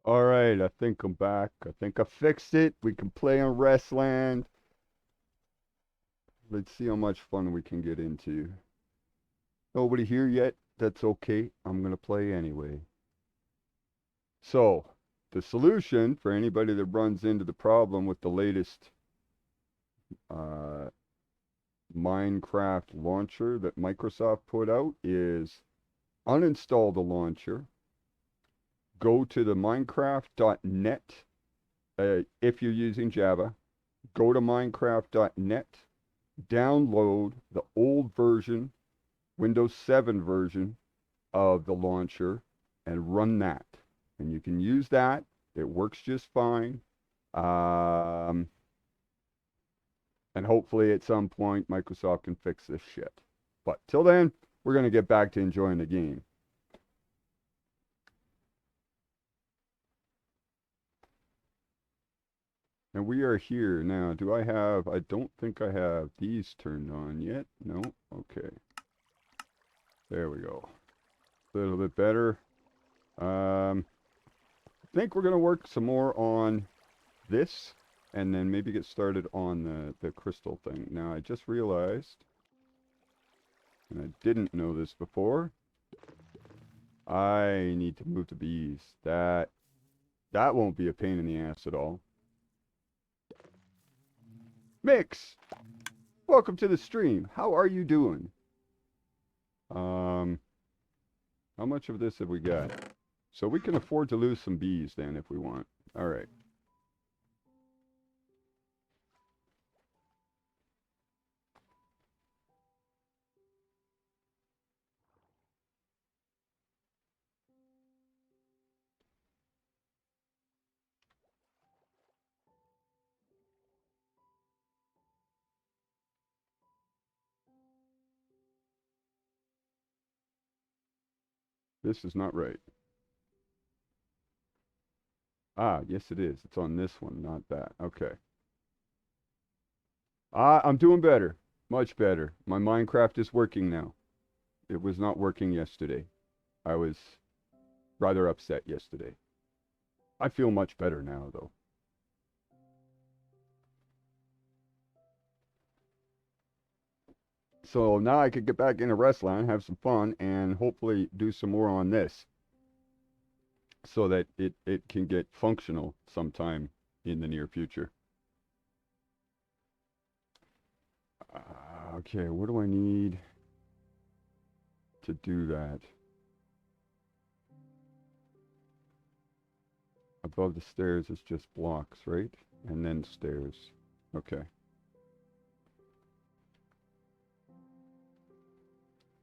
All right, I think I'm back. I think I fixed it. We can play on Restland. Let's see how much fun we can get into. Nobody here yet? That's okay. I'm going to play anyway. So, the solution for anybody that runs into the problem with the latest uh, Minecraft launcher that Microsoft put out is uninstall the launcher, go to the minecraft.net. If you're using Java, go to minecraft.net, download the old version, Windows 7 version of the launcher, and run that. And you can use that. It works just fine. Um, and hopefully at some point Microsoft can fix this shit. But till then, we're going to get back to enjoying the game. And we are here now. I don't think I have these turned on yet. No? Okay. There we go. A little bit better. I think we're going to work some more on this and then maybe get started on the crystal thing. Now, I just realized, and I didn't know this before, I need to move the bees. That won't be a pain in the ass at all. Mix, welcome to the stream. How are you doing? How much of this have we got? So we can afford to lose some bees then if we want. All right. This is not right. Ah, yes it is. It's on this one, not that. Okay. I'm doing better. Much better. My Minecraft is working now. It was not working yesterday. I was rather upset yesterday. I feel much better now, though. So now I could get back into Restland, have some fun, and hopefully do some more on this so that it can get functional sometime in the near future. Okay, what do I need to do that? Above the stairs is just blocks, right? And then stairs. Okay.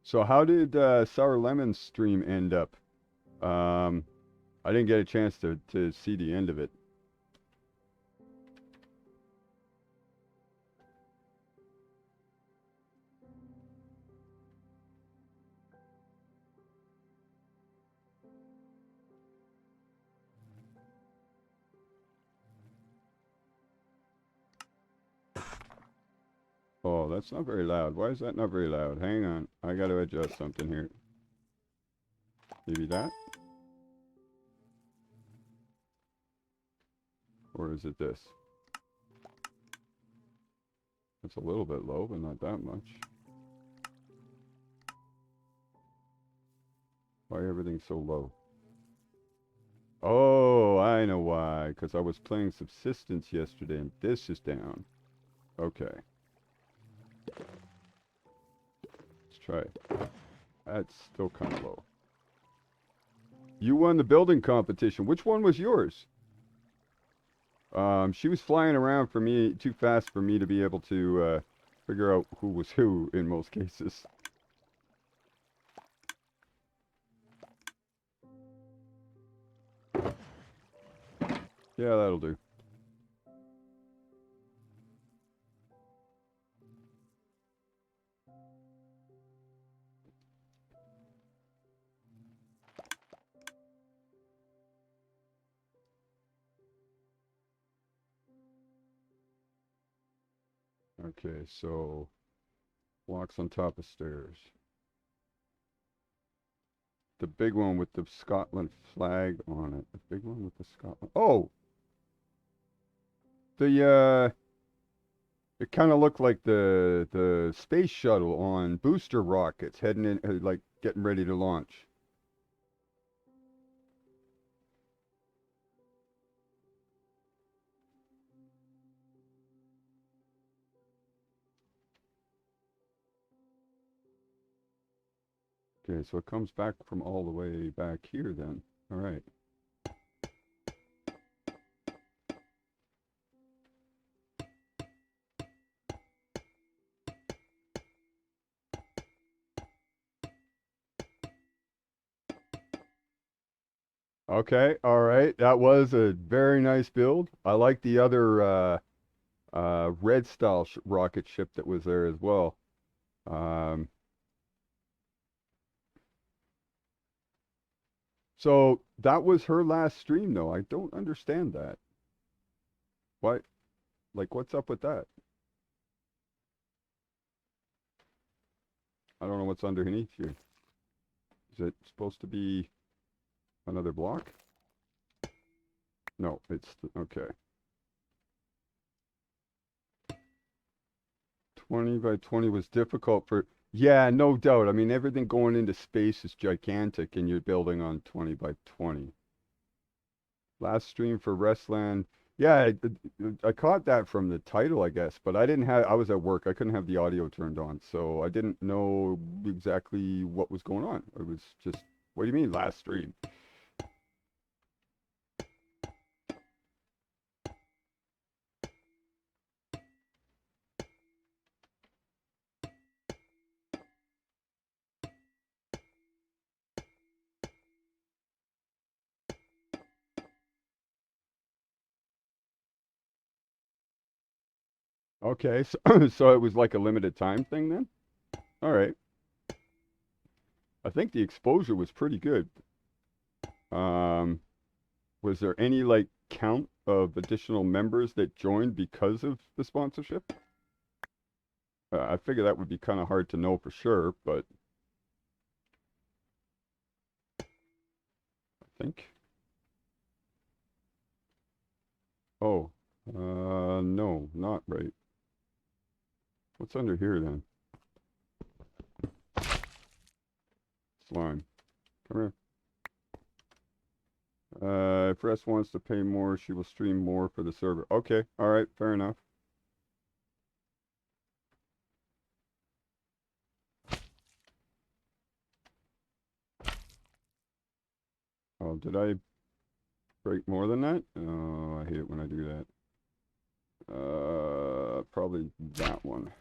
So how did Sour Lemon's stream end up? I didn't get a chance to see the end of it. Oh, that's not very loud. Why is that not very loud? Hang on. I got to adjust something here. Maybe that? Or is it this? It's a little bit low, but not that much. Why everything's so low? Oh, I know why. Because I was playing Subsistence yesterday and this is down. Okay. Let's try it. That's still kind of low. You won the building competition. Which one was yours? She was flying around for me too fast for me to be able to figure out who was who in most cases. Yeah, that'll do. Okay, so blocks on top of stairs. The big one with the Scotland flag on it. The big one with the Scotland. Oh, the it kind of looked like the space shuttle on booster rockets heading in, like getting ready to launch. Okay, so it comes back from all the way back here then. All right. Okay, all right. That was a very nice build. I like the other red style rocket ship that was there as well. Um, so that was her last stream though. I don't understand that. What? Like, what's up with that? I don't know what's underneath here. Is it supposed to be another block? No, it's okay. 20 by 20 was difficult for, yeah, no doubt. I mean, everything going into space is gigantic and you're building on 20 by 20. Last stream for Restland. Yeah, I caught that from the title, I guess, but I didn't have, I was at work. I couldn't have the audio turned on, so I didn't know exactly what was going on. It was just, what do you mean last stream? Okay, so, so it was like a limited time thing then? All right. I think the exposure was pretty good. Um, was there any like count of additional members that joined because of the sponsorship? I figure that would be kind of hard to know for sure, but I think. Oh, no, not right. What's under here then? Slime. Come here. If Rest wants to pay more, she will stream more for the server. Okay, all right, fair enough. Oh, did I break more than that? Oh, I hate it when I do that. Probably that one.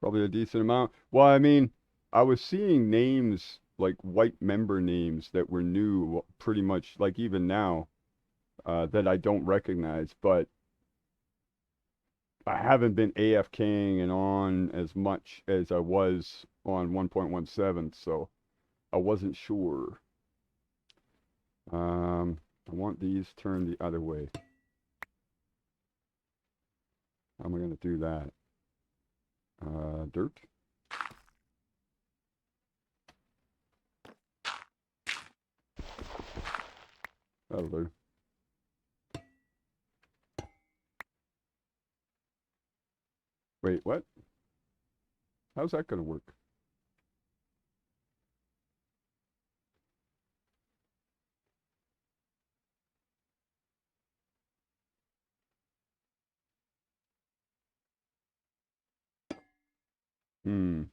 Probably a decent amount. Well, I mean, I was seeing names like white member names that were new pretty much like even now that I don't recognize, but I haven't been AFKing and on as much as I was on 1.17, so I wasn't sure. I want these turned the other way. How am I going to do that? Dirt? That'll do. Wait, what? How's that going to work? Hmm.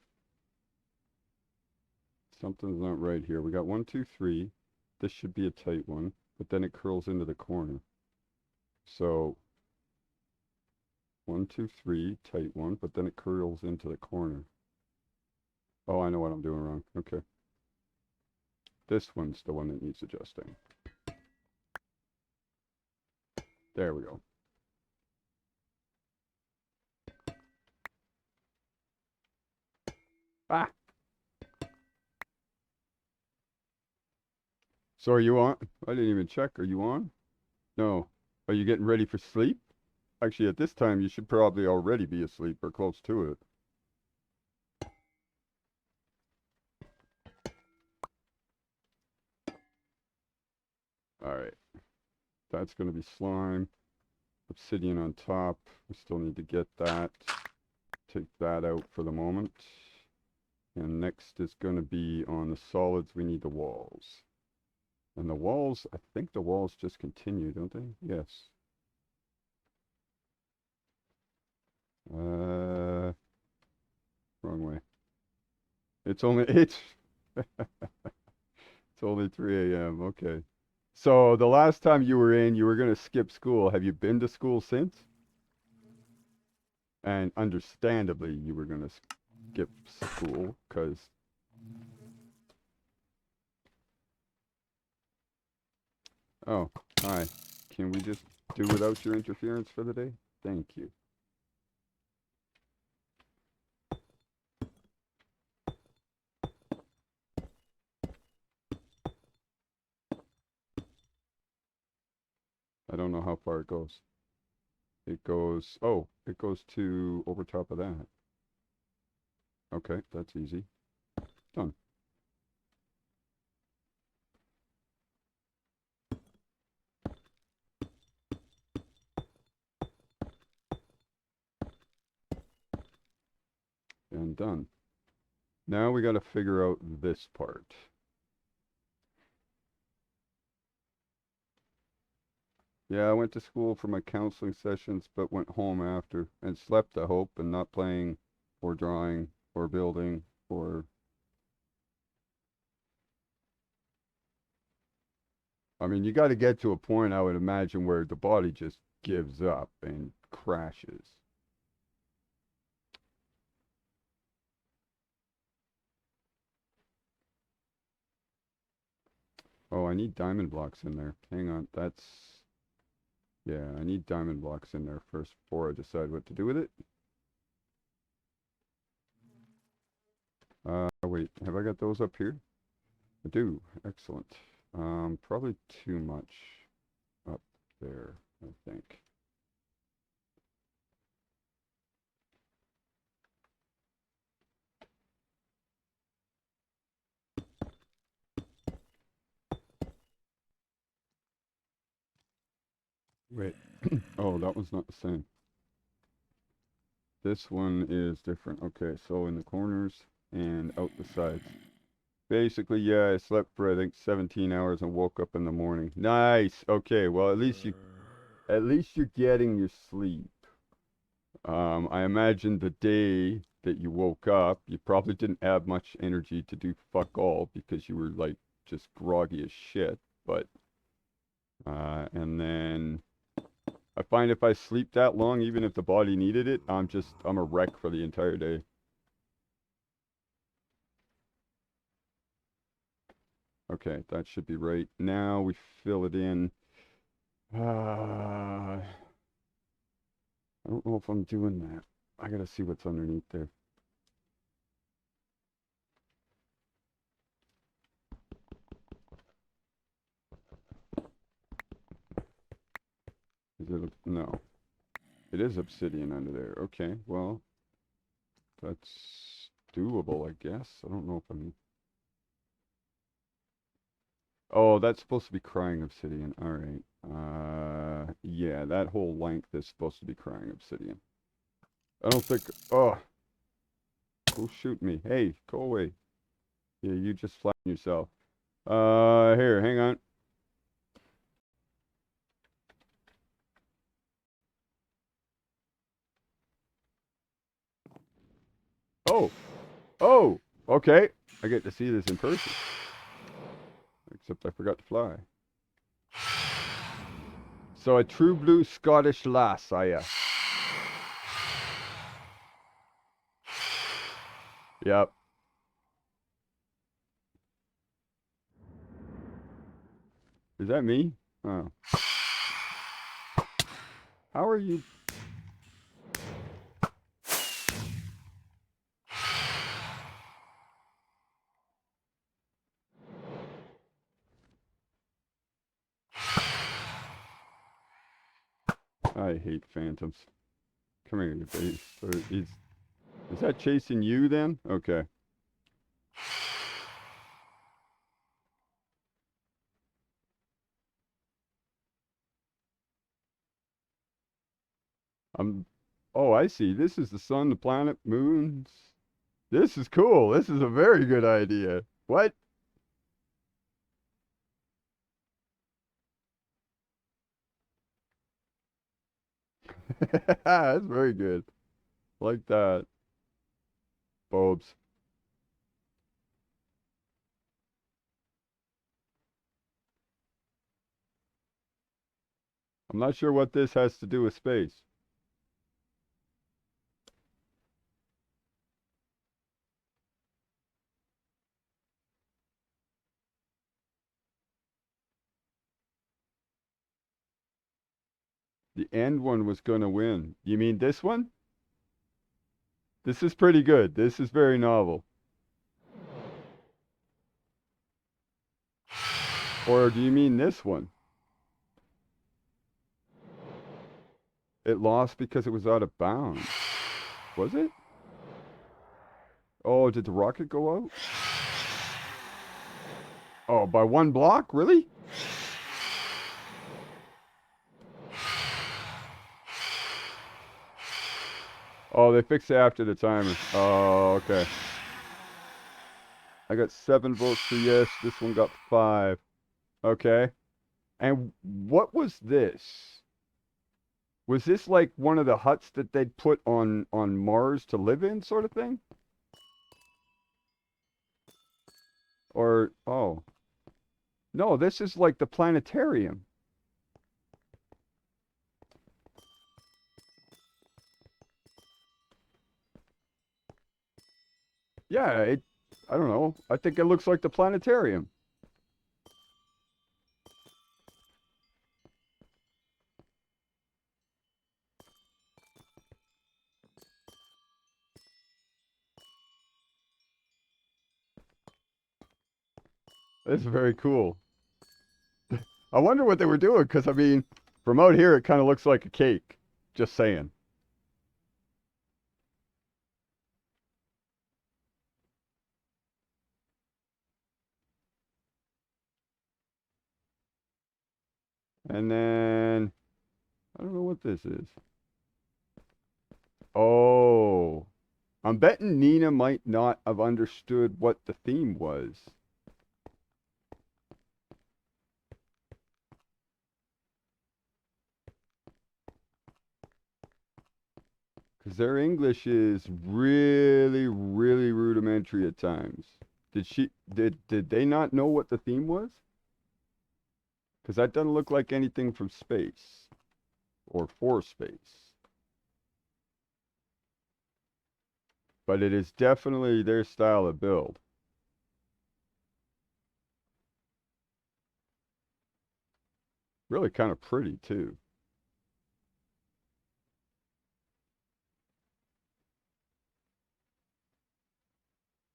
Something's not right here. We got 1, 2, 3. This should be a tight one, but then it curls into the corner. So 1, 2, 3, tight one, but then it curls into the corner. Oh, I know what I'm doing wrong. Okay. This one's the one that needs adjusting. There we go. Ah! So are you on? I didn't even check. Are you on? No. Are you getting ready for sleep? Actually, at this time, you should probably already be asleep or close to it. All right. That's going to be slime. Obsidian on top. We still need to get that. Take that out for the moment. And next is going to be on the solids. We need the walls. And the walls, I think the walls just continue, don't they? Yes. Wrong way. It's only 8. It's only 3 a.m. Okay. So the last time you were in, you were going to skip school. Have you been to school since? And understandably, you were going to skip school because... Oh, hi. Can we just do without your interference for the day? Thank you. I don't know how far it goes. It goes, oh, it goes to over top of that. Okay, that's easy. Done. And done. Now we got to figure out this part. Yeah, I went to school for my counseling sessions, but went home after and slept, I hope, and not playing or drawing or building or... I mean, you got to get to a point, I would imagine, where the body just gives up and crashes. Oh, I need diamond blocks in there. Hang on, that's... Yeah, I need diamond blocks in there first before I decide what to do with it. Wait, have I got those up here? I do. Excellent. Probably too much up there, I think. Wait. Oh, that one's not the same. This one is different. Okay, so in the corners and out the sides. Basically, yeah, I slept for I think 17 hours and woke up in the morning. Nice. Okay, well at least you're getting your sleep. I imagine the day that you woke up, you probably didn't have much energy to do fuck all because you were like just groggy as shit. But and then I find if I sleep that long, even if the body needed it, I'm a wreck for the entire day. Okay, that should be right. Now we fill it in. I don't know if I'm doing that. I gotta see what's underneath there. Is it no. It is obsidian under there. Okay, well, that's doable, I guess. I don't know if I'm... Oh, that's supposed to be crying obsidian. All right. Yeah, that whole length is supposed to be crying obsidian. I don't think... Oh, go shoot me. Hey, go away. Yeah, you just flatten yourself. Here, hang on. Oh, oh, okay. I get to see this in person. Except I forgot to fly. So a true blue Scottish lass, are ya? Yep. Is that me? Oh. How are you? I hate phantoms. Come here, you face. Is that chasing you then? Okay. I'm. Oh, I see. This is the sun, the planet, moons. This is cool. This is a very good idea. What? That's very good. Like that. Bulbs. I'm not sure what this has to do with space. The end one was going to win. You mean this one? This is pretty good. This is very novel. Or do you mean this one? It lost because it was out of bounds. Was it? Oh, did the rocket go out? Oh, by one block? Really? Oh, they fixed it after the timer. Oh, okay. I got 7 votes for yes. This one got 5. Okay. And what was this? Was this like one of the huts that they'd put on Mars to live in, sort of thing? Or oh, no, this is like the planetarium. Yeah, I don't know. I think it looks like the planetarium. It's very cool. I wonder what they were doing, because I mean, from out here it kind of looks like a cake. Just saying. And then I don't know what this is. Oh, I'm betting Nina might not have understood what the theme was. Because their English is really, really rudimentary at times. Did they not know what the theme was? Because that doesn't look like anything from space or for space. But it is definitely their style of build. Really kind of pretty too.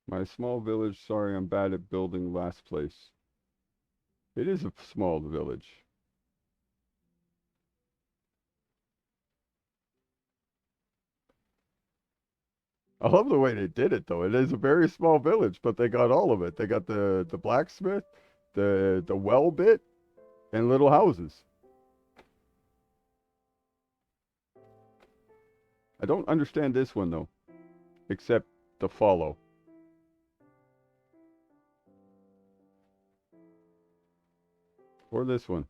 My small village, sorry, I'm bad at building last place. It is a small village. I love the way they did it though. It is a very small village, but they got all of it. They got the blacksmith, the well bit, and little houses. I don't understand this one though, except the follow. Or this one.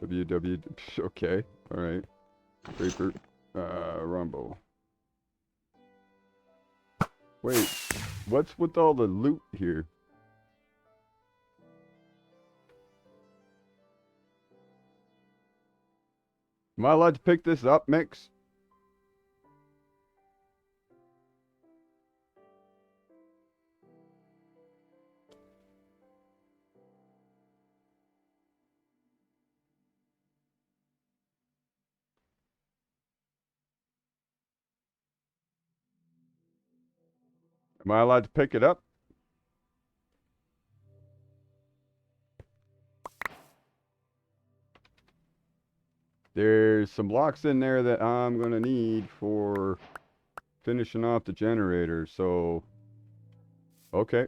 WW. Okay. All right. Paper. Rumble. Wait. What's with all the loot here? Am I allowed to pick this up, Mix? Am I allowed to pick it up? There's some blocks in there that I'm gonna need for finishing off the generator, so okay.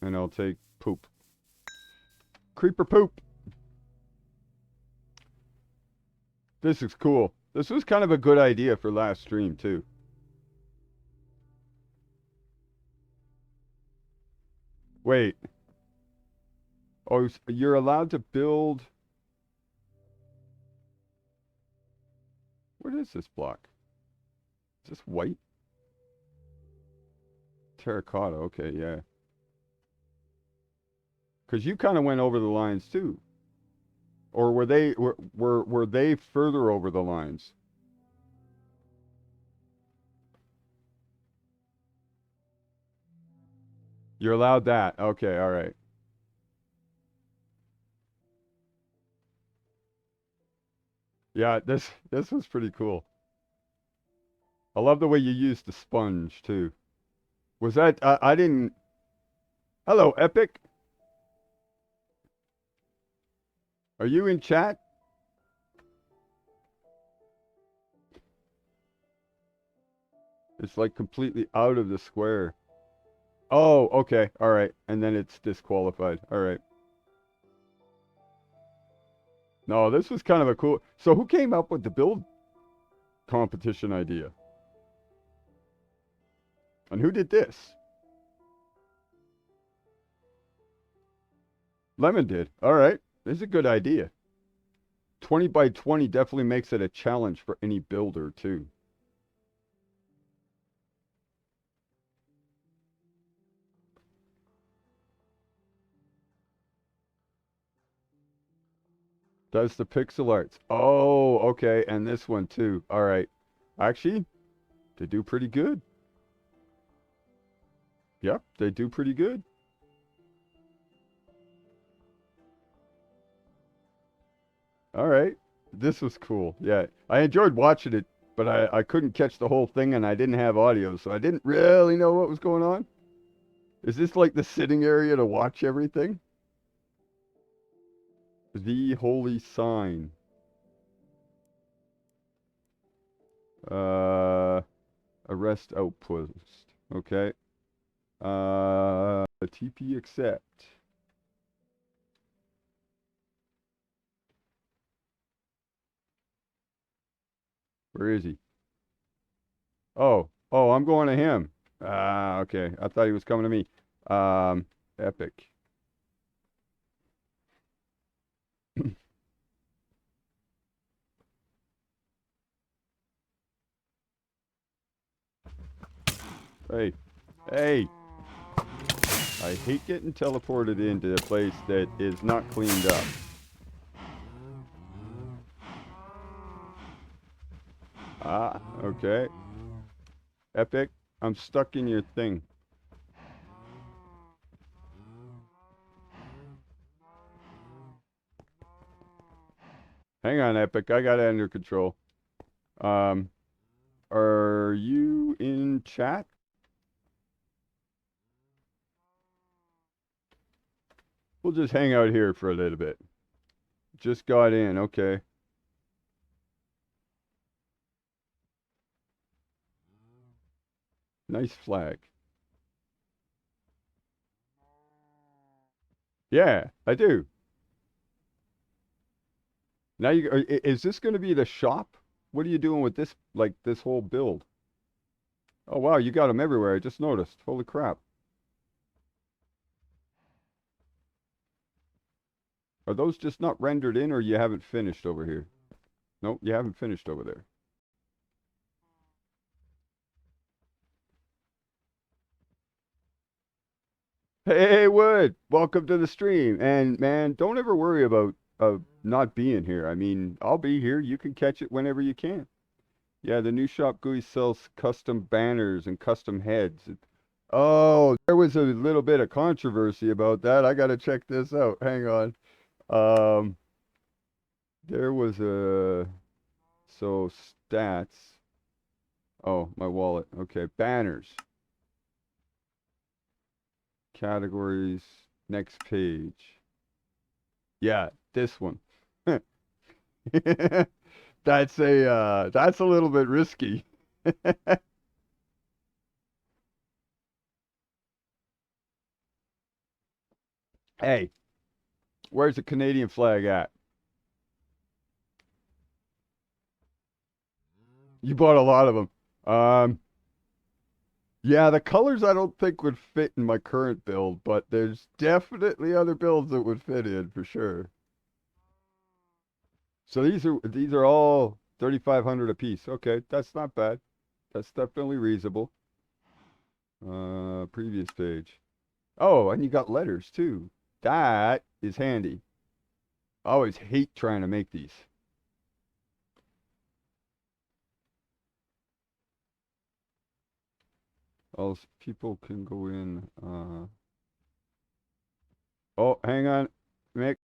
And I'll take poop. Creeper poop! This is cool. This was kind of a good idea for last stream, too. Wait. Oh, you're allowed to build... What is this block? Is this white? Terracotta, okay, yeah. Because you kind of went over the lines, too. Or were they further over the lines? You're allowed that. Okay, all right. Yeah, this was pretty cool. I love the way you used the sponge too. Was that I didn't Hello, Epic. Are you in chat? It's like completely out of the square. Oh, okay. All right. And then it's disqualified. All right. No, this was kind of a cool. So who came up with the build competition idea? And who did this? Lemon did. All right. This is a good idea. 20 by 20 definitely makes it a challenge for any builder, too. Does the pixel arts. Oh, okay. And this one, too. All right. Actually, they do pretty good. Yep, they do pretty good. All right. This was cool. Yeah. I enjoyed watching it, but I couldn't catch the whole thing and I didn't have audio, so I didn't really know what was going on. Is this like the sitting area to watch everything? The holy sign. Arrest outpost. Okay. TP accept. Where is he? Oh, I'm going to him. Ah, okay. I thought he was coming to me. Epic. Hey, hey. I hate getting teleported into a place that is not cleaned up. Ah, okay. Epic, I'm stuck in your thing. Hang on, Epic. I got it under control. Are you in chat? We'll just hang out here for a little bit. Just got in, okay. Nice flag. Yeah, I do. Now is this going to be the shop? What are you doing with this, like this whole build? Oh wow, you got them everywhere. I just noticed. Holy crap. Are those just not rendered in or you haven't finished over here? Nope, you haven't finished over there. Hey, Wood, welcome to the stream. And man, don't ever worry about not being here. I mean, I'll be here. You can catch it whenever you can. Yeah, the new shop GUI sells custom banners and custom heads. Oh, there was a little bit of controversy about that. I gotta check this out. Hang on. Um, there was a so stats. Oh, my wallet. Okay, banners. Categories. Next page. Yeah, this one. That's a little bit risky. Hey, where's the Canadian flag at? You bought a lot of them. Yeah, the colors I don't think would fit in my current build, but there's definitely other builds that would fit in for sure. So these are all 3,500 a piece. Okay, that's not bad. That's definitely reasonable. Previous page. Oh, and you got letters too. That is handy. I always hate trying to make these. Else people can go in. Oh, hang on, Mick.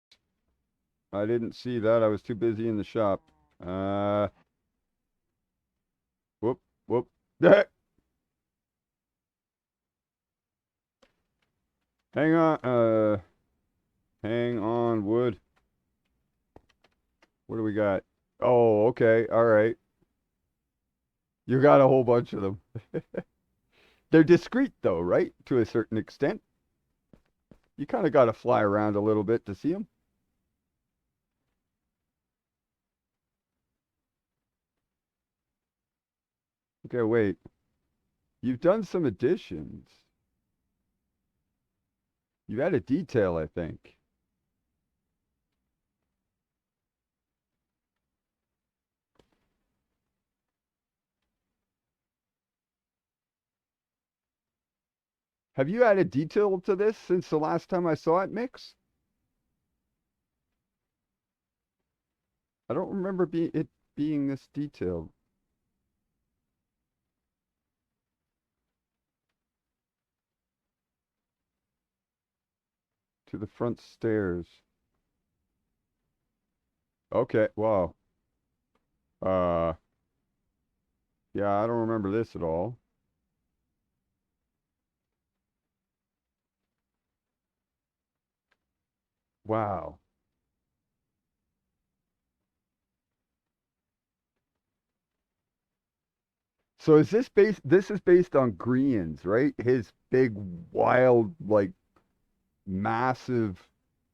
I didn't see that. I was too busy in the shop. Uh, whoop, whoop. Hang on. Hang on, wood. What do we got? Oh, okay. All right. You got a whole bunch of them. They're discreet though, right? To a certain extent. You kind of got to fly around a little bit to see them. Okay, wait. You've done some additions. You've added detail, I think. Have you added detail to this since the last time I saw it, Mix? I don't remember it being this detailed. To the front stairs. Okay, wow. Uh, yeah, I don't remember this at all. Wow. So is this is based on Grian's, right? His big, wild, like massive,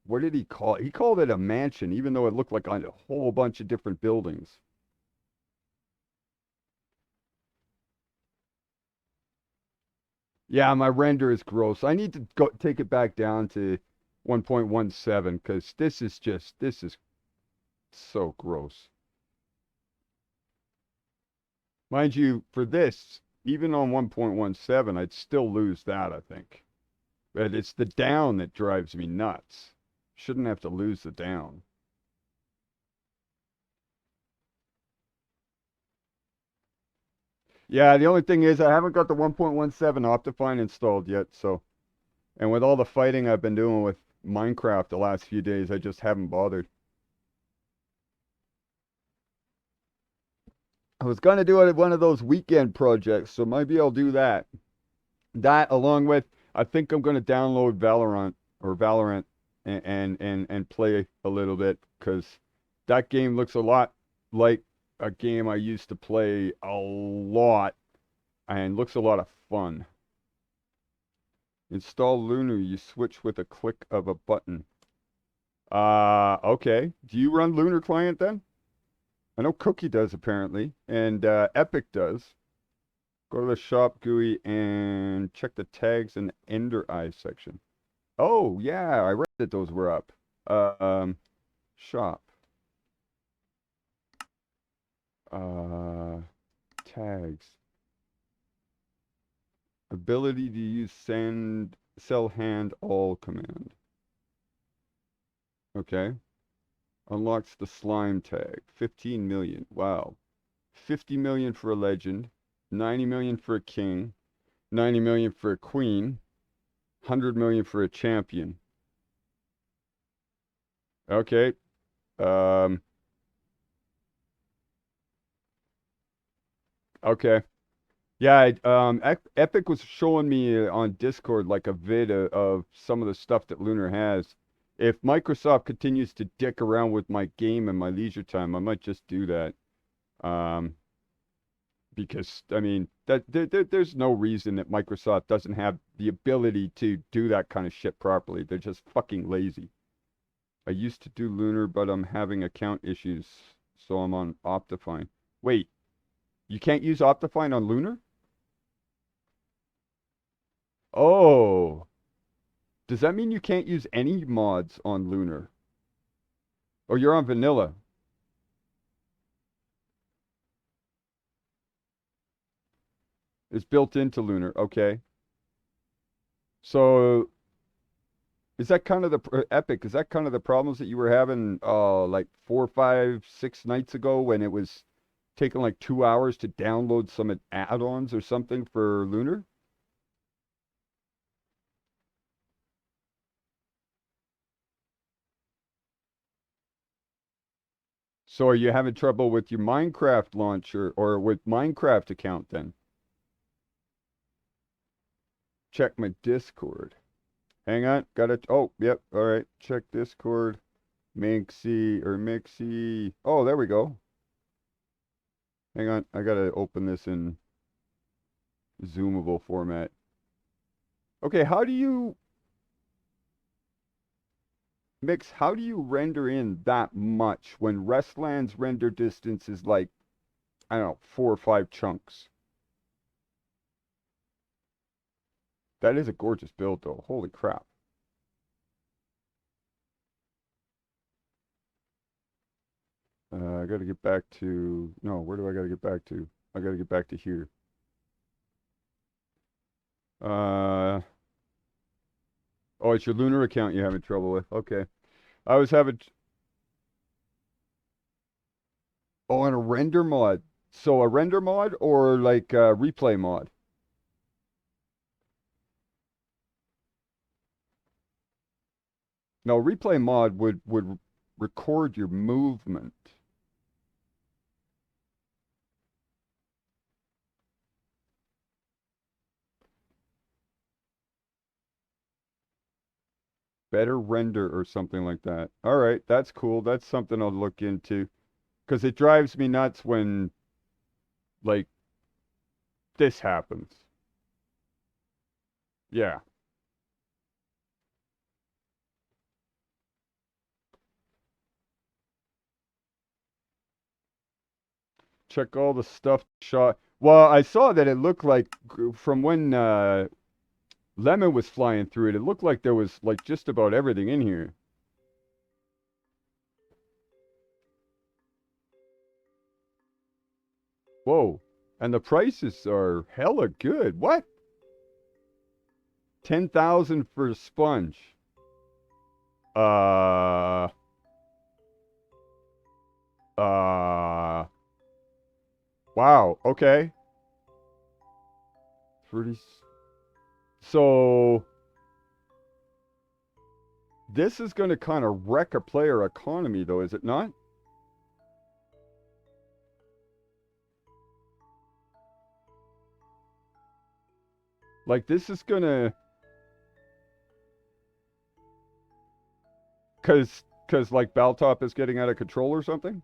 what did he call it? He called it a mansion, even though it looked like a whole bunch of different buildings. Yeah, my render is gross. I need to go take it back down to 1.17 because this is so gross. Mind you, for this, even on 1.17, I'd still lose that, I think. But it's the down that drives me nuts. Shouldn't have to lose the down. Yeah, the only thing is I haven't got the 1.17 Optifine installed yet, so and with all the fighting I've been doing with Minecraft the last few days, I just haven't bothered. I was gonna do it at one of those weekend projects, so maybe I'll do that. That along with I think I'm gonna download Valorant and play a little bit because that game looks a lot like a game I used to play a lot and looks a lot of fun. Install Lunar, you switch with a click of a button. Okay. Do you run Lunar client then? I know Cookie does apparently, and Epic does. Go to the shop GUI and check the tags in the Ender Eye section. Oh, yeah, I read that those were up. Shop. Uh, tags. Ability to use sell hand all command. Okay. Unlocks the slime tag. 15 million. Wow. 50 million for a legend. 90 million for a king. 90 million for a queen. 100 million for a champion. Okay. Um, okay. Yeah, Epic was showing me on Discord like a vid of some of the stuff that Lunar has. If Microsoft continues to dick around with my game in my leisure time, I might just do that. Um, because I mean there's no reason that Microsoft doesn't have the ability to do that kind of shit properly. They're just fucking lazy. I used to do Lunar, but I'm having account issues, so I'm on Optifine. Wait, you can't use Optifine on Lunar? Oh, does that mean you can't use any mods on Lunar? Oh, you're on vanilla. It's built into Lunar. Okay. So is that kind of the Epic? Is that kind of the problems that you were having like 4, 5, 6 nights ago when it was taking like 2 hours to download some add-ons or something for Lunar? So are you having trouble with your Minecraft launcher or with Minecraft account then? Check my Discord. Hang on, got it. Oh, yep. All right. Check Discord. Mixie. Oh, there we go. Hang on, I gotta open this in zoomable format. Okay, how do you render in that much when Restland's render distance is like, I don't know, 4 or 5 chunks? That is a gorgeous build though. Holy crap. I gotta get back to, no, where do I gotta get back to? I gotta get back to here. Uh, oh, it's your Lunar account you're having trouble with. Okay. I was having, oh, and a render mod. So a render mod or like a replay mod? No, replay mod would record your movement. Better render or something like that. All right, that's cool. That's something I'll look into because it drives me nuts when like this happens. Yeah. Check all the stuff shot. Well, I saw that it looked like from when Lemon was flying through it, it looked like there was like just about everything in here. Whoa. And the prices are hella good. What? 10,000 for a sponge. Uh, uh, wow. Okay. 30. So this is going to kind of wreck a player economy, though, is it not? Like this is going to, cause like Baltop is getting out of control or something.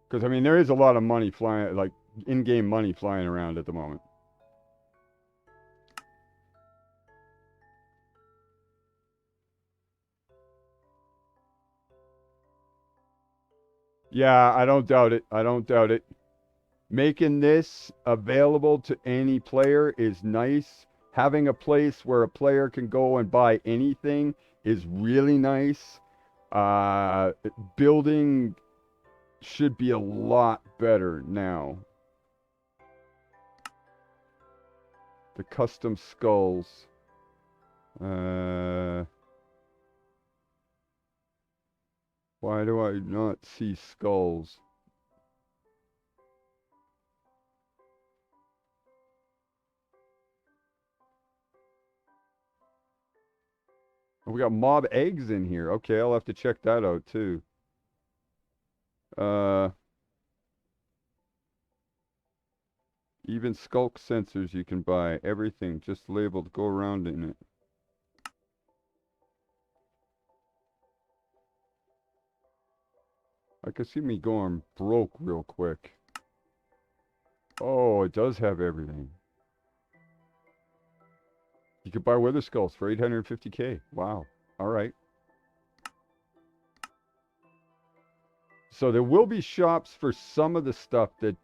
Because I mean, there is a lot of money flying, like in-game money flying around at the moment. Yeah, I don't doubt it. I don't doubt it. Making this available to any player is nice. Having a place where a player can go and buy anything is really nice. Uh, Building should be a lot better now. The custom skulls. Uh, why do I not see skulls? Oh, we got mob eggs in here. Okay, I'll have to check that out too. Uh, Even skulk sensors you can buy. Everything just labeled. Go around in it. I can see me going broke real quick. Oh, it does have everything. You could buy Wither Skulls for 850k. Wow. All right. So there will be shops for some of the stuff that...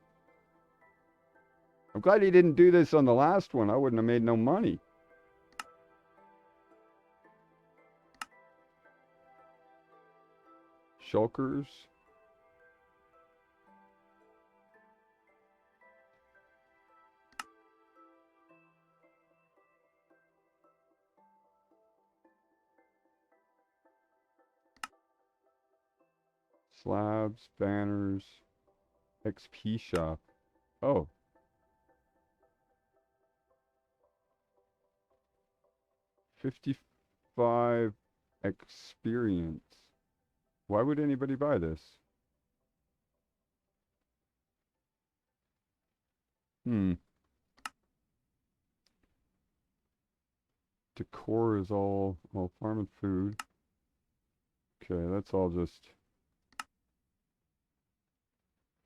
I'm glad he didn't do this on the last one. I wouldn't have made no money. Shulkers. Slabs, banners, XP shop. Oh. $55 experience. Why would anybody buy this? Decor is all, well, farm and food. Okay, that's all just...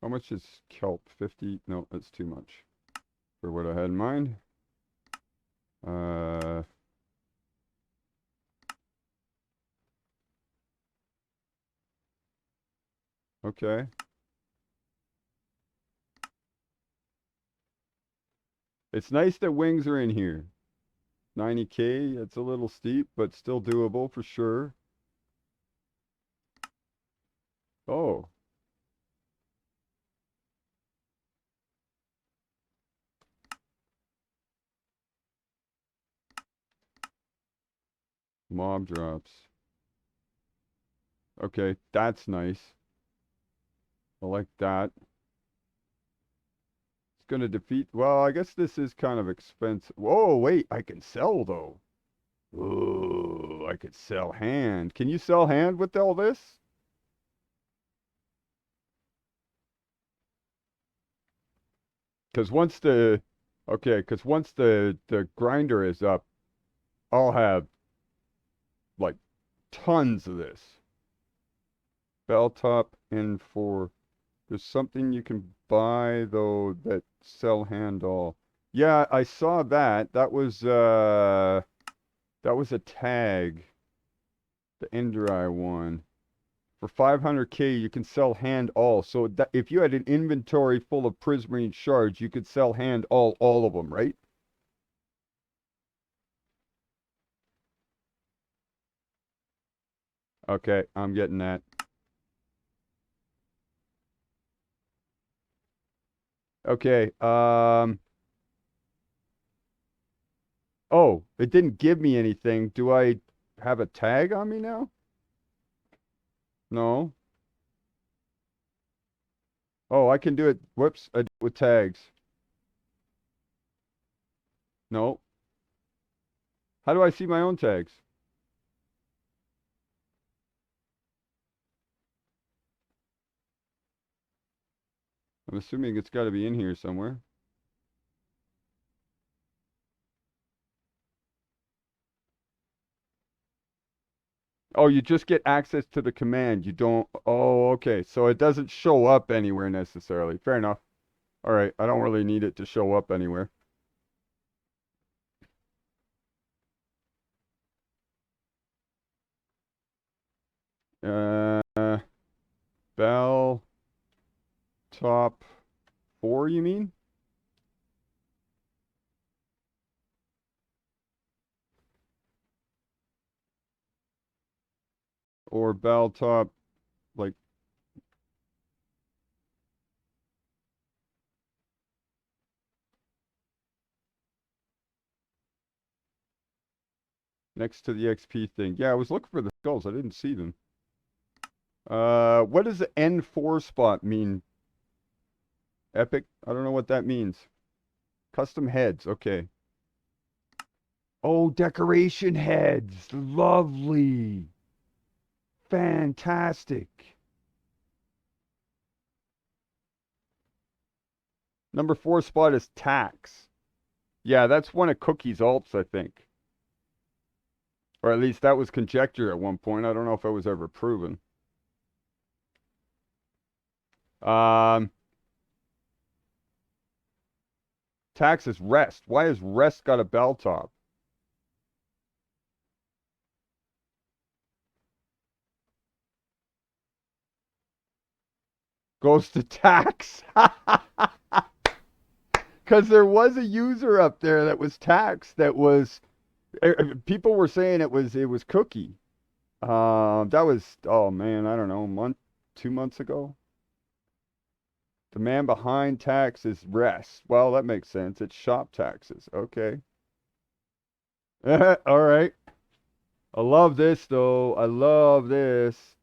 How much is kelp? 50? No, that's too much for what I had in mind. Okay. It's nice that wings are in here. 90k, it's a little steep, but still doable for sure. Oh. Mob drops. Okay, that's nice. I like that. It's gonna defeat... Well, I guess this is kind of expensive. Whoa, wait, I can sell, though. Ooh, I could sell hand. Can you sell hand with all this? Because once the... Okay, because once the grinder is up, I'll have, like, tons of this. Bell top N4. There's something you can buy, though, that sell hand all. Yeah, I saw that. That was a tag. The Enderai one. For 500k, you can sell hand all. So that, if you had an inventory full of prismarine shards, you could sell hand all of them, right? Okay, I'm getting that. Okay, oh, it didn't give me anything. Do I have a tag on me now? No. Oh, I can do it. Whoops, I do it with tags. No. How do I see my own tags? I'm assuming it's got to be in here somewhere. Oh, you just get access to the command. You don't... Oh, okay. So it doesn't show up anywhere necessarily. Fair enough. All right. I don't really need it to show up anywhere. Bell top 4, you mean? Or bell top, like... Next to the XP thing. Yeah, I was looking for the skulls. I didn't see them. What does the N4 spot mean? Epic? I don't know what that means. Custom heads. Okay. Oh, decoration heads. Lovely. Fantastic. Number 4 spot is tax. Yeah, that's one of Cookie's alts, I think. Or at least that was conjecture at one point. I don't know if it was ever proven. Um, taxes Rest. Why has Rest got a bell top? Goes to tax. Because there was a user up there that was taxed. That was people were saying it was Cookie. That was, oh man, I don't know, 2 months ago. The man behind tax is Rest. Well, that makes sense. It's shop taxes. Okay. All right. I love this though. I love this.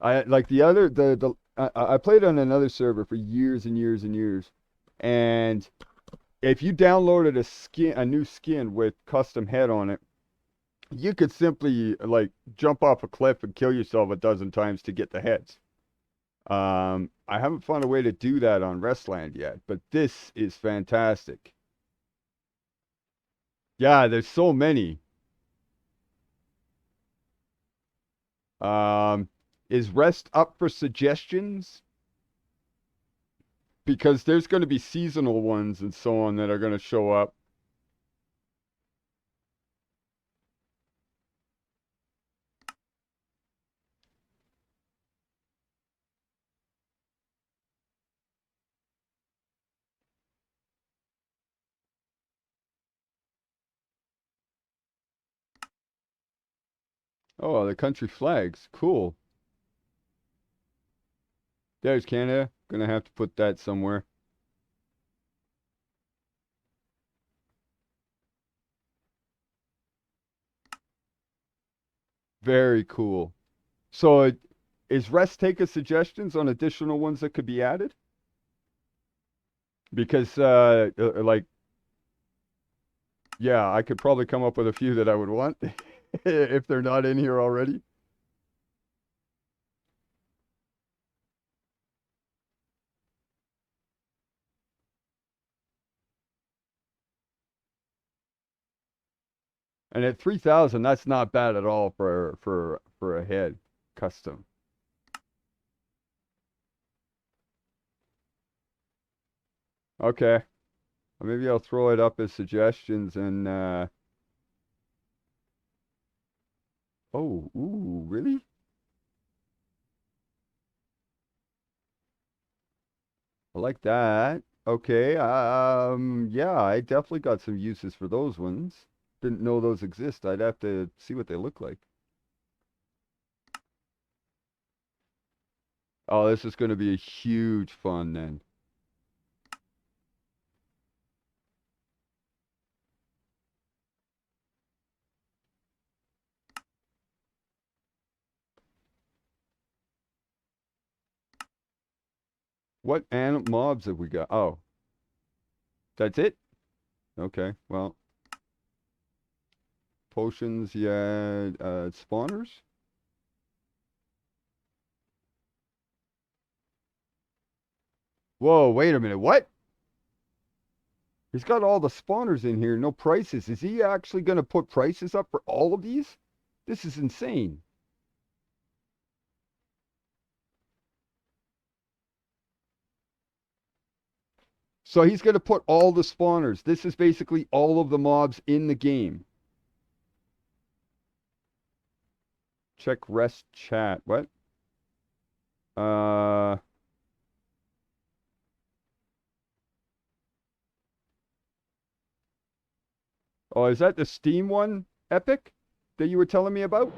I like the other the I played on another server for years and years and years. And if you downloaded a new skin with custom head on it, you could simply like jump off a cliff and kill yourself a dozen times to get the heads. I haven't found a way to do that on Restland yet, but this is fantastic. Yeah, there's so many. Um, is Rest up for suggestions? Because there's going to be seasonal ones and so on that are going to show up. Oh, the country flags. Cool. There's Canada. Gonna have to put that somewhere. Very cool. So, is Rest taking suggestions on additional ones that could be added? Because, like, yeah, I could probably come up with a few that I would want if they're not in here already. And at 3,000, that's not bad at all for a head custom. Okay. Maybe I'll throw it up as suggestions and oh, ooh, really? I like that. Okay. Yeah, I definitely got some uses for those ones. Didn't know those exist. I'd have to see what they look like. Oh, this is going to be a huge fun then. What mobs have we got? Oh, that's it? Okay. Well, potions, yeah, spawners. Whoa, wait a minute. What? He's got all the spawners in here, no prices. Is he actually going to put prices up for all of these? This is insane. So he's going to put all the spawners. This is basically all of the mobs in the game. Check rest chat. What? Uh, oh, is that the Steam one, Epic, that you were telling me about?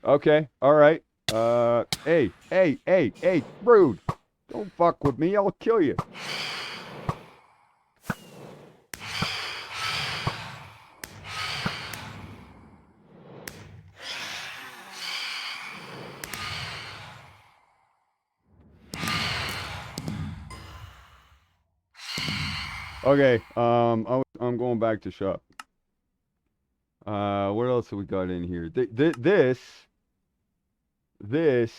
Okay, all right. Hey, rude. Don't fuck with me. I'll kill you. Okay, I'm going back to shop. What else have we got in here? This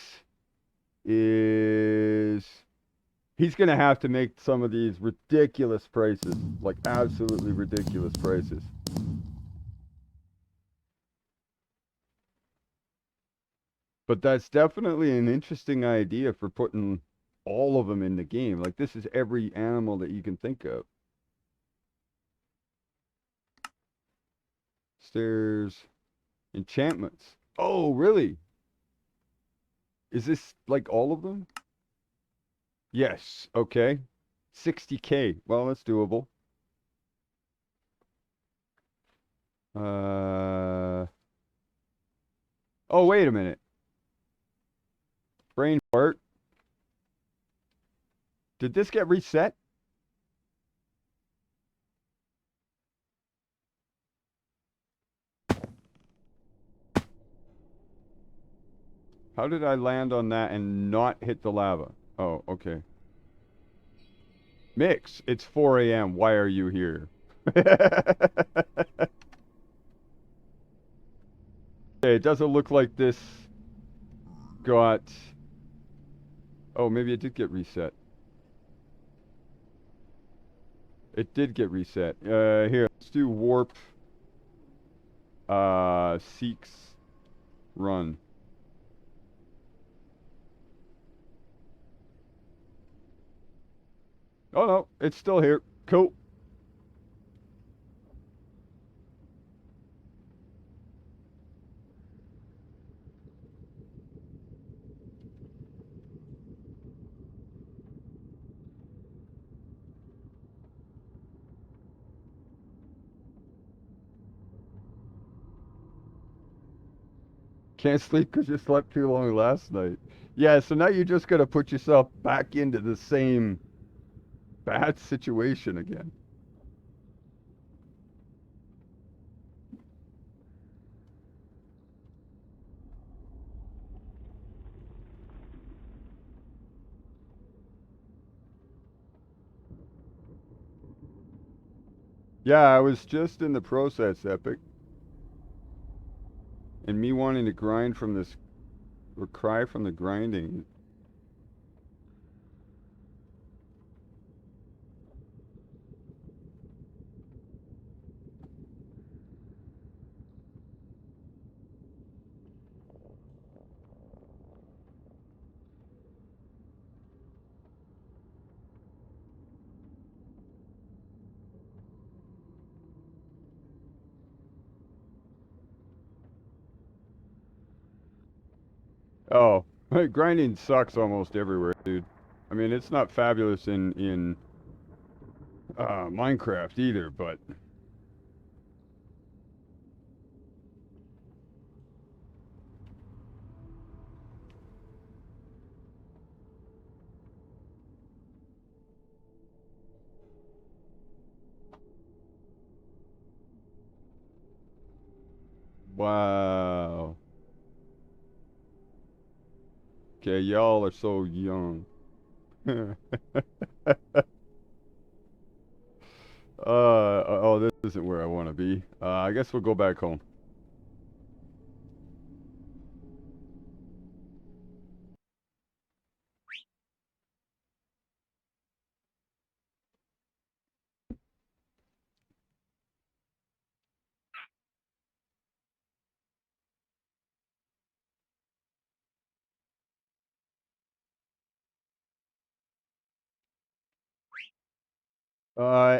is he's gonna have to make some of these ridiculous prices, like absolutely ridiculous prices. But that's definitely an interesting idea for putting all of them in the game. Like, this is every animal that you can think of. Stairs. Enchantments. Oh, really? Is this like all of them? Yes. Okay. 60K. Well, that's doable. Oh, wait a minute. Brain fart. Did this get reset? How did I land on that and not hit the lava? Oh, okay. Mix, it's 4 a.m. Why are you here? Okay, it doesn't look like this got... Oh, maybe it did get reset. It did get reset. Here, let's do warp, seeks, run. Oh, no, it's still here. Cool. Can't sleep because you slept too long last night. Yeah, so now you just got to put yourself back into the same bad situation again. Yeah, I was just in the process, Epic. And me wanting to grind from this, or cry from the grinding. Oh, grinding sucks almost everywhere, dude. I mean, it's not fabulous in Minecraft either, but wow. Okay, y'all are so young. Oh, this isn't where I want to be. I guess we'll go back home.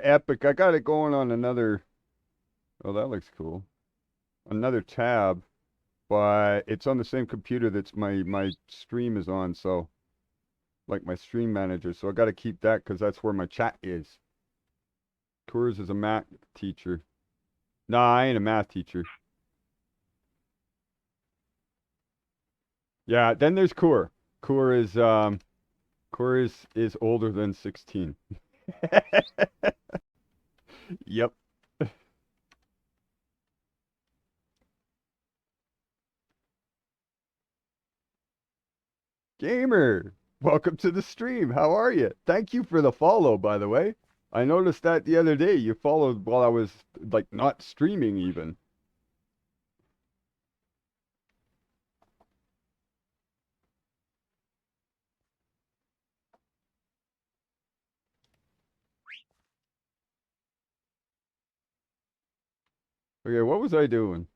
Epic, I got it going on another. Oh, that looks cool. Another tab, but it's on the same computer that's my stream is on, so like my stream manager. So I got to keep that because that's where my chat is. Coors is a math teacher. Nah, I ain't a math teacher. Yeah, then there's Coor. Coor is older than 16. Yep. Gamer, welcome to the stream. How are you? Thank you for the follow, by the way. I noticed that the other day. You followed while I was like not streaming even. Okay, what was I doing?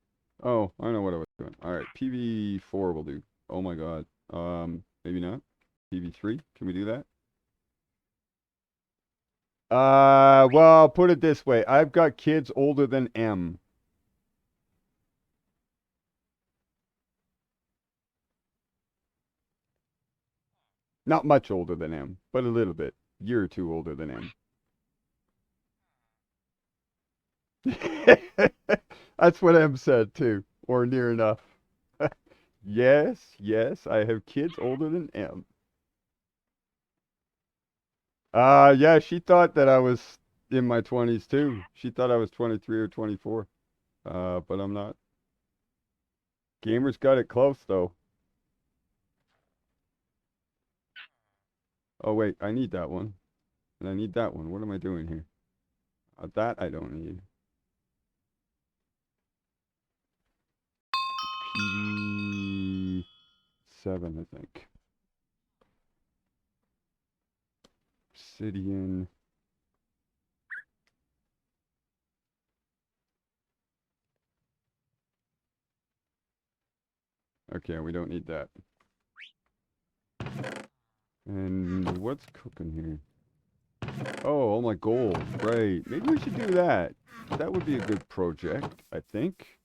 Oh, I know what I was doing. All right, PV4 will do. Oh my god. Maybe not. TV3. Can we do that? Well, put it this way. I've got kids older than M. Not much older than M, but a little bit. Year or two older than M. That's what M said too, or near enough. Yes, yes, I have kids older than M. Yeah, she thought that I was in my 20s too. She thought I was 23 or 24. But I'm not. Gamers got it close though. Oh wait, I need that one. And I need that one. What am I doing here? That I don't need. P7, I think. Obsidian. Okay, we don't need that. And what's cooking here? Oh, all my gold. Right. Maybe we should do that. That would be a good project, I think.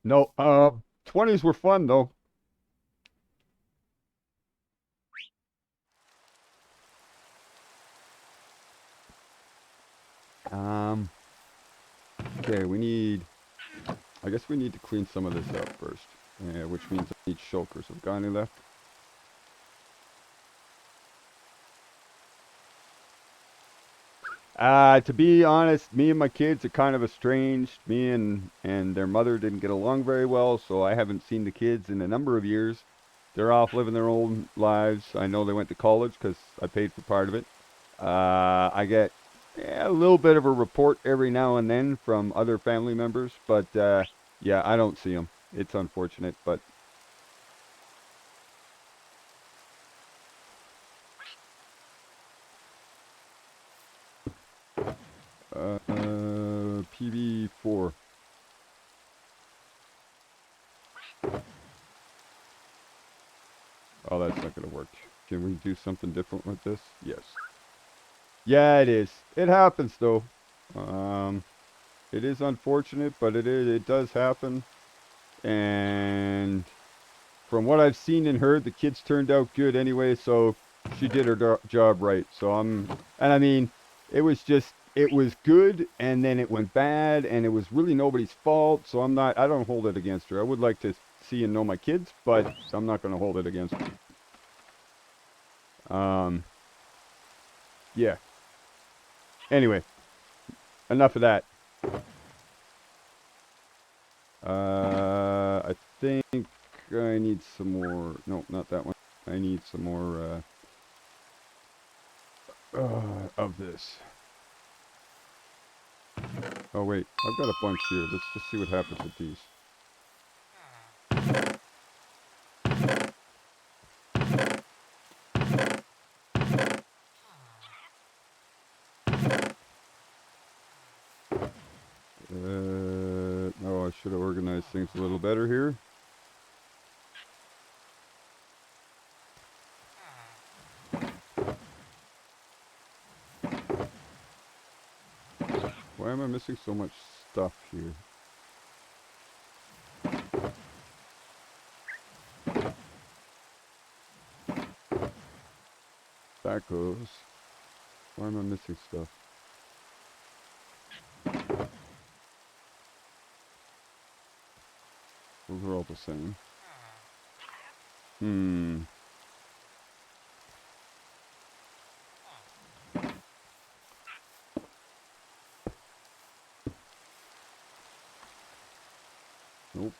No, 20s were fun though. Okay, I guess we need to clean some of this up first. Which means I need shulkers. Have got any left? To be honest, me and my kids are kind of estranged. Me and their mother didn't get along very well, so I haven't seen the kids in a number of years. They're off living their own lives. I know they went to college because I paid for part of it. I get a little bit of a report every now and then from other family members, but yeah, I don't see them. It's unfortunate, but PB4. Oh, that's not gonna work. Can we do something different with this? Yes. Yeah, it is. It happens though. It is unfortunate, but it does happen. And from what I've seen and heard, the kids turned out good anyway, so she did her job right. So and I mean, it was good, and then it went bad, and it was really nobody's fault. So I don't hold it against her. I would like to see and know my kids, but I'm not going to hold it against her. Yeah. Anyway, enough of that. I think I need some more. No, not that one. I need some more of this. Oh wait, I've got a bunch here. Let's just see what happens with these. Oh, I should have organized things a little better here. Why am I missing so much stuff here? That goes. Why am I missing stuff? Those are all the same. Nope.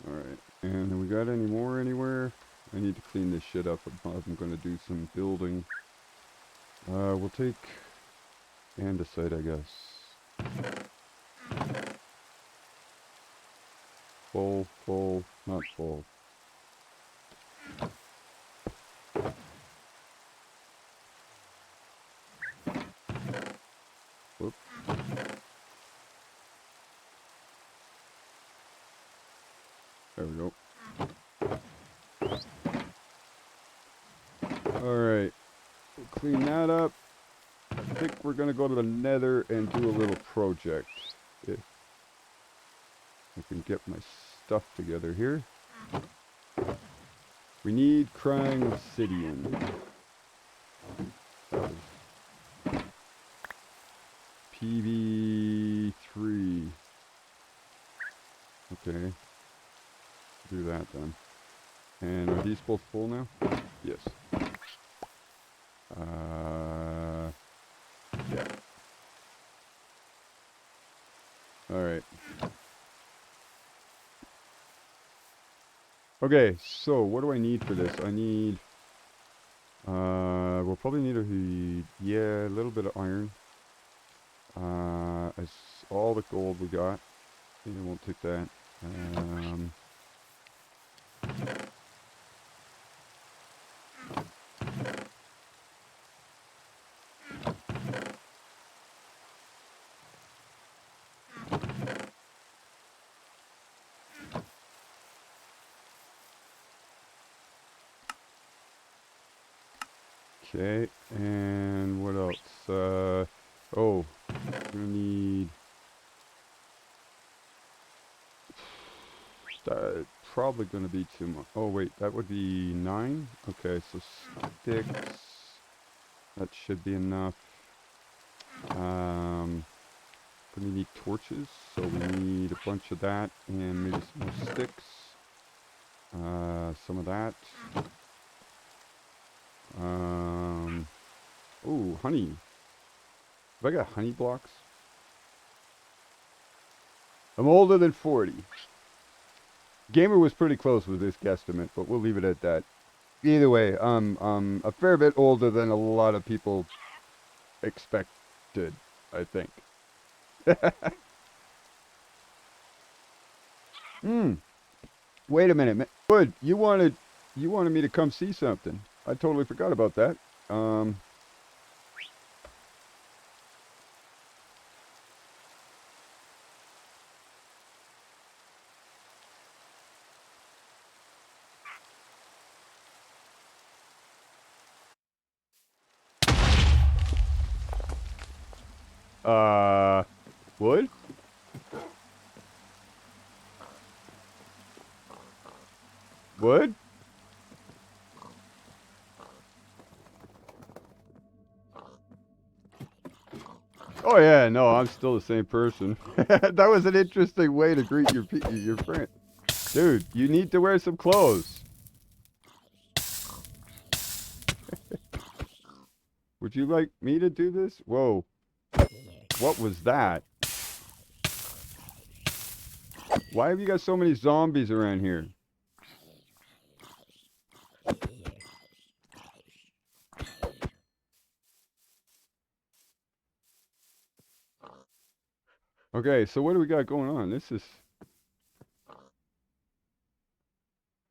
Alright. And we got any more anywhere? I need to clean this shit up. I'm going to do some building. We'll take andesite, I guess. Full, not full. There we go. Alright. We'll clean that up. I think we're going to go to the nether and do a little project. If I can get my stuff together here. We need crying obsidian. That was PB3. Okay. Do that then. And are these both full now? Yes. Yeah. Alright. Okay, so what do I need for this? I need, we'll probably need a little bit of iron. It's all the gold we got. Maybe I won't take that. Okay, and what else? Oh, we're gonna need... That's probably gonna be too much. Oh wait, that would be 9? Okay, so sticks. That should be enough. Gonna need torches, so we need a bunch of that, and maybe some more sticks. Some of that. Oh, honey. Have I got honey blocks? I'm older than 40. Gamer was pretty close with this guesstimate, but we'll leave it at that. Either way, a fair bit older than a lot of people expected, I think. Wait a minute. Wood, you wanted me to come see something. I totally forgot about that. Wood? Wood? Oh yeah, no, I'm still the same person. That was an interesting way to greet your friend. Dude, you need to wear some clothes. Would you like me to do this? Whoa. What was that? Why have you got so many zombies around here? Okay, so what do we got going on? This is...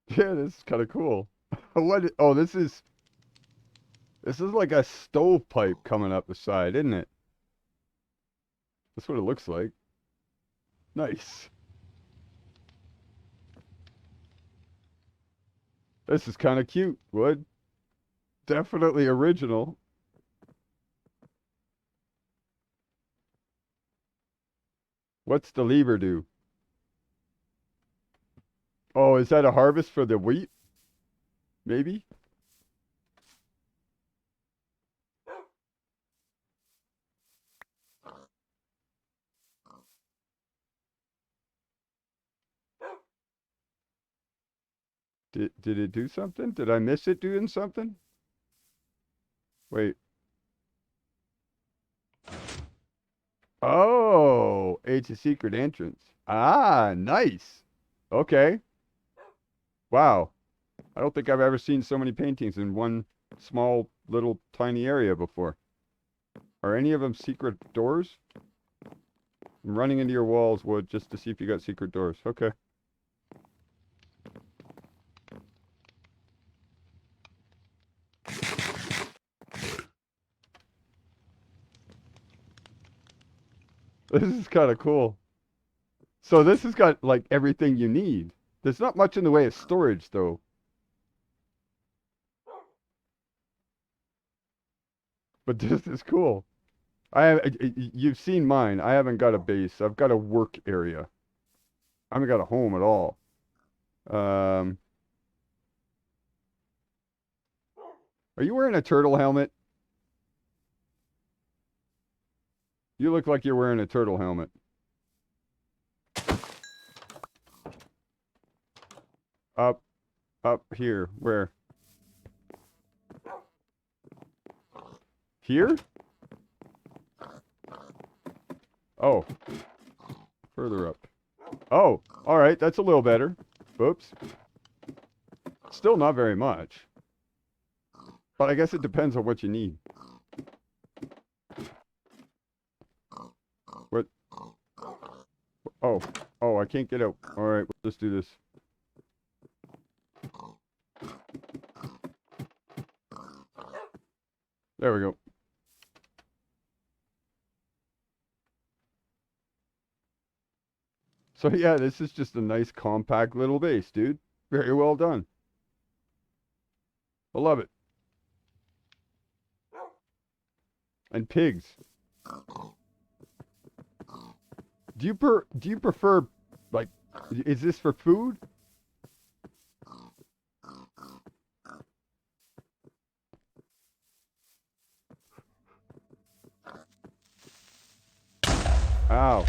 Yeah, this is kind of cool. What? Oh, this is like a stovepipe coming up the side, isn't it? That's what it looks like. Nice. This is kind of cute, Wood. Definitely original. What's the lever do? Oh, is that a harvest for the wheat? Maybe? Did it do something? Did I miss it doing something? Wait. Oh, it's a secret entrance. Ah, nice. Okay. Wow. I don't think I've ever seen so many paintings in one small, little, tiny area before. Are any of them secret doors? I'm running into your walls, Wood, just to see if you got secret doors. Okay. This is kind of cool. So this has got, like, everything you need. There's not much in the way of storage, though. But this is cool. You've seen mine. I haven't got a base. I've got a work area. I haven't got a home at all. Are you wearing a turtle helmet? You look like you're wearing a turtle helmet. Up here. Where? Here? Oh. Further up. Oh, all right. That's a little better. Oops. Still not very much. But I guess it depends on what you need. What? Oh. Oh, I can't get out. All right, we'll just do this. There we go. So yeah, this is just a nice compact little base, dude. Very well done. I love it. And pigs. Do you prefer, like, is this for food? Ow.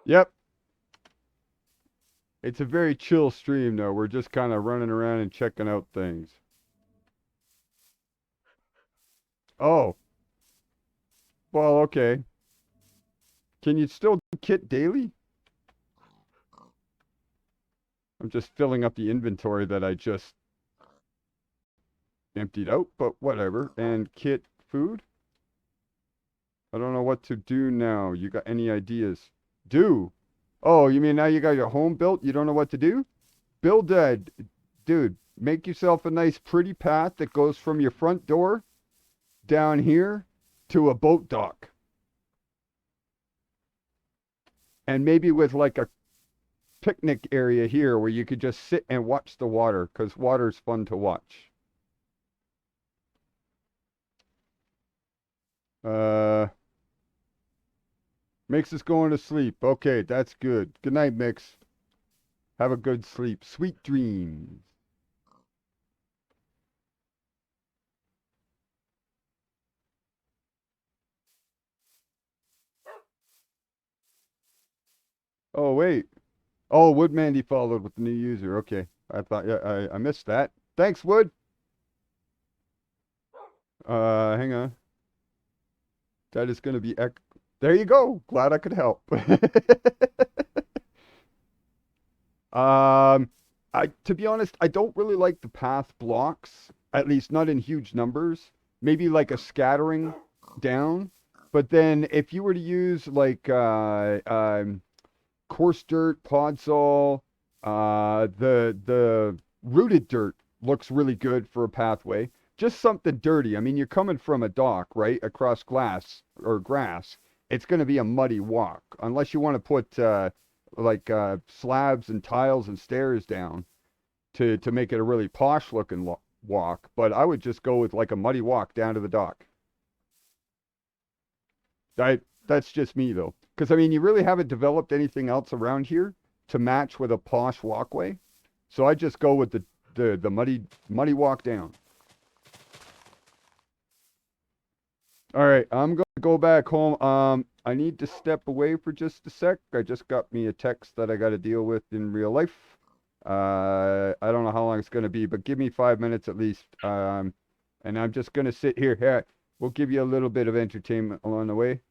Yep. It's a very chill stream, though. We're just kind of running around and checking out things. Oh. Well, okay. Can you still do kit daily? I'm just filling up the inventory that I just emptied out, but whatever. And kit food? I don't know what to do now. You got any ideas? Do? Oh, you mean now you got your home built? You don't know what to do? Build a... Dude, make yourself a nice pretty path that goes from your front door down here to a boat dock. And maybe with like a picnic area here where you could just sit and watch the water, because water's fun to watch. Mix is going to sleep. Okay, that's good. Good night, Mix. Have a good sleep. Sweet dreams. Oh, wait. Oh, Wood Mandy followed with the new user. Okay. I thought, yeah, I missed that. Thanks, Wood. Hang on. That is going to be... There you go. Glad I could help. To be honest, I don't really like the path blocks, at least not in huge numbers. Maybe like a scattering down. But then if you were to use like coarse dirt, podzol, the rooted dirt looks really good for a pathway. Just something dirty. I mean, you're coming from a dock, right, across glass or grass. It's going to be a muddy walk unless you want to put like slabs and tiles and stairs down to make it a really posh looking walk. But I would just go with like a muddy walk down to the dock. That's just me though, because I mean you really haven't developed anything else around here to match with a posh walkway, so I just go with the muddy walk down. All right, I'm gonna go back home. I need to step away for just a sec. I just got me a text that I got to deal with in real life. I don't know how long it's gonna be, but give me 5 minutes at least. And I'm just gonna sit here. Here, we'll give you a little bit of entertainment along the way.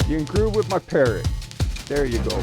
You can groove with my parrot. There you go.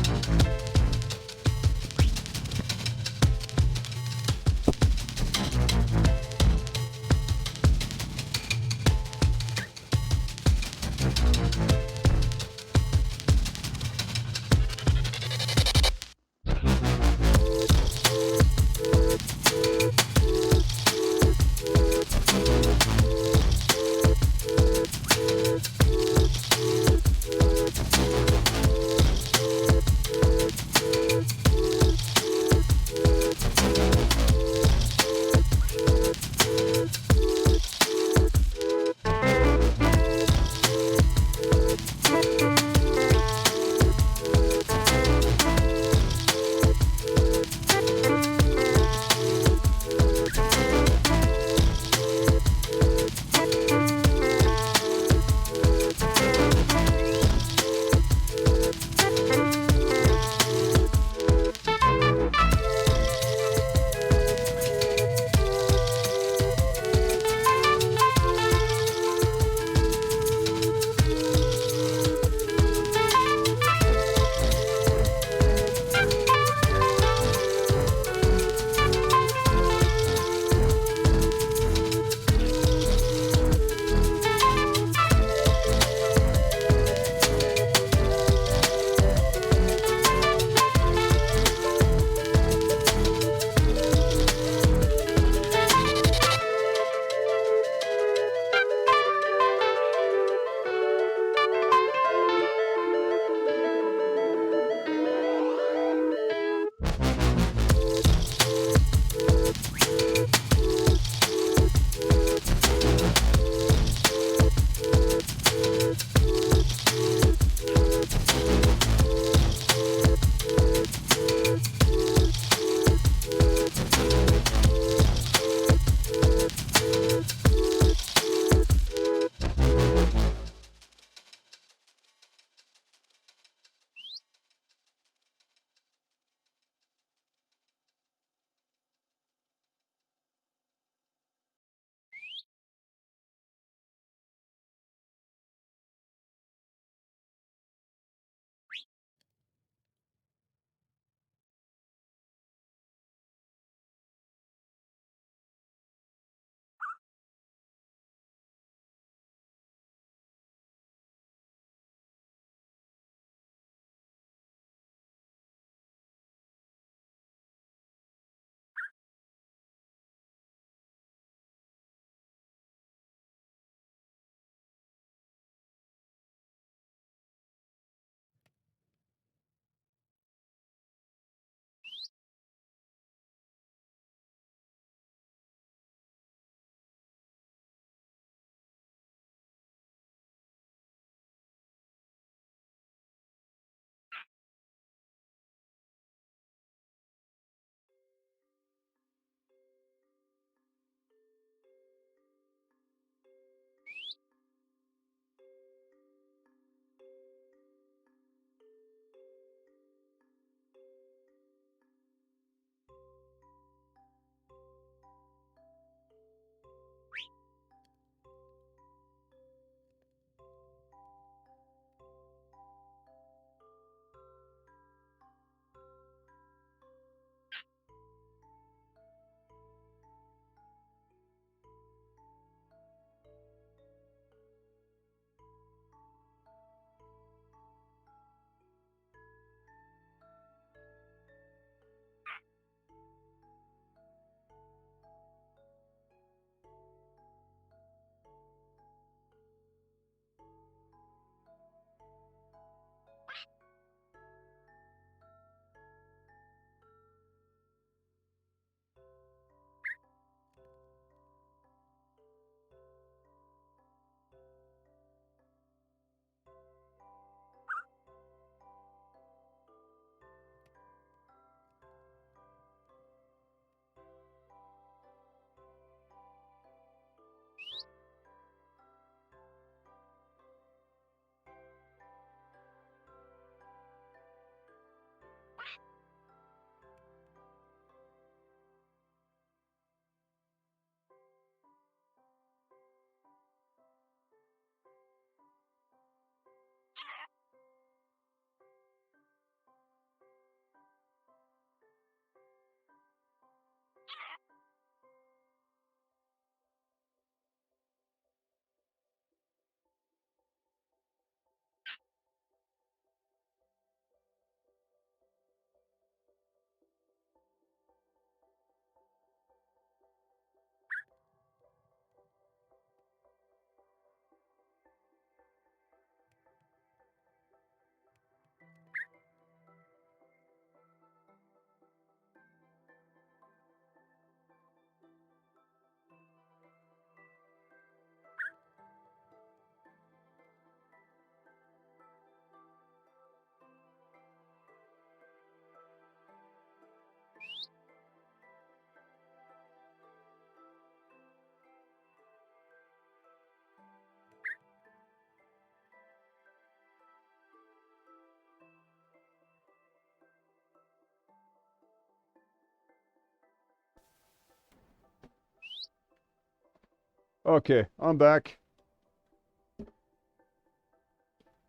Okay, I'm back.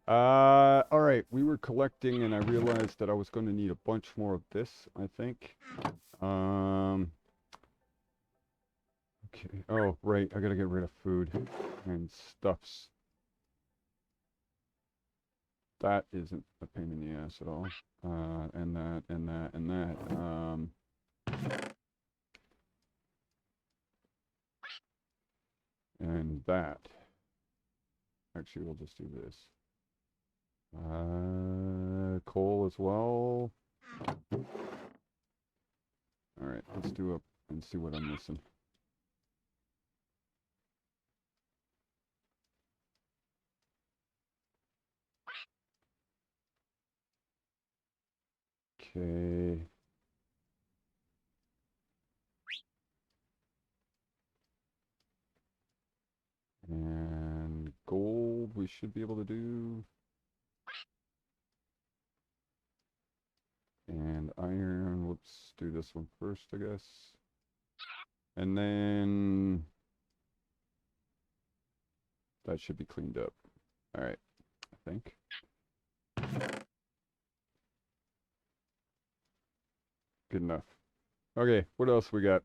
All right, we were collecting and I realized that I was going to need a bunch more of this, I think. Um, okay. Oh, right, I gotta get rid of food and stuffs. That isn't a pain in the ass at all. And that, and that, and that. And that. Actually, we'll just do this. Coal as well. All right, let's do up and see what I'm missing. Okay. And gold we should be able to do. And iron, let's do this one first, I guess. And then that should be cleaned up. All right, I think. Good enough. Okay, what else we got?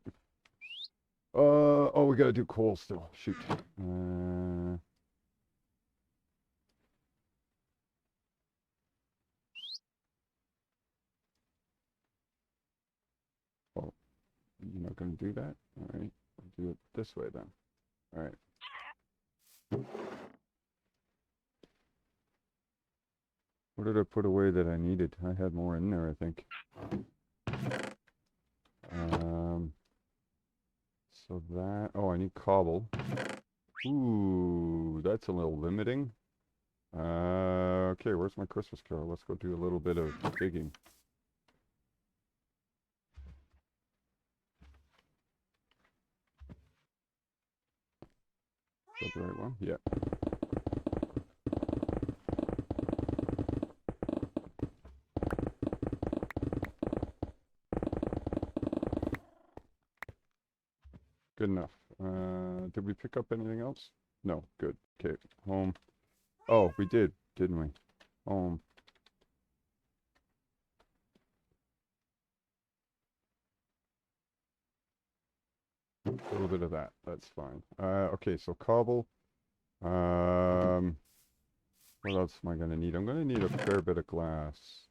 Oh, we gotta do coal still. Shoot. Oh, you're not gonna do that? All right, we'll do it this way then. All right. What did I put away that I needed? I had more in there, I think. So that, oh, I need cobble. Ooh, that's a little limiting. Okay, where's my Christmas carol? Let's go do a little bit of digging. Is that the right one? Yeah. Good enough. Did we pick up anything else? No, good. Okay, home. Oh, we did, didn't we? Home. A little bit of that. That's fine. Okay, so cobble. What else am I gonna need? I'm gonna need a fair bit of glass.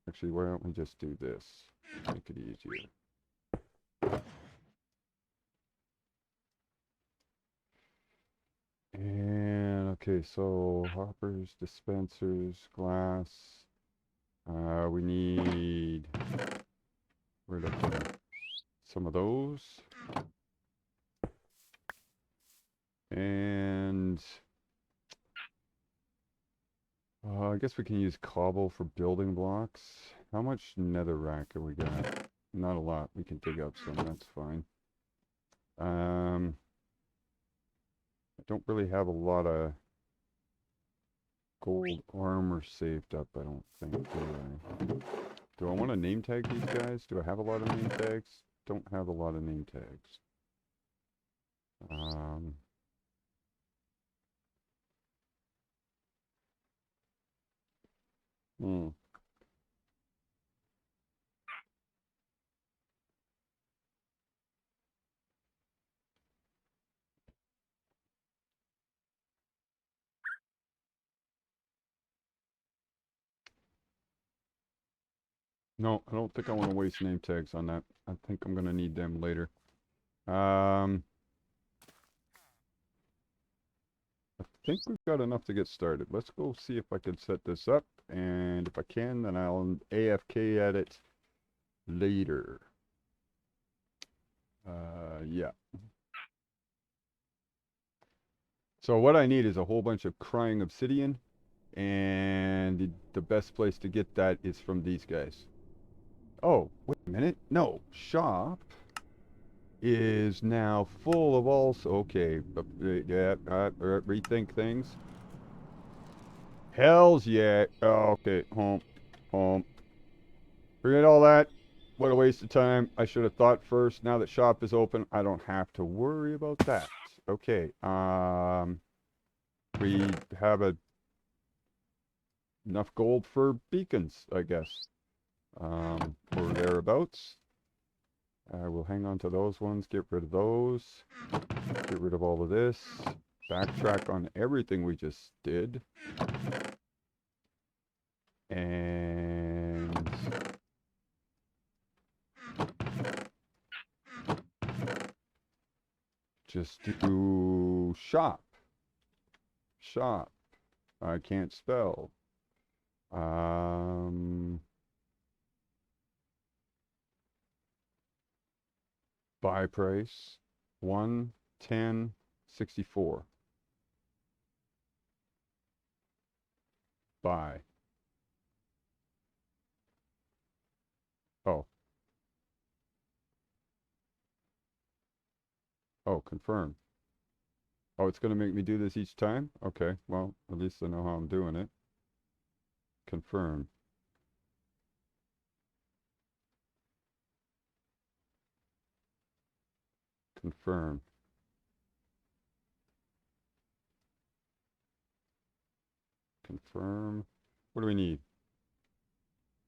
Actually, why don't we just do this? Make it easier. And okay, so hoppers, dispensers, glass. We need where to put some of those. And I guess we can use cobble for building blocks. How much netherrack have we got? Not a lot. We can dig up some. That's fine. I don't really have a lot of gold armor saved up, I don't think, do I? Do I want to name tag these guys? Do I have a lot of name tags? Don't have a lot of name tags. Hmm. No, I don't think I want to waste name tags on that. I think I'm going to need them later. I think we've got enough to get started. Let's go see if I can set this up. And if I can, then I'll AFK at it later. Yeah. So what I need is a whole bunch of crying obsidian. And the best place to get that is from these guys. Oh, wait a minute. No, shop is now full of also, okay, yeah, rethink things. Hells yeah. Oh, okay, home. Forget all that. What a waste of time. I should have thought first. Now that shop is open, I don't have to worry about that. Okay. We have enough gold for beacons, I guess. Or thereabouts. I will hang on to those ones, get rid of those, get rid of all of this, backtrack on everything we just did, and just do shop. Shop. I can't spell. Buy price 110.64. Buy. Oh. Oh, confirm. Oh, it's going to make me do this each time? Okay, well, at least I know how I'm doing it. Confirm. Confirm. Confirm. What do we need?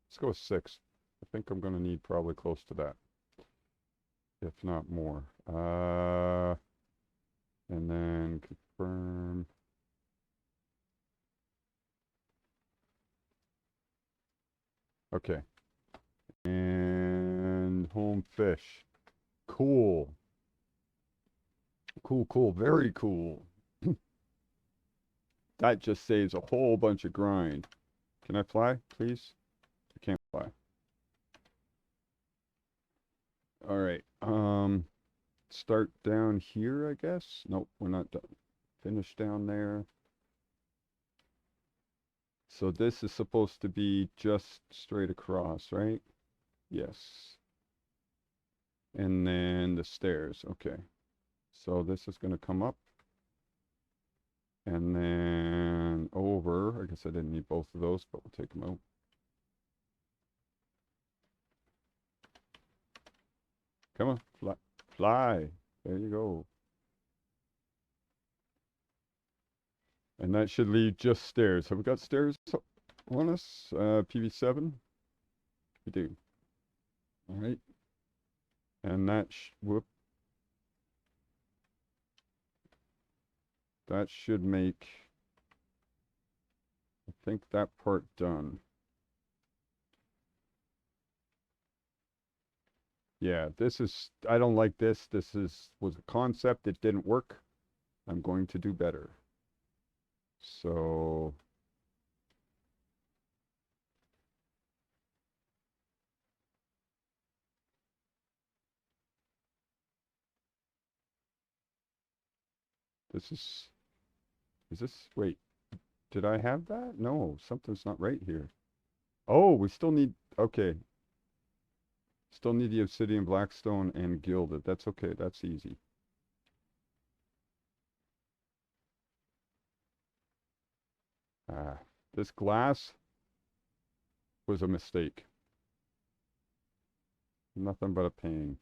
Let's go with 6. I think I'm going to need probably close to that, if not more. And then confirm. Okay. And home fish. Cool. Cool, cool. Very cool. That just saves a whole bunch of grind. Can I fly, please? I can't fly. All right. Start down here, I guess. Nope, we're not done. Finish down there. So this is supposed to be just straight across, right? Yes. And then the stairs. Okay. So this is going to come up. And then over. I guess I didn't need both of those, but we'll take them out. Come on, fly. Fly. There you go. And that should leave just stairs. Have we got stairs on us? PV7? We do. All right. And that, whoop. That should make, I think, that part done. Yeah, this is, I don't like this. This was a concept. It didn't work. I'm going to do better. So, this is this, wait, did I have that? No, something's not right here. Oh, we still need, okay. Still need the obsidian, blackstone, and gilded. That's okay, that's easy. This glass was a mistake. Nothing but a pain.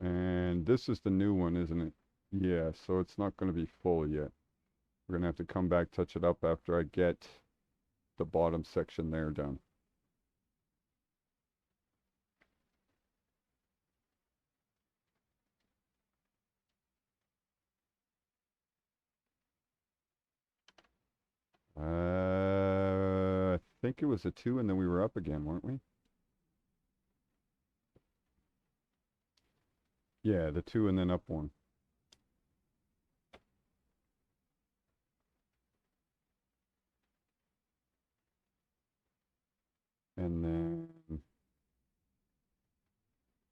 And this is the new one, isn't it? Yeah, so it's not going to be full yet. We're going to have to come back, touch it up after I get the bottom section there done. I think it was a 2 and then we were up again, weren't we? Yeah, the 2 and then up 1. And then,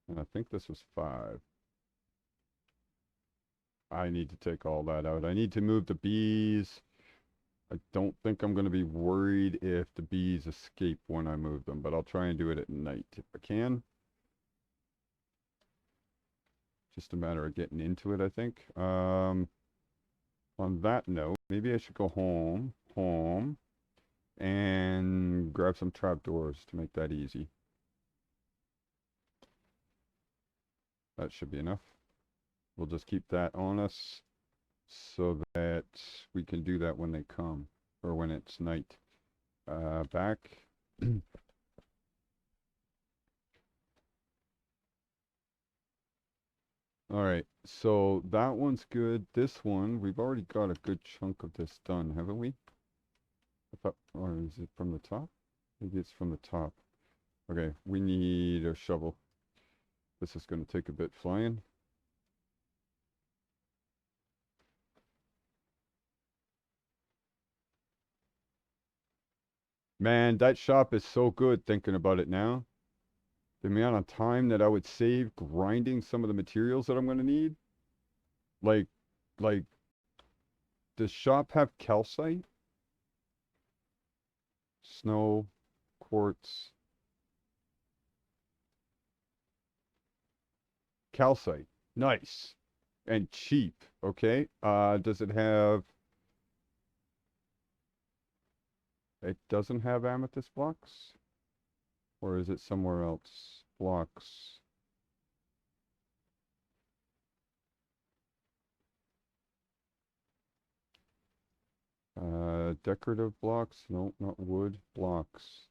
and I think this was 5. I need to take all that out. I need to move the bees. I don't think I'm going to be worried if the bees escape when I move them, but I'll try and do it at night if I can. Just a matter of getting into it, I think. On that note, maybe I should go home, and grab some trapdoors to make that easy. That should be enough. We'll just keep that on us so that we can do that when they come, or when it's night. Back. All right, so that one's good. This one, we've already got a good chunk of this done, haven't we? I thought, or is it from the top? Maybe it's from the top. Okay, we need a shovel. This is going to take a bit flying. Man, that shop is so good thinking about it now. The amount of time that I would save grinding some of the materials that I'm going to need. Like, like, does shop have calcite? Snow, quartz, calcite. Nice. And cheap, okay? Does it have... It doesn't have amethyst blocks? Or is it somewhere else? Blocks. Decorative blocks? No, not wood. Blocks.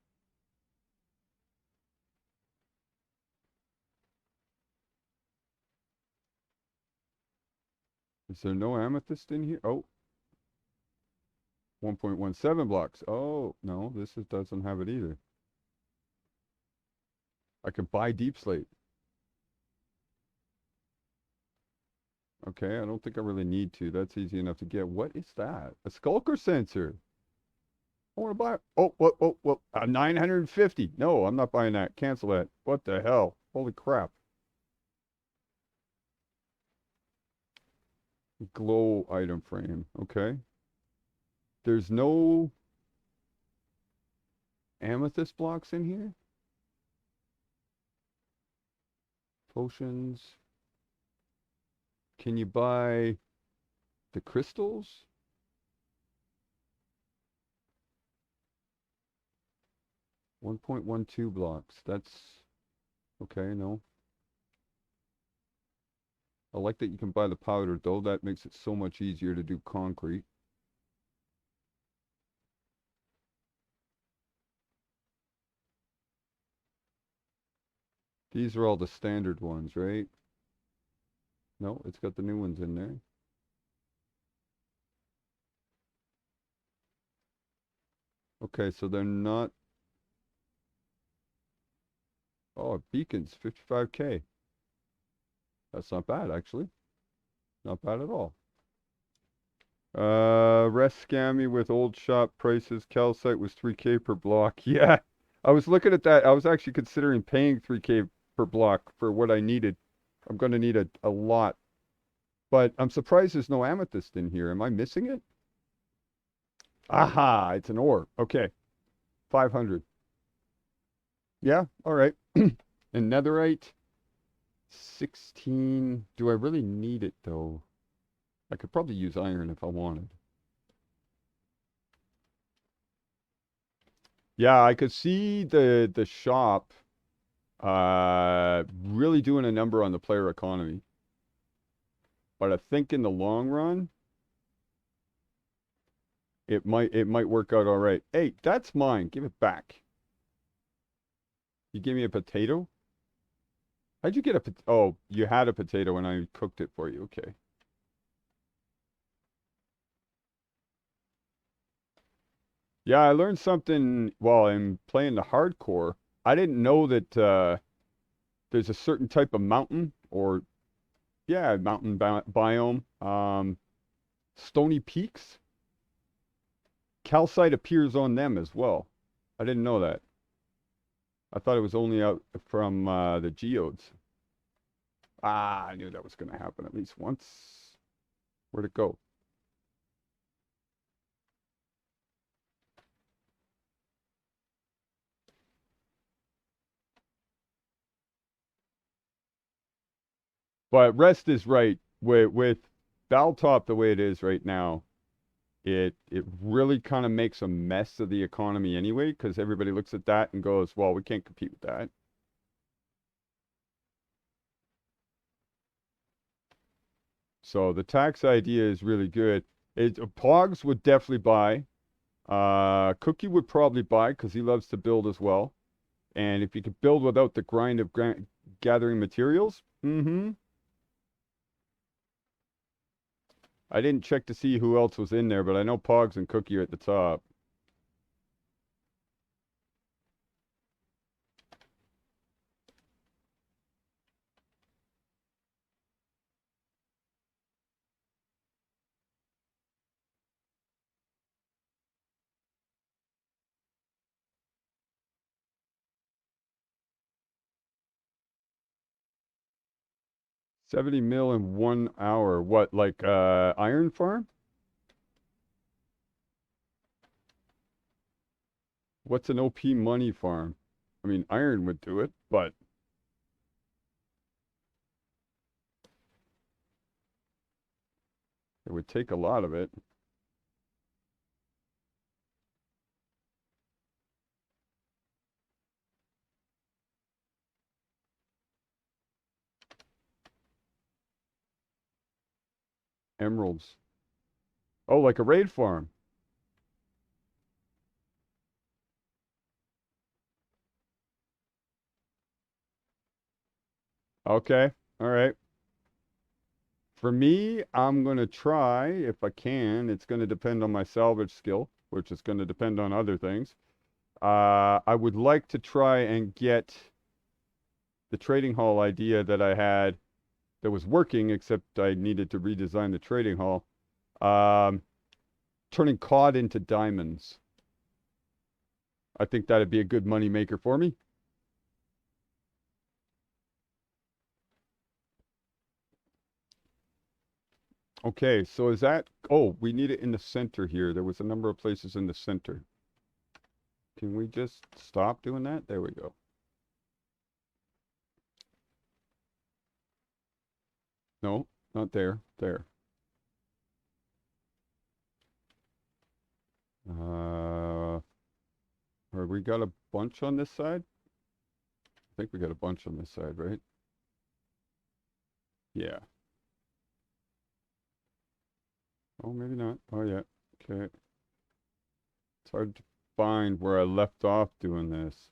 Is there no amethyst in here? Oh. 1.17 blocks. Oh, no, doesn't have it either. I could buy deep slate. Okay, I don't think I really need to. That's easy enough to get. What is that? A skulker sensor. I want to buy. Oh, what? 950. No, I'm not buying that. Cancel that. What the hell? Holy crap. Glow item frame. Okay. There's no amethyst blocks in here? Potions. Can you buy the crystals? $1.12 blocks. That's okay, no. I like that you can buy the powder, though. That makes it so much easier to do concrete. These are all the standard ones, right? No, it's got the new ones in there. Okay, so they're not... Oh, beacons, 55K. That's not bad, actually. Not bad at all. Rest scam me with old shop prices. Calcite was 3K per block. Yeah, I was looking at that. I was actually considering paying 3K per block for what I needed. I'm going to need a lot. But I'm surprised there's no amethyst in here. Am I missing it? Aha, it's an ore. Okay, 500. Yeah, all right. And netherite, 16. Do I really need it, though? I could probably use iron if I wanted. Yeah, I could see the shop really doing a number on the player economy. But I think in the long run, it might work out all right. Hey, that's mine. Give it back. You gave me a potato? How'd you get a oh, you had a potato and I cooked it for you. Okay. Yeah, I learned something while I'm playing the hardcore. I didn't know that there's a certain type of mountain or yeah, mountain biome. Stony peaks. Calcite appears on them as well. I didn't know that. I thought it was only out from the geodes. Ah, I knew that was going to happen at least once. Where'd it go? But Rest is right. With Baltop the way it is right now, it really kind of makes a mess of the economy anyway, because everybody looks at that and goes, well, we can't compete with that. So the tax idea is really good. Pogs would definitely buy. Cookie would probably buy because he loves to build as well. And if you could build without the grind of gathering materials, I didn't check to see who else was in there, but I know Pogs and Cookie are at the top. $70 million in 1 hour. What, like iron farm? What's an OP money farm? I mean, iron would do it, but it would take a lot of it. Emeralds. Oh, like a raid farm. Okay. All right. For me, I'm going to try, if I can. It's going to depend on my salvage skill, which is going to depend on other things. I would like to try and get the trading hall idea that I had that was working, except I needed to redesign the trading hall. Turning cod into diamonds. I think that'd be a good money maker for me. Okay, so is that... Oh, we need it in the center here. There was a number of places in the center. Can we just stop doing that? There we go. No, not there. There. Or we got a bunch on this side? I think we got a bunch on this side, right? Yeah. Oh, maybe not. Oh, yeah. Okay. It's hard to find where I left off doing this.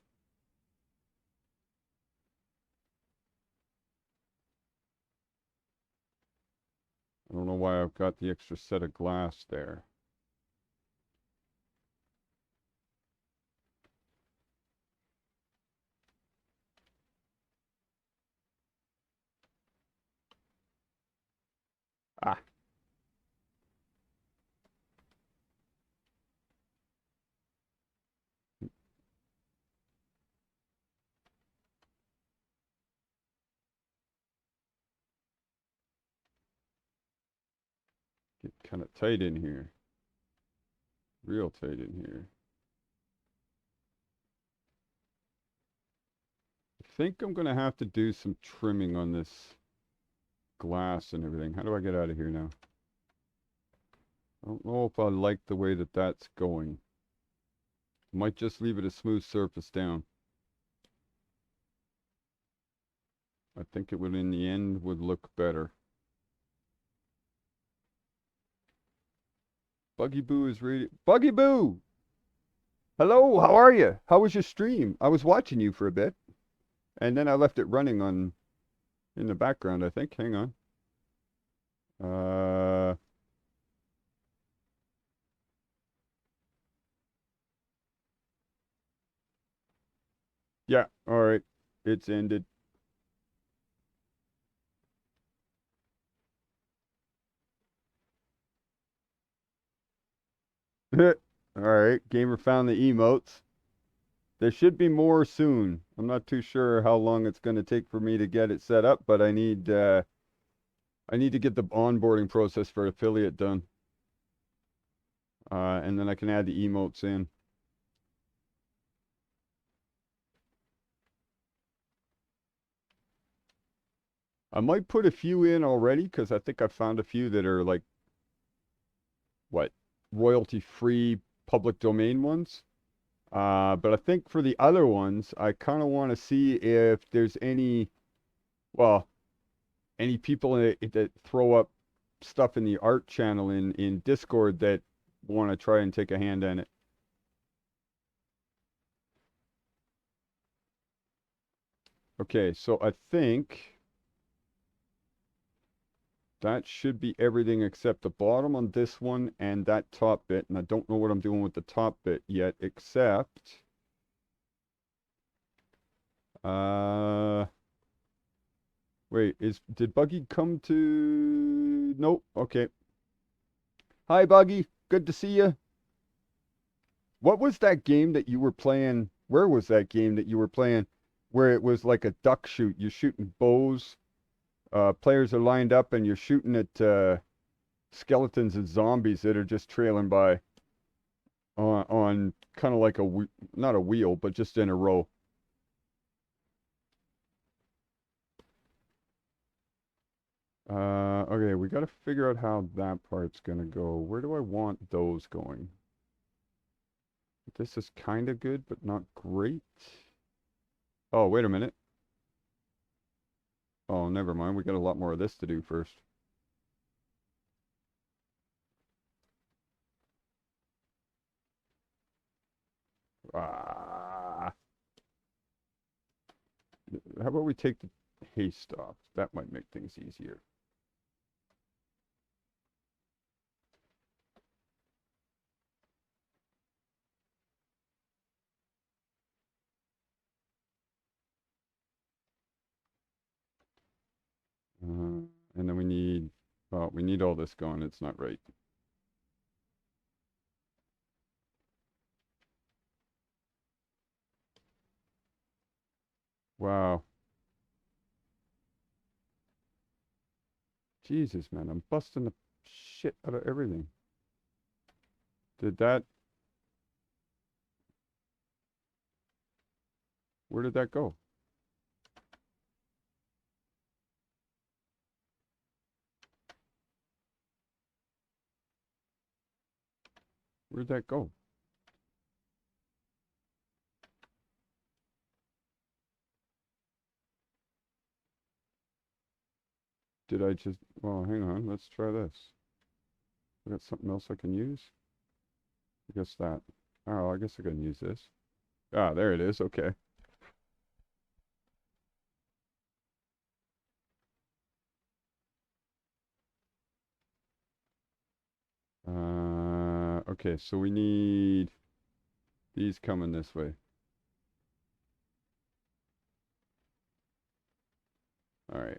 I don't know why I've got the extra set of glass there. Ah. Get kind of tight in here. Real tight in here. I think I'm going to have to do some trimming on this glass and everything. How do I get out of here now? I don't know if I like the way that that's going. Might just leave it a smooth surface down. I think it would, in the end, would look better. Buggy Boo is ready. Buggy Boo! Hello, how are you? How was your stream? I was watching you for a bit. And then I left it running on in the background, I think. Hang on. Yeah, all right. It's ended. All right, gamer found the emotes. There should be more soon. I'm not too sure how long it's going to take for me to get it set up, but I need to get the onboarding process for affiliate done. And then I can add the emotes in. I might put a few in already because I think I found a few that are like, what, royalty-free public domain ones. But I think for the other ones, I kind of want to see if there's any, well, any people that throw up stuff in the art channel in Discord that want to try and take a hand in it. Okay, so I think that should be everything except the bottom on this one and that top bit. And I don't know what I'm doing with the top bit yet, except uh wait, did Buggy come to? Nope. Okay. Hi Buggy, good to see you. What was that game that you were playing? Where was that game that you were playing where it was like a duck shoot? You're shooting bows. Players are lined up and you're shooting at skeletons and zombies that are just trailing by on kind of like not a wheel, but just in a row. Okay, we got to figure out how that part's gonna go. Where do I want those going? This is kind of good, but not great. Oh, wait a minute. Oh, never mind. We got a lot more of this to do first. Ah. How about we take the haste off? That might make things easier. And then we need all this going. It's not right. Wow. Jesus, man, I'm busting the shit out of everything. Did that, where did that go? Where'd that go? Did I just, well, hang on, let's try this. I got something else I can use? I guess that. Oh, I guess I can use this. Ah, there it is. Okay. Okay, so we need these coming this way. All right.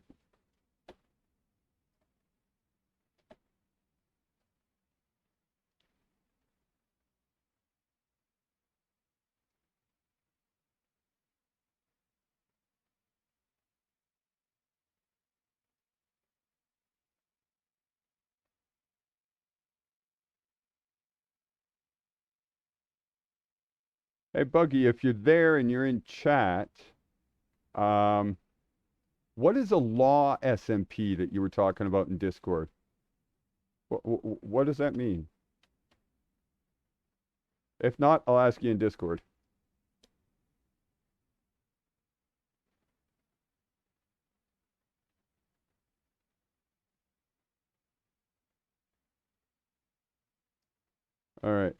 Hey, Buggy, if you're there and you're in chat, um, what is a law SMP that you were talking about in Discord? What does that mean? If not, I'll ask you in Discord. All right.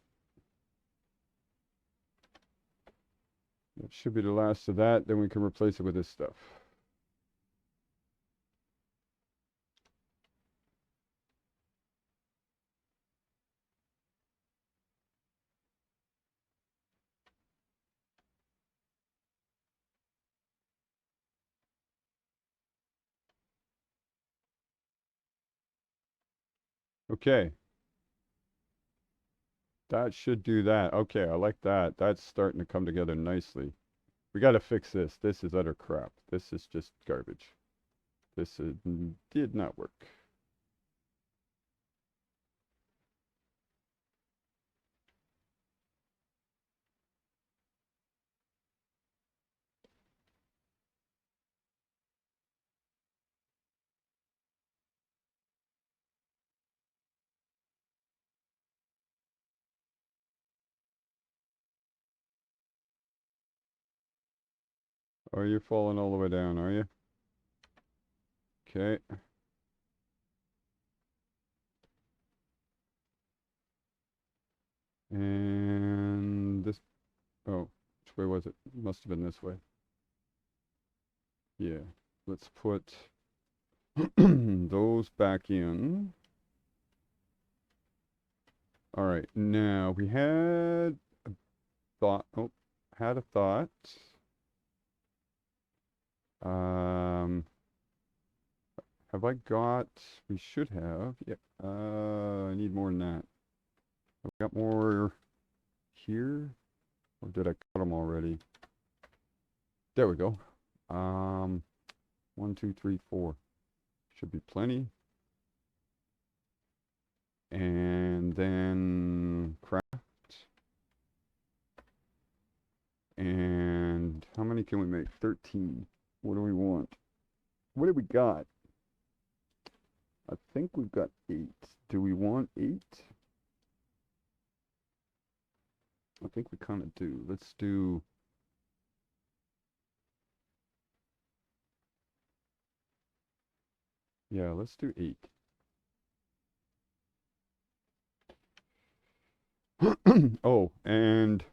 That should be the last of that. Then we can replace it with this stuff. Okay. That should do that. Okay, I like that. That's starting to come together nicely. We got to fix this. This is utter crap. This is just garbage. Did not work. Oh, you're falling all the way down, are you? Okay. And this, oh, which way was it? Must have been this way. Yeah. Let's put those back in. All right. Now we had a thought. Oh, had a thought. Have I got? We should have. Yeah. I need more than that. Have I got more here? Or did I cut them already? There we go. 1, 2, 3, 4. Should be plenty. And then craft. And how many can we make? 13. What do we want? What do we got? I think we've got 8. Do we want 8? I think we kind of do. Let's do... Yeah, let's do 8. Oh, and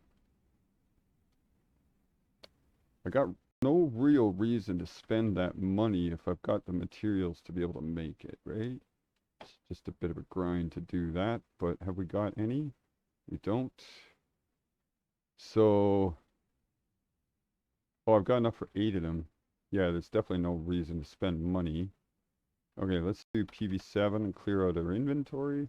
I got no real reason to spend that money if I've got the materials to be able to make it, right? It's just a bit of a grind to do that, but have we got any? We don't. So, oh, I've got enough for 8 of them. Yeah, there's definitely no reason to spend money. Okay, let's do PV7 and clear out our inventory.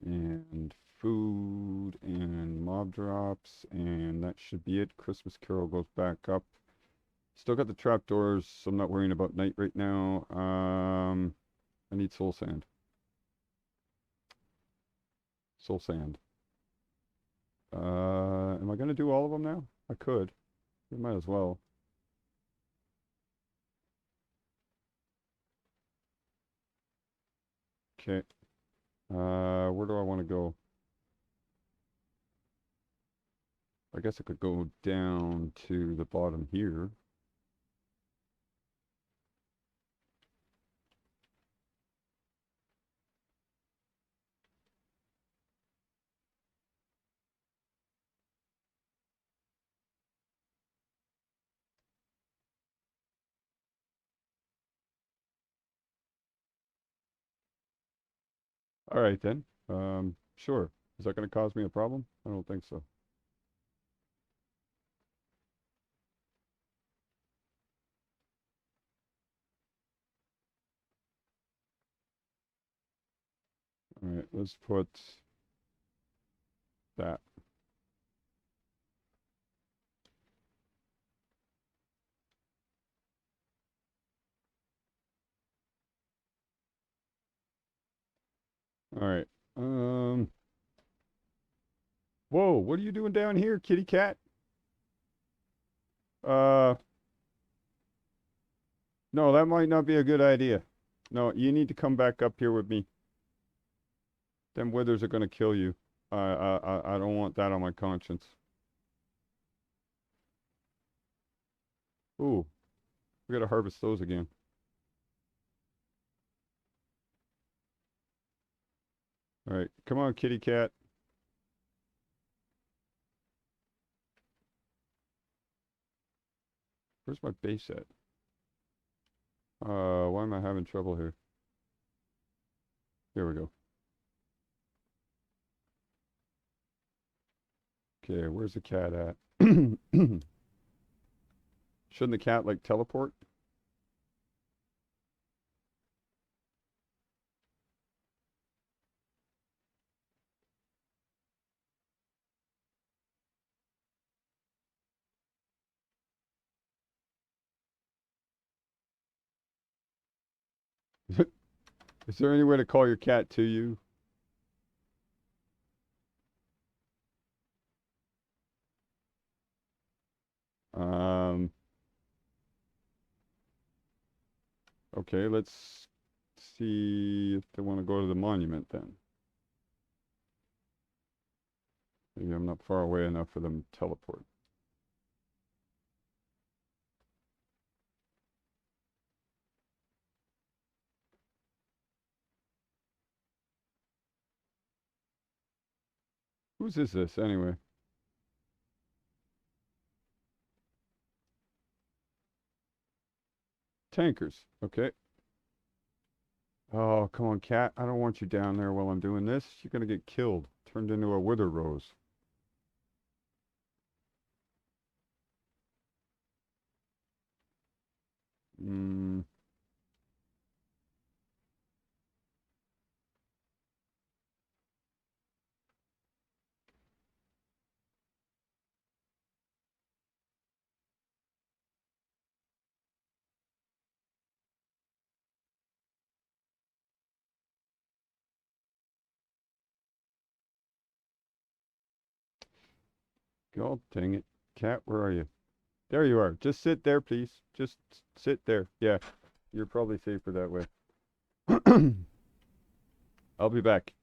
And food and mob drops, and that should be it. Christmas Carol goes back up. Still got the trapdoors, so I'm not worrying about night right now. I need soul sand. Soul sand. Am I gonna do all of them now? I could. We might as well. Okay. Where do I want to go? I guess I could go down to the bottom here. All right then. Sure. Is that going to cause me a problem? I don't think so. All right, let's put that. All right. Whoa, what are you doing down here, kitty cat? Uh, no, that might not be a good idea. No, you need to come back up here with me. Them withers are going to kill you. I don't want that on my conscience. Ooh, we got to harvest those again. All right, come on, kitty cat. Where's my base at? Why am I having trouble here? Here we go. Okay, where's the cat at? Shouldn't the cat like teleport? Is there any way to call your cat to you? Um, okay, let's see if they want to go to the monument then. Maybe I'm not far away enough for them to teleport. Whose is this anyway? Tankers. Okay. Oh, come on, cat. I don't want you down there while I'm doing this. You're gonna get killed. Turned into a wither rose. Hmm. God dang it. Cat, where are you? There you are. Just sit there, please. Just sit there. Yeah. You're probably safer that way. I'll be back.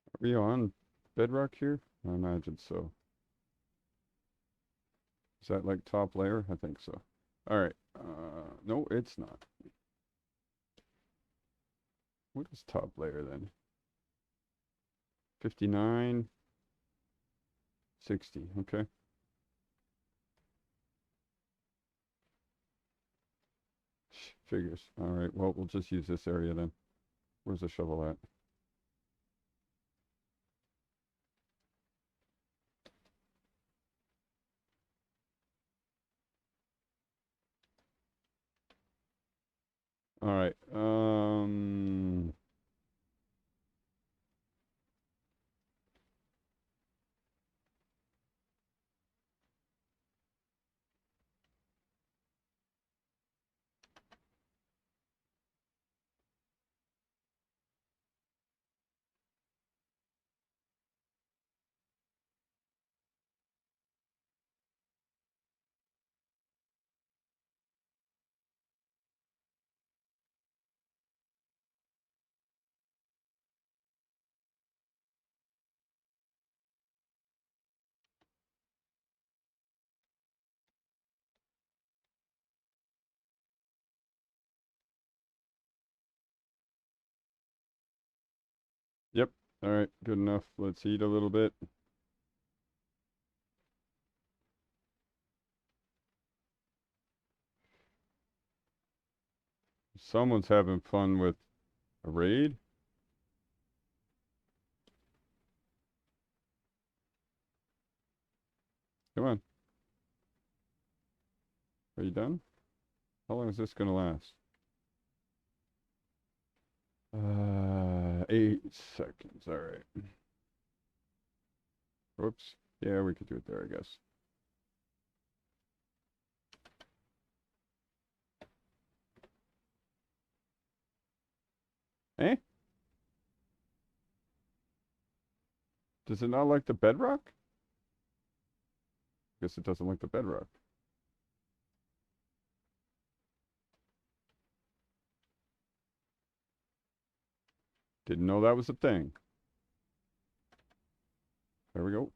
Are we on bedrock here? I imagine so. Is that like top layer? I think so. All right. No, it's not. What is top layer then? 59, 60. Okay. Figures. All right. Well, we'll just use this area then. Where's the shovel at? All right. Yep. All right. Good enough. Let's eat a little bit. Someone's having fun with a raid. Come on. Are you done? How long is this gonna last? 8 seconds. All right. Whoops. Yeah, we could do it there, I guess. Eh? Does it not like the bedrock? Guess it doesn't like the bedrock. Didn't know that was a thing. There we go.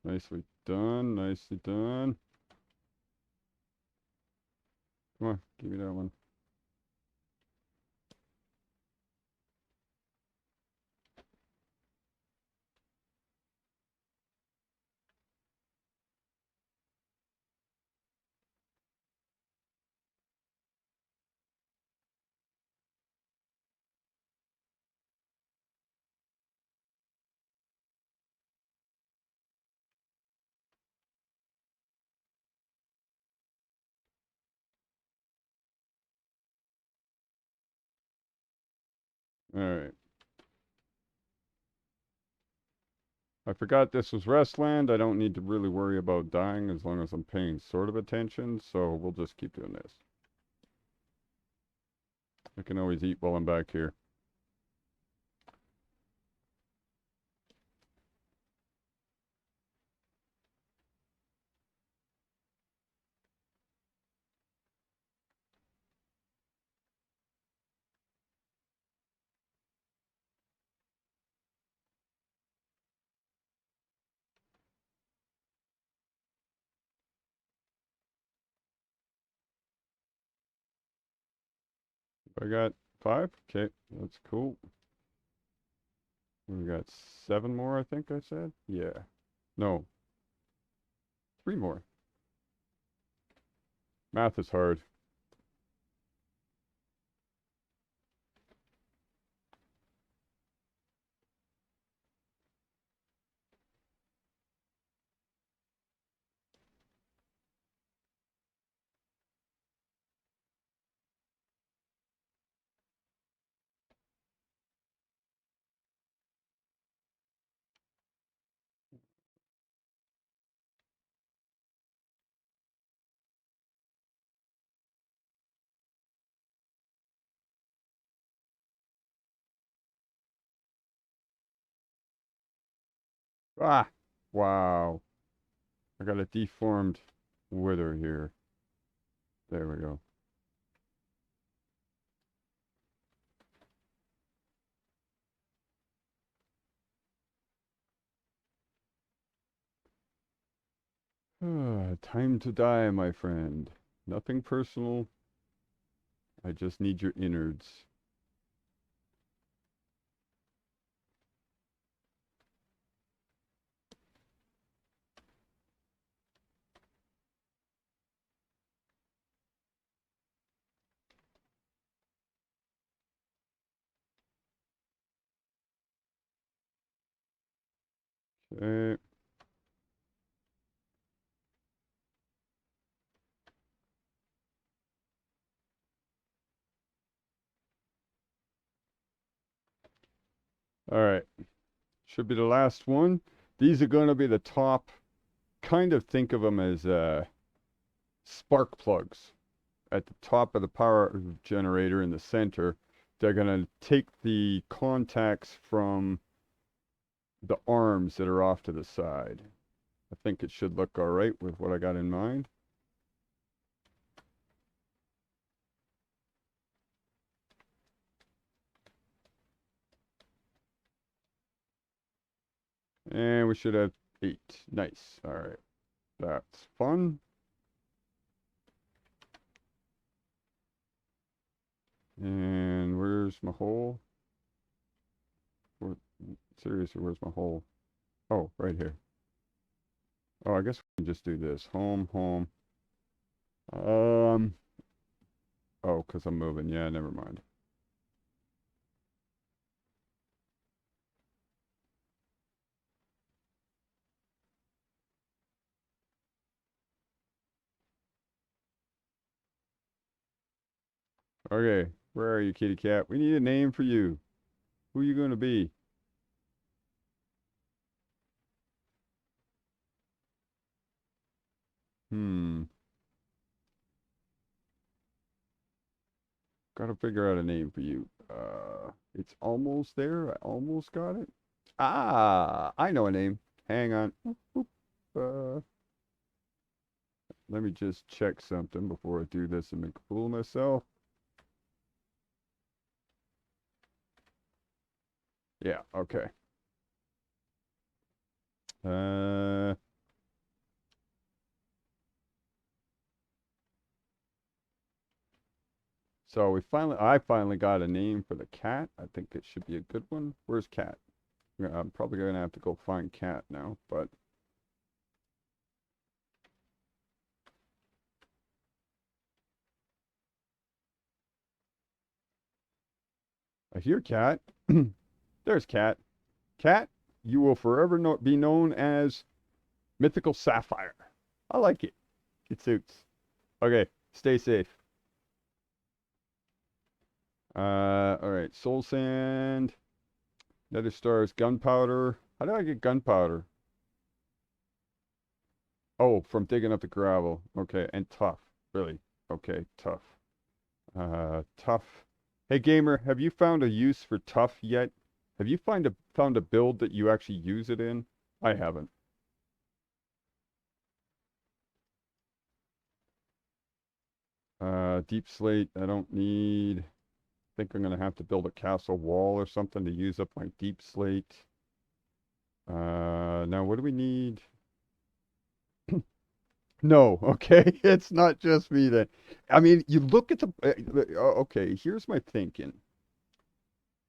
Nicely done, nicely done. Come on, give me that one. All right. I forgot this was Restland. I don't need to really worry about dying as long as I'm paying sort of attention, so we'll just keep doing this. I can always eat while I'm back here. I got 5? Okay, that's cool. We got 7 more, I think I said? Yeah. No. 3 more. Math is hard. Ah! Wow. I got a deformed wither here. There we go. Time to die, my friend. Nothing personal. I just need your innards. Okay. All right. Should be the last one. These are going to be the top. Kind of think of them as spark plugs at the top of the power generator in the center. They're going to take the contacts from the arms that are off to the side. I think it should look all right with what I got in mind. And we should have 8. Nice. All right. That's fun. And where's my hole? Where, seriously, where's my hole? Oh, right here. Oh, I guess we can just do this. Home, home. Um, oh, because I'm moving. Yeah, never mind. Okay, where are you, kitty cat? We need a name for you. Who are you going to be? Hmm. Gotta figure out a name for you. It's almost there. I almost got it. Ah, I know a name. Hang on. Boop, boop. Uh, let me just check something before I do this and make a fool of myself. Yeah, okay. Uh, So I finally got a name for the cat. I think it should be a good one. Where's Cat? Yeah, I'm probably gonna have to go find Cat now, but I hear Cat. There's Cat. Cat, you will forever be known as Mythical Sapphire. I like it. It suits. Okay, stay safe. All right. Soul sand, nether stars, gunpowder. How do I get gunpowder? Oh, from digging up the gravel. Okay, and tough. Really? Okay, tough. Tough. Hey gamer, have you found a use for tough yet? Have you found a build that you actually use it in? I haven't. Deep slate, I don't need. I think I'm gonna have to build a castle wall or something to use up my deep slate. Now what do we need? No, okay, it's not just me then. I mean, you look at the. Okay, here's my thinking.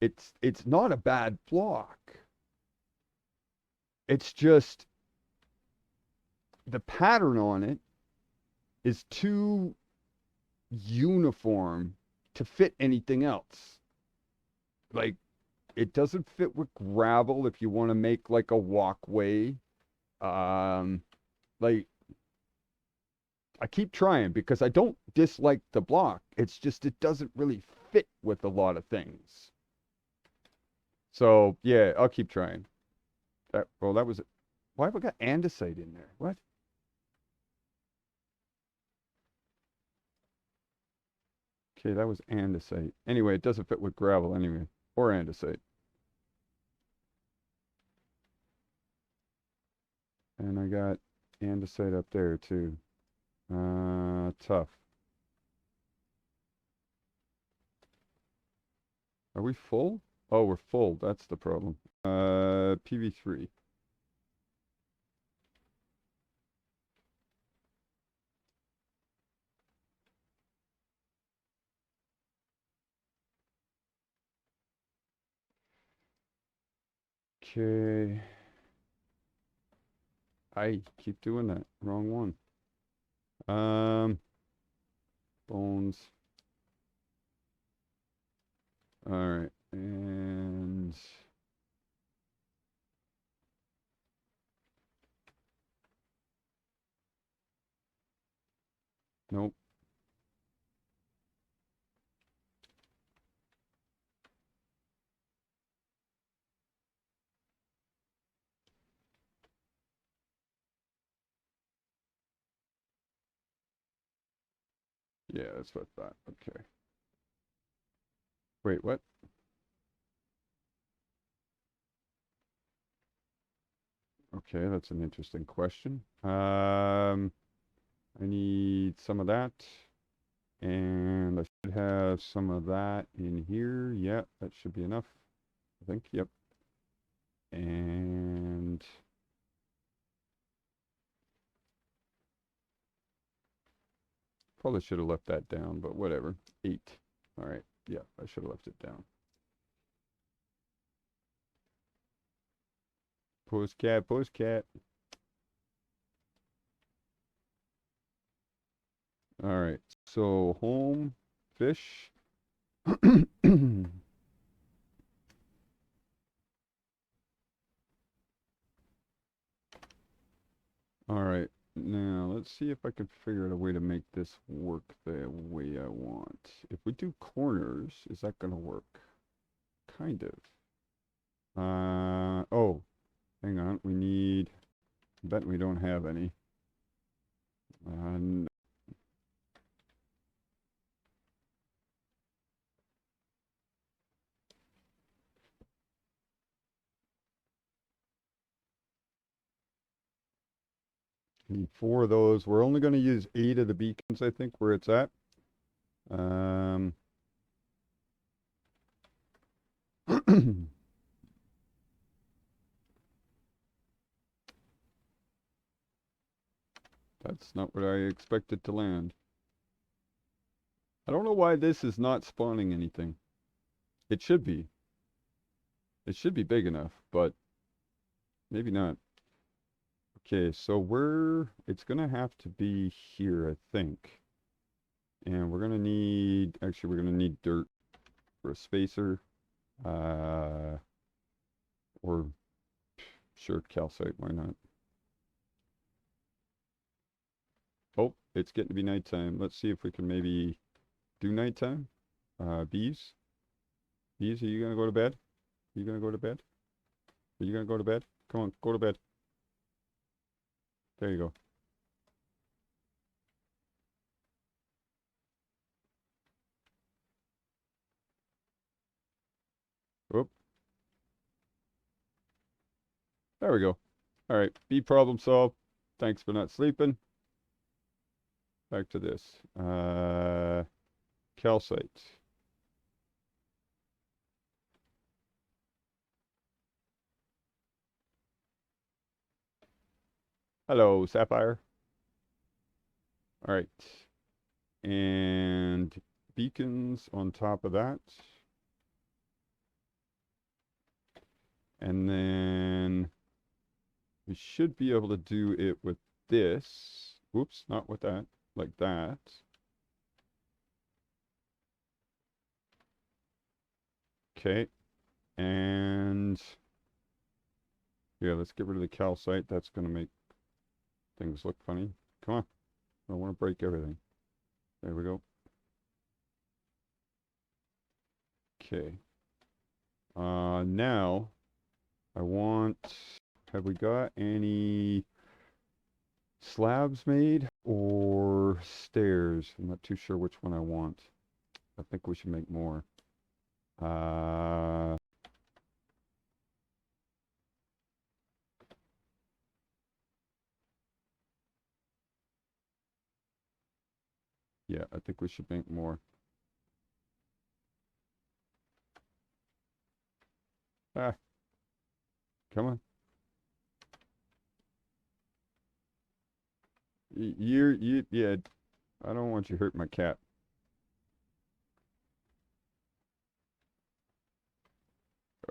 It's not a bad block. It's just the pattern on it is too uniform to fit anything else. Like, it doesn't fit with gravel if you want to make like a walkway. Um, like, I keep trying because I don't dislike the block. It's just it doesn't really fit with a lot of things. So yeah, I'll keep trying. That was. Why have I got andesite in there? What? Okay, that was andesite. Anyway, it doesn't fit with gravel anyway, or andesite. And I got andesite up there too. Tough. Are we full? Oh, we're full. That's the problem. PV3. Okay. I keep doing that. Wrong one. Um, bones. All right. And nope. Yeah, that's what I thought. Okay. Wait, what? Okay, that's an interesting question. I need some of that. And I should have some of that in here. Yep, that should be enough. I think, yep. And probably should have left that down, but whatever. 8. All right. Yeah, I should have left it down. Postcat, postcat. All right. So home, fish. All right. Now, let's see if I can figure out a way to make this work the way I want. If we do corners, is that going to work? Kind of. Oh, hang on. We need, I bet we don't have any. Uh, Need 4 of those. We're only going to use 8 of the beacons, I think, where it's at. That's not what I expected to land. I don't know why this is not spawning anything. It should be. It should be big enough, but maybe not. Okay, so it's gonna have to be here, I think. And we're gonna need, actually, we're gonna need dirt for a spacer. Uh, or, sure, calcite, why not? Oh, it's getting to be nighttime. Let's see if we can maybe do nighttime. Bees? Bees, are you gonna go to bed? Are you gonna go to bed? Are you gonna go to bed? Come on, go to bed. There you go. Whoop. There we go. All right, bee problem solved. Thanks for not sleeping. Back to this. Calcite. Hello, Sapphire. All right. And beacons on top of that. And then we should be able to do it with this. Whoops, not with that. Like that. Okay. And yeah, let's get rid of the calcite. That's going to make things look funny. Come on. I don't want to break everything. There we go. Okay. Now I want, have we got any slabs made or stairs? I'm not too sure which one I want. I think we should make more. Yeah, I think we should make more. Ah, come on. Yeah, I don't want you to hurt my cat.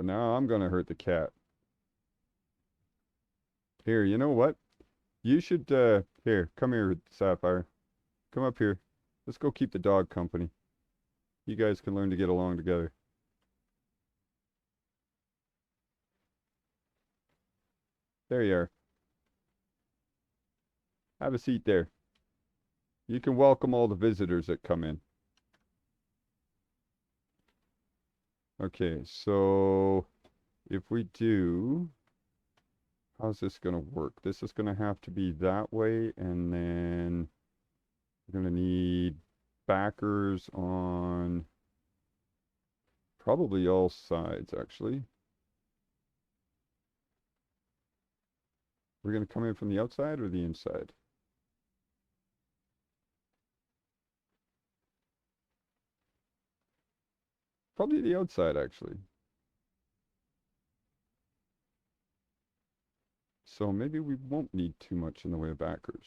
Now I'm gonna hurt the cat. Here, you know what? You should, here, come here, Sapphire. Come up here. Let's go keep the dog company. You guys can learn to get along together. There you are. Have a seat there. You can welcome all the visitors that come in. Okay, so if we do, how's this going to work? This is going to have to be that way, and then we're going to need backers on probably all sides, actually. We're going to come in from the outside or the inside? Probably the outside, actually. So maybe we won't need too much in the way of backers.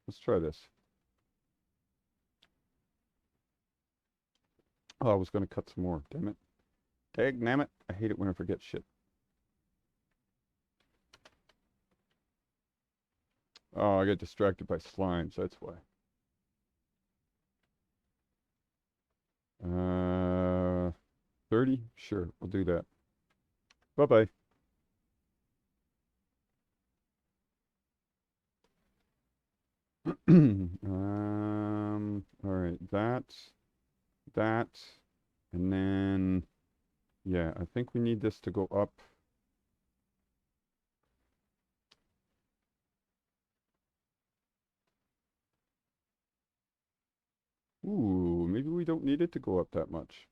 Let's try this. Oh, I was going to cut some more. Damn it. Dang it. I hate it when I forget shit. Oh, I get distracted by slimes. That's why. 30? Sure, we'll do that. Bye-bye. All right, that, and then, yeah, I think we need this to go up. Ooh, maybe we don't need it to go up that much.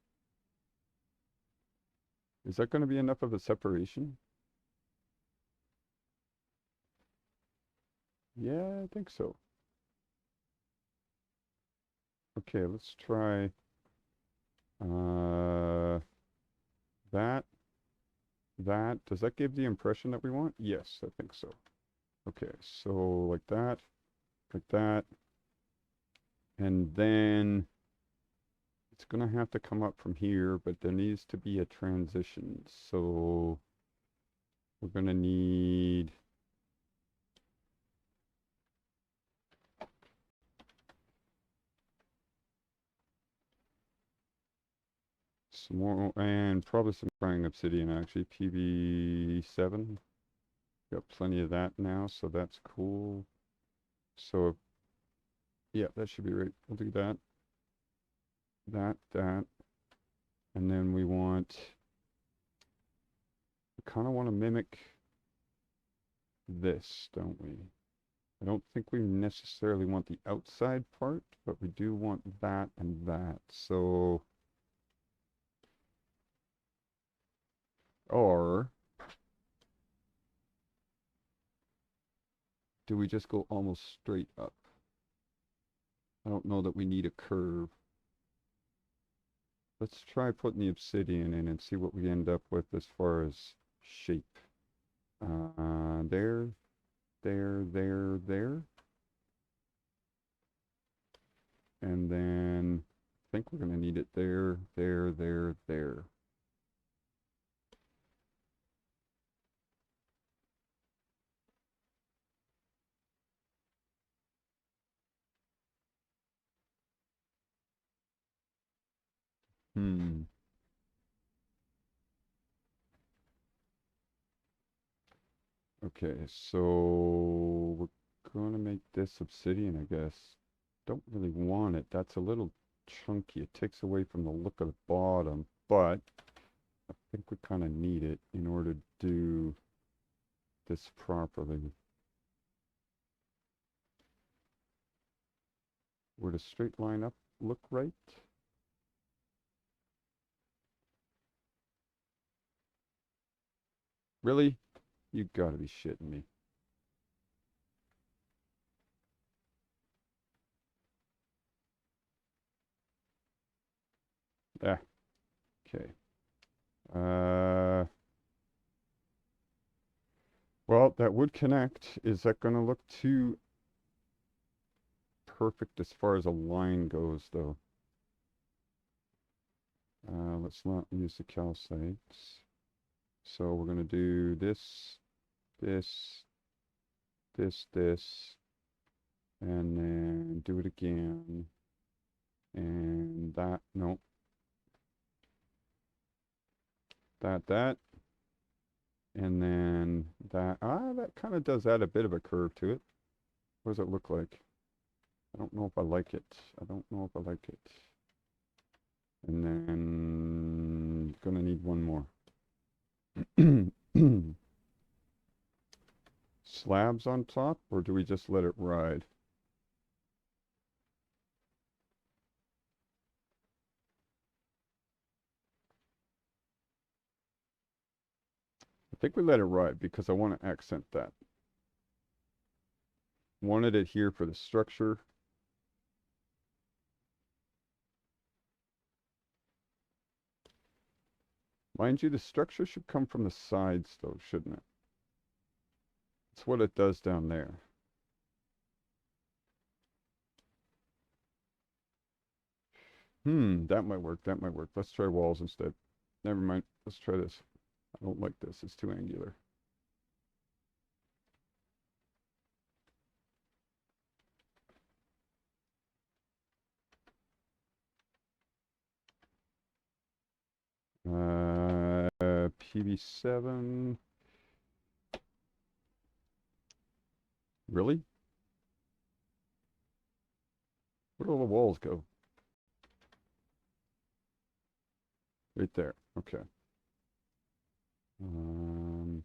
Is that going to be enough of a separation? Yeah, I think so. Okay, let's try that. Does that give the impression that we want? Yes, I think so. Okay, so like that. like that. And then it's going to have to come up from here, but there needs to be a transition. So we're going to need some more, and probably some crying obsidian actually. PB7. Got plenty of that now, so that's cool. So, yeah, that should be right. We'll do that. That. And then we kind of want to mimic this, don't we? I don't think we necessarily want the outside part, but we do want that and that. So, or do we just go almost straight up? I don't know that we need a curve. Let's try putting the obsidian in and see what we end up with as far as shape. There. And then I think we're going to need it there. Okay, so we're going to make this obsidian, I guess. Don't really want it. That's a little chunky. It takes away from the look of the bottom, but I think we kind of need it in order to do this properly. Would a straight line up look right? Really? You gotta be shitting me. Ah, okay. Well, that would connect. Is that going to look too perfect as far as a line goes, though? Let's not use the calcites. So we're going to do this, and then do it again. And that, no. That. And then that, that kind of does add a bit of a curve to it. What does it look like? I don't know if I like it. And then, gonna need one more. Slabs on top, or do we just let it ride? I think we let it ride because I want to accent that. Wanted it here for the structure. Mind you, the structure should come from the sides though, shouldn't it? It's what it does down there. That might work. Let's try walls instead. Never mind. Let's try this. I don't like this. It's too angular. PB7. Really? Where do all the walls go? Right there. Okay. For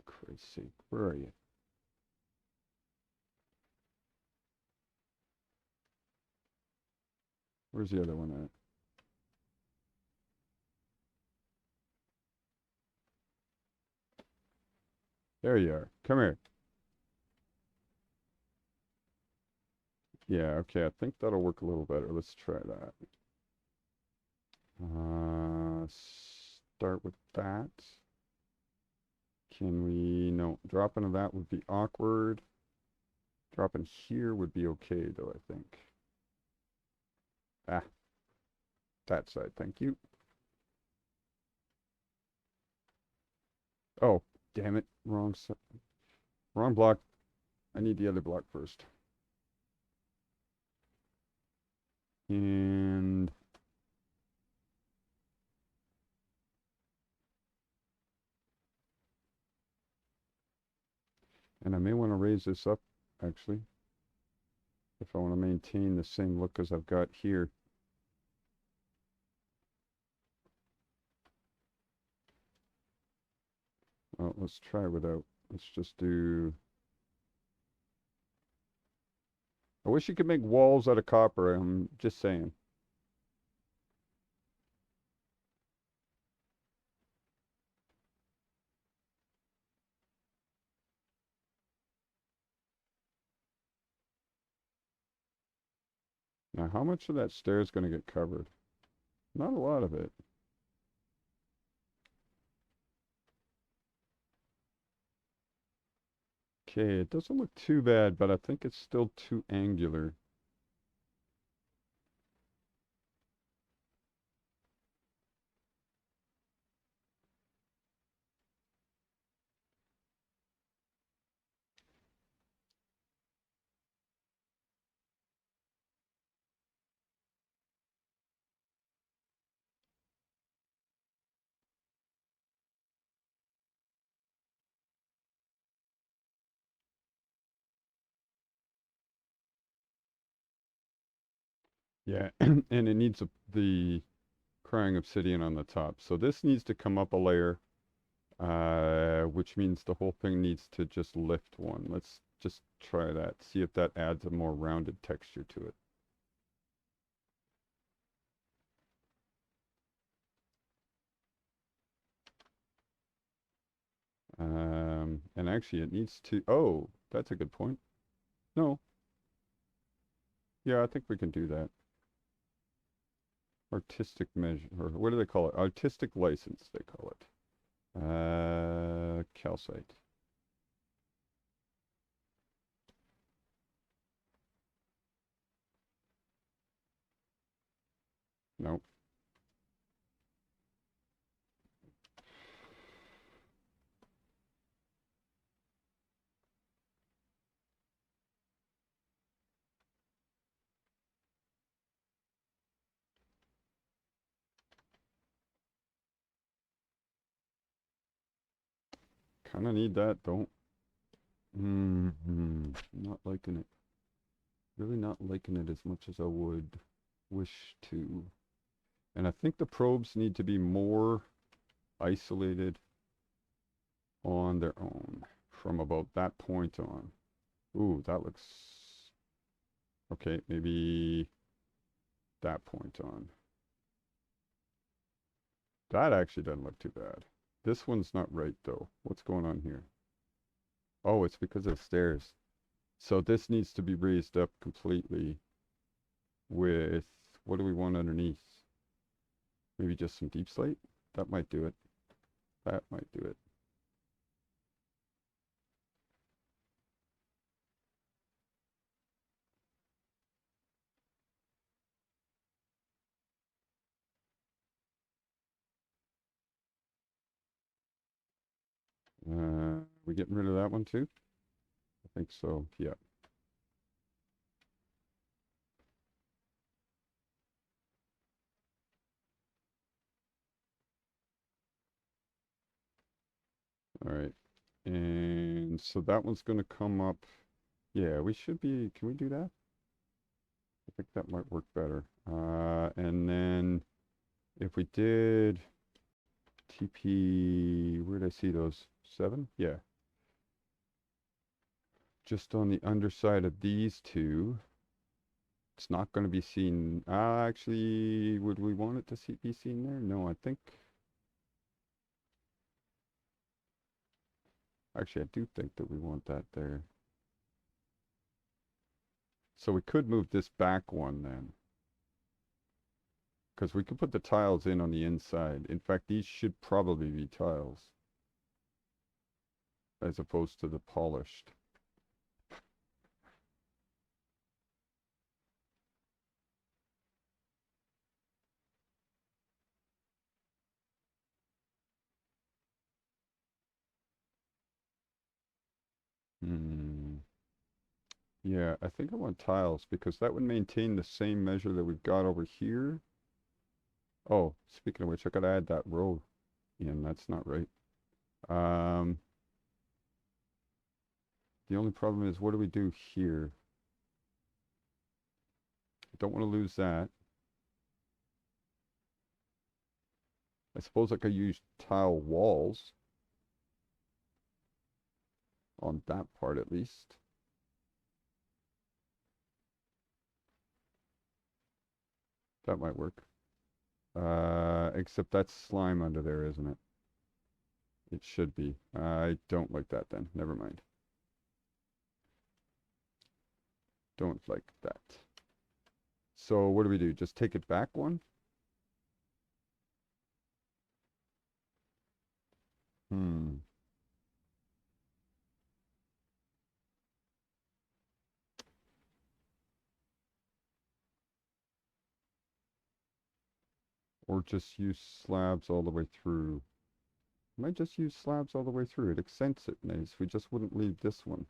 Christ's sake, where are you? Where's the other one at? There you are. Come here. Yeah, okay, I think that'll work a little better. Let's try that. Start with that. Can we, no, dropping of that would be awkward. Dropping here would be okay, though, I think. Ah, that side, thank you. Oh, damn it. Wrong block. I need the other block first. And I may want to raise this up, actually, if I want to maintain the same look as I've got here. Well, let's try without. Let's just do... I wish you could make walls out of copper. I'm just saying. Now, how much of that stair is going to get covered? Not a lot of it. Okay, it doesn't look too bad, but I think it's still too angular. Yeah, and it needs the crying obsidian on the top. So this needs to come up a layer, which means the whole thing needs to just lift one. Let's just try that. See if that adds a more rounded texture to it. And actually it needs to, oh, that's a good point. No. Yeah, I think we can do that. Artistic measure, or what do they call it? Artistic license, they call it. Calcite. Nope. Kind of need that, don't. Not liking it. Really not liking it as much as I would wish to. And I think the probes need to be more isolated on their own from about that point on. Ooh, that looks... Okay, maybe that point on. That actually doesn't look too bad. This one's not right, though. What's going on here? Oh, it's because of the stairs. So this needs to be raised up completely with... What do we want underneath? Maybe just some deep slate? That might do it. That might do it. We getting rid of that one too? I think so, yeah. All right. And so that one's going to come up. Yeah, we should be, can we do that? I think that might work better. And then if we did TP, where did I see those? 7? Yeah. Just on the underside of these two. It's not going to be seen. Actually, would we want it to be seen there? No, I think. Actually, I do think that we want that there. So we could move this back one then. Because we could put the tiles in on the inside. In fact, these should probably be tiles. As opposed to the polished. Yeah, I think I want tiles because that would maintain the same measure that we've got over here. Oh, speaking of which, I gotta add that row in. That's not right. Um, the only problem is, what do we do here? I don't want to lose that. I suppose I could use tile walls on that part at least. That might work. Except that's slime under there, isn't it? It should be. I don't like that then. Never mind. Don't like that. So what do we do? Just take it back one? Hmm. Or just use slabs all the way through. Might just use slabs all the way through. It accents it nice. We just wouldn't leave this one.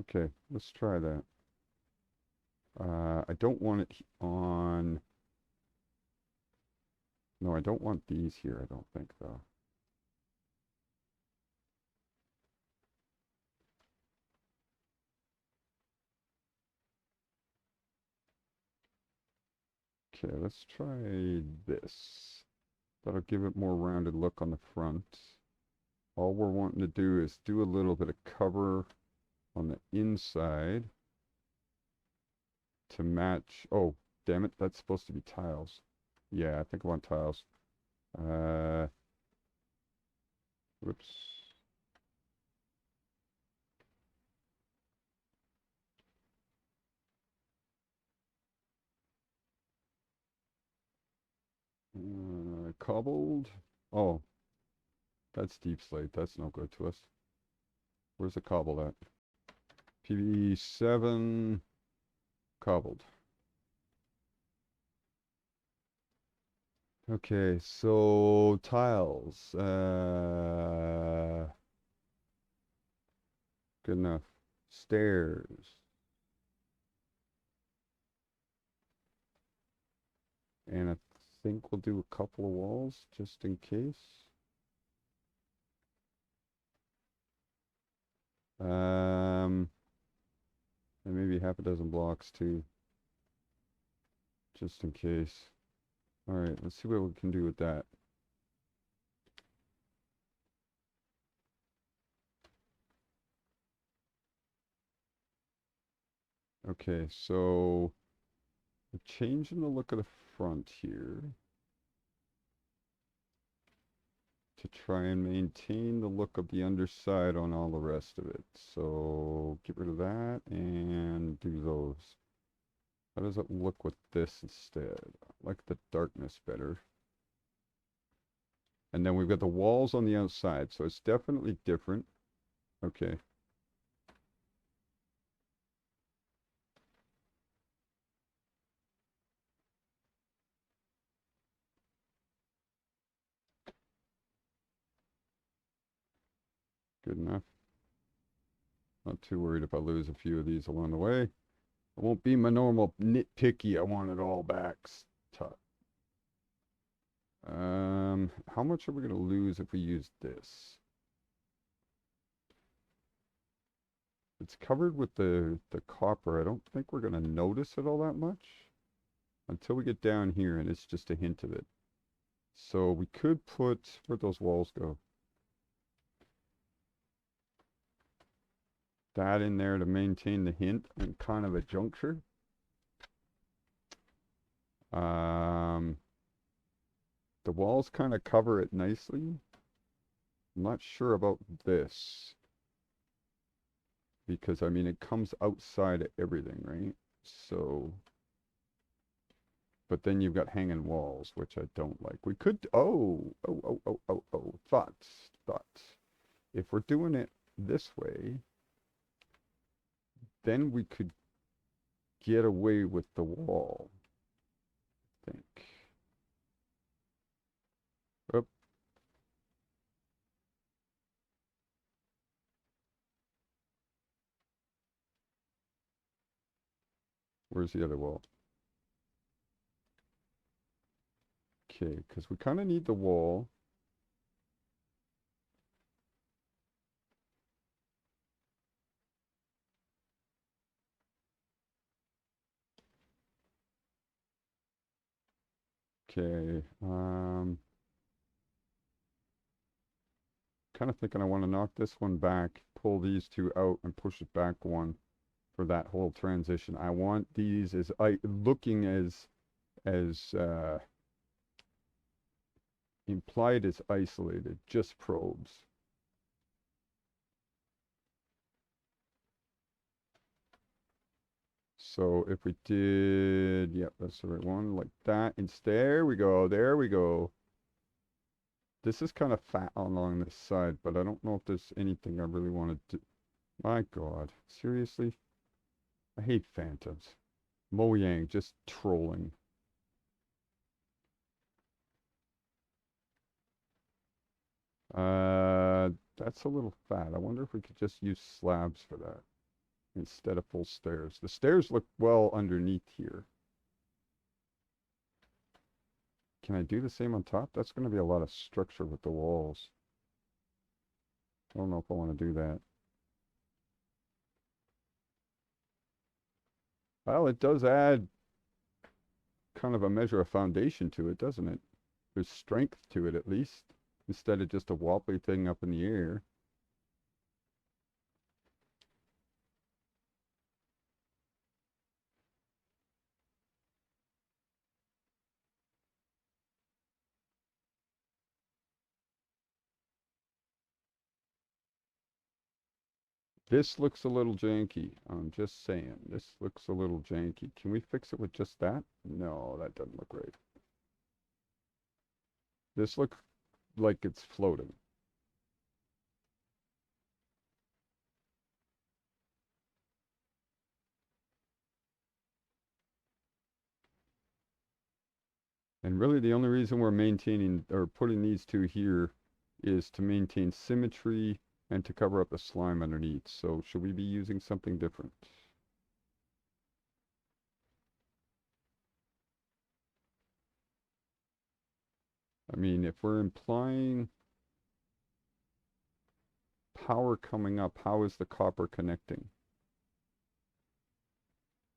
Okay, let's try that. I don't want it on... No, I don't want these here, I don't think, though. Okay, let's try this. That'll give it more rounded look on the front. All we're wanting to do is do a little bit of cover on the inside to match. Oh, damn it, that's supposed to be tiles. Yeah, I think I want tiles. Whoops. Cobbled. Oh, that's deep slate. That's no good to us. Where's the cobbled at? PB7 cobbled. Okay, so tiles. Good enough. Stairs. And I think we'll do a couple of walls just in case. And maybe half a dozen blocks too, just in case. All right, let's see what we can do with that. Okay, so we're changing the look of the front here to try and maintain the look of the underside on all the rest of it. So get rid of that and do those. How does it look with this instead? I like the darkness better. And then we've got the walls on the outside, so it's definitely different. Okay. Good enough. Not too worried if I lose a few of these along the way. It won't be my normal nitpicky, I want it all back stuff. How much are we going to lose if we use this? It's covered with the copper. I don't think we're going to notice it all that much until we get down here, and it's just a hint of it. So we could put, where'd those walls go? That in there to maintain the hint and kind of a juncture. The walls kind of cover it nicely. I'm not sure about this. Because, I mean, it comes outside of everything, right? So, but then you've got hanging walls, which I don't like. We could, thoughts. If we're doing it this way, then we could get away with the wall, I think. Oop. Where's the other wall? Okay, because we kind of need the wall. Okay, kind of thinking I want to knock this one back, pull these two out, and push it back one for that whole transition. I want these as looking as implied as isolated, just probes. So if we did, yep, that's the right one, like that. There we go, there we go. This is kind of fat along this side, but I don't know if there's anything I really want to do. My God, seriously? I hate phantoms. Mo Yang, just trolling. That's a little fat. I wonder if we could just use slabs for that instead of full stairs. The stairs look well underneath here. Can I do the same on top? That's going to be a lot of structure with the walls. I don't know if I want to do that. Well, it does add kind of a measure of foundation to it, doesn't it? There's strength to it at least, instead of just a wobbly thing up in the air. This looks a little janky. I'm just saying. This looks a little janky. Can we fix it with just that? No, that doesn't look right. This looks like it's floating. And really the only reason we're maintaining or putting these two here is to maintain symmetry and to cover up the slime underneath. So should we be using something different? I mean, if we're implying power coming up, how is the copper connecting?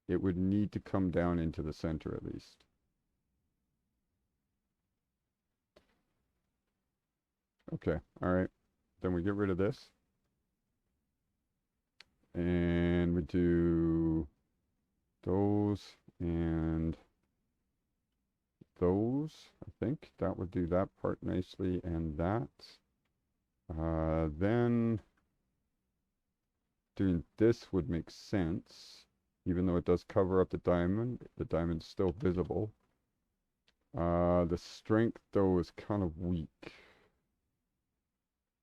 It would need to come down into the center at least. Okay, all right. Then we get rid of this. And we do those and those. I think that would do that part nicely and that. Then doing this would make sense, even though it does cover up the diamond. The diamond's still visible. The strength, though, is kind of weak.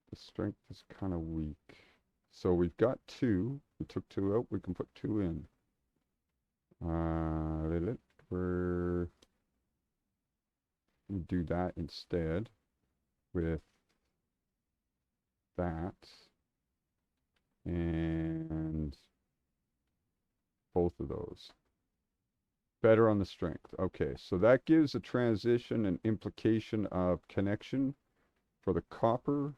The strength is kind of weak. So we've got two. We took two out. We can put two in. We do that instead with that and both of those. Better on the strength. Okay, so that gives a transition and implication of connection for the copper.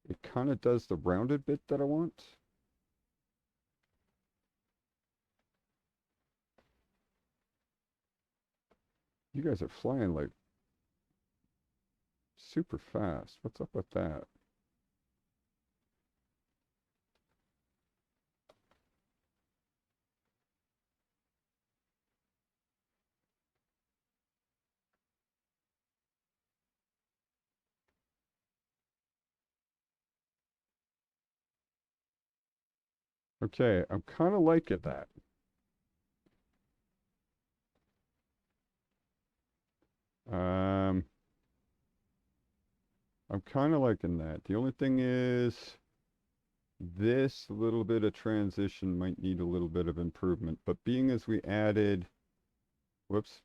It kind of does the rounded bit that I want. You guys are flying like super fast. What's up with that? Okay, I'm kind of liking that. I'm kind of liking that. The only thing is this little bit of transition might need a little bit of improvement, but being as we added, whoops,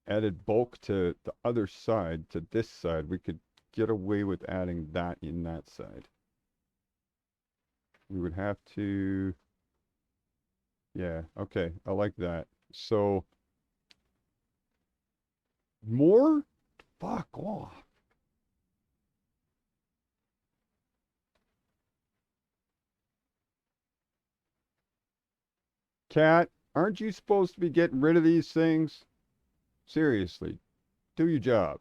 added bulk to the other side, to this side, we could get away with adding that in that side. We would have to Yeah, okay. I like that. So, more? Fuck off. Cat, aren't you supposed to be getting rid of these things? Seriously, do your job.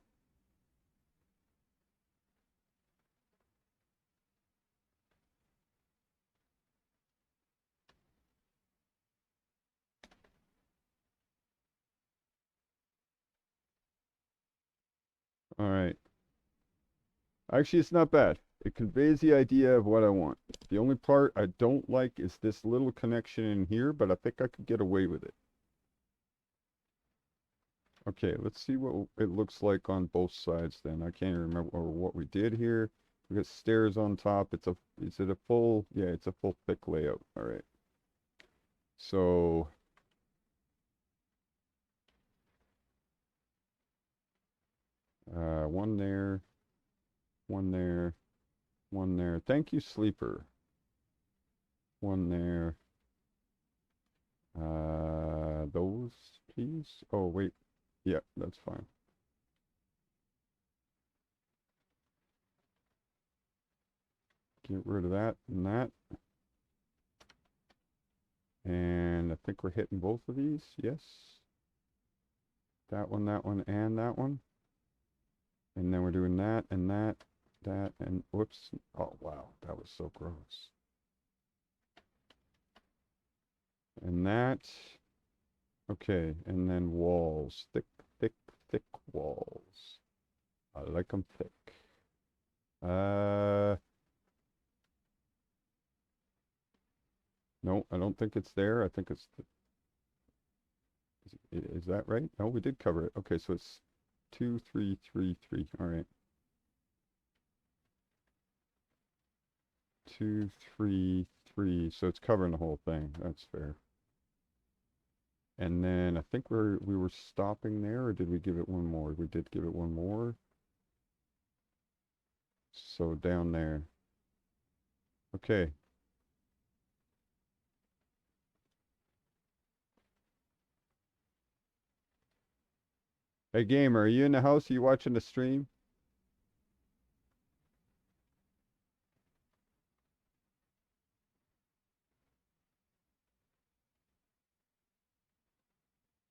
All right. Actually, it's not bad. It conveys the idea of what I want. The only part I don't like is this little connection in here, but I think I could get away with it. Okay, let's see what it looks like on both sides then. I can't remember what we did here. We got stairs on top. Is it a full, yeah, it's a full thick layout. All right. So, one there, one there, one there. Thank you, sleeper. One there. Those, please. Oh, wait. Yeah, that's fine. Get rid of that and that. And I think we're hitting both of these. Yes. That one, and that one. And then we're doing that, and that, and whoops. Oh, wow. That was so gross. And that. Okay. And then walls. Thick, thick, thick walls. I like them thick. No, I don't think it's there. I think it's is that right? No, we did cover it. Okay, so it's 2, 3, 3, 3. All right. 2, 3, 3. So it's covering the whole thing. That's fair. And then I think we were stopping there, or did we give it one more? We did give it one more. So down there. Okay. Hey, gamer, are you in the house? Are you watching the stream?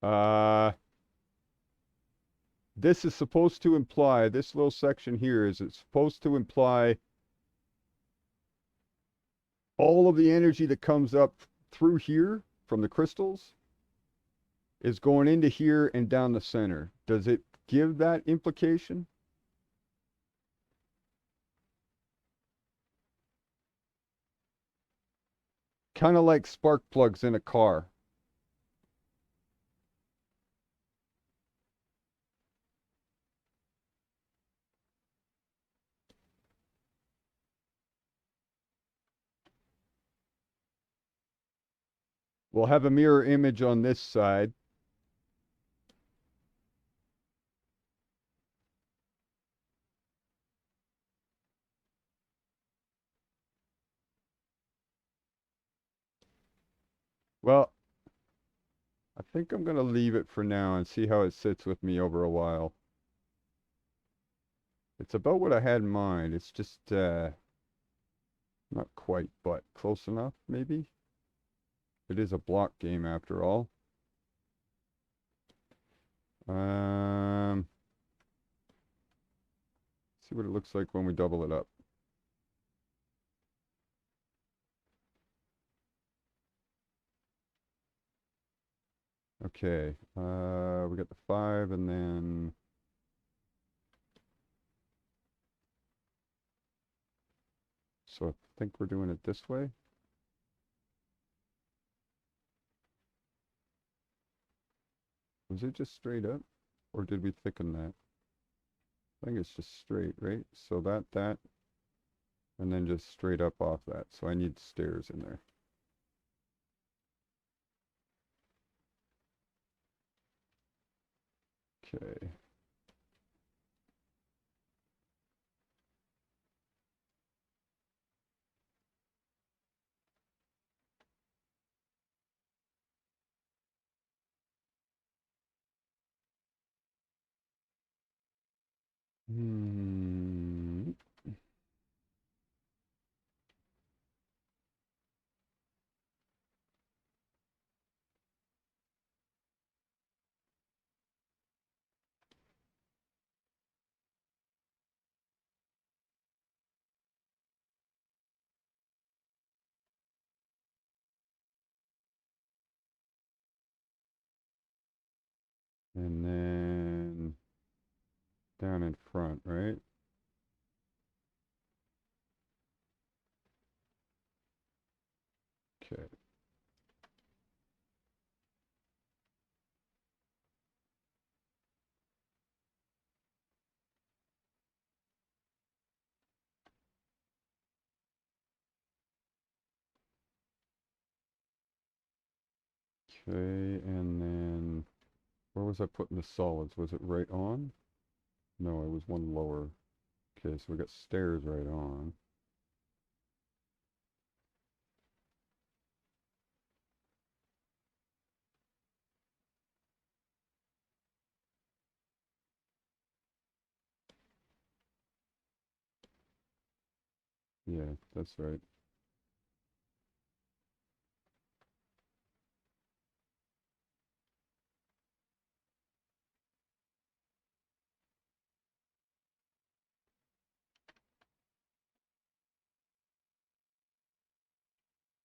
Uh, this is supposed to imply, this little section here, is it's supposed to imply all of the energy that comes up through here from the crystals is going into here and down the center. Does it give that implication? Kind of like spark plugs in a car. We'll have a mirror image on this side. Well, I think I'm going to leave it for now and see how it sits with me over a while. It's about what I had in mind. It's just not quite, but close enough, maybe. It is a block game after all. See what it looks like when we double it up. Okay, we got the 5 and then so I think we're doing it this way. Was it just straight up or did we thicken that? I think it's just straight, right? So that, and then just straight up off that. So I need stairs in there. Okay. Hmm. And then down in front, right? Okay. Okay, and then where was I putting the solids? Was it right on? No, it was one lower. Okay, so we got stairs right on. Yeah, that's right.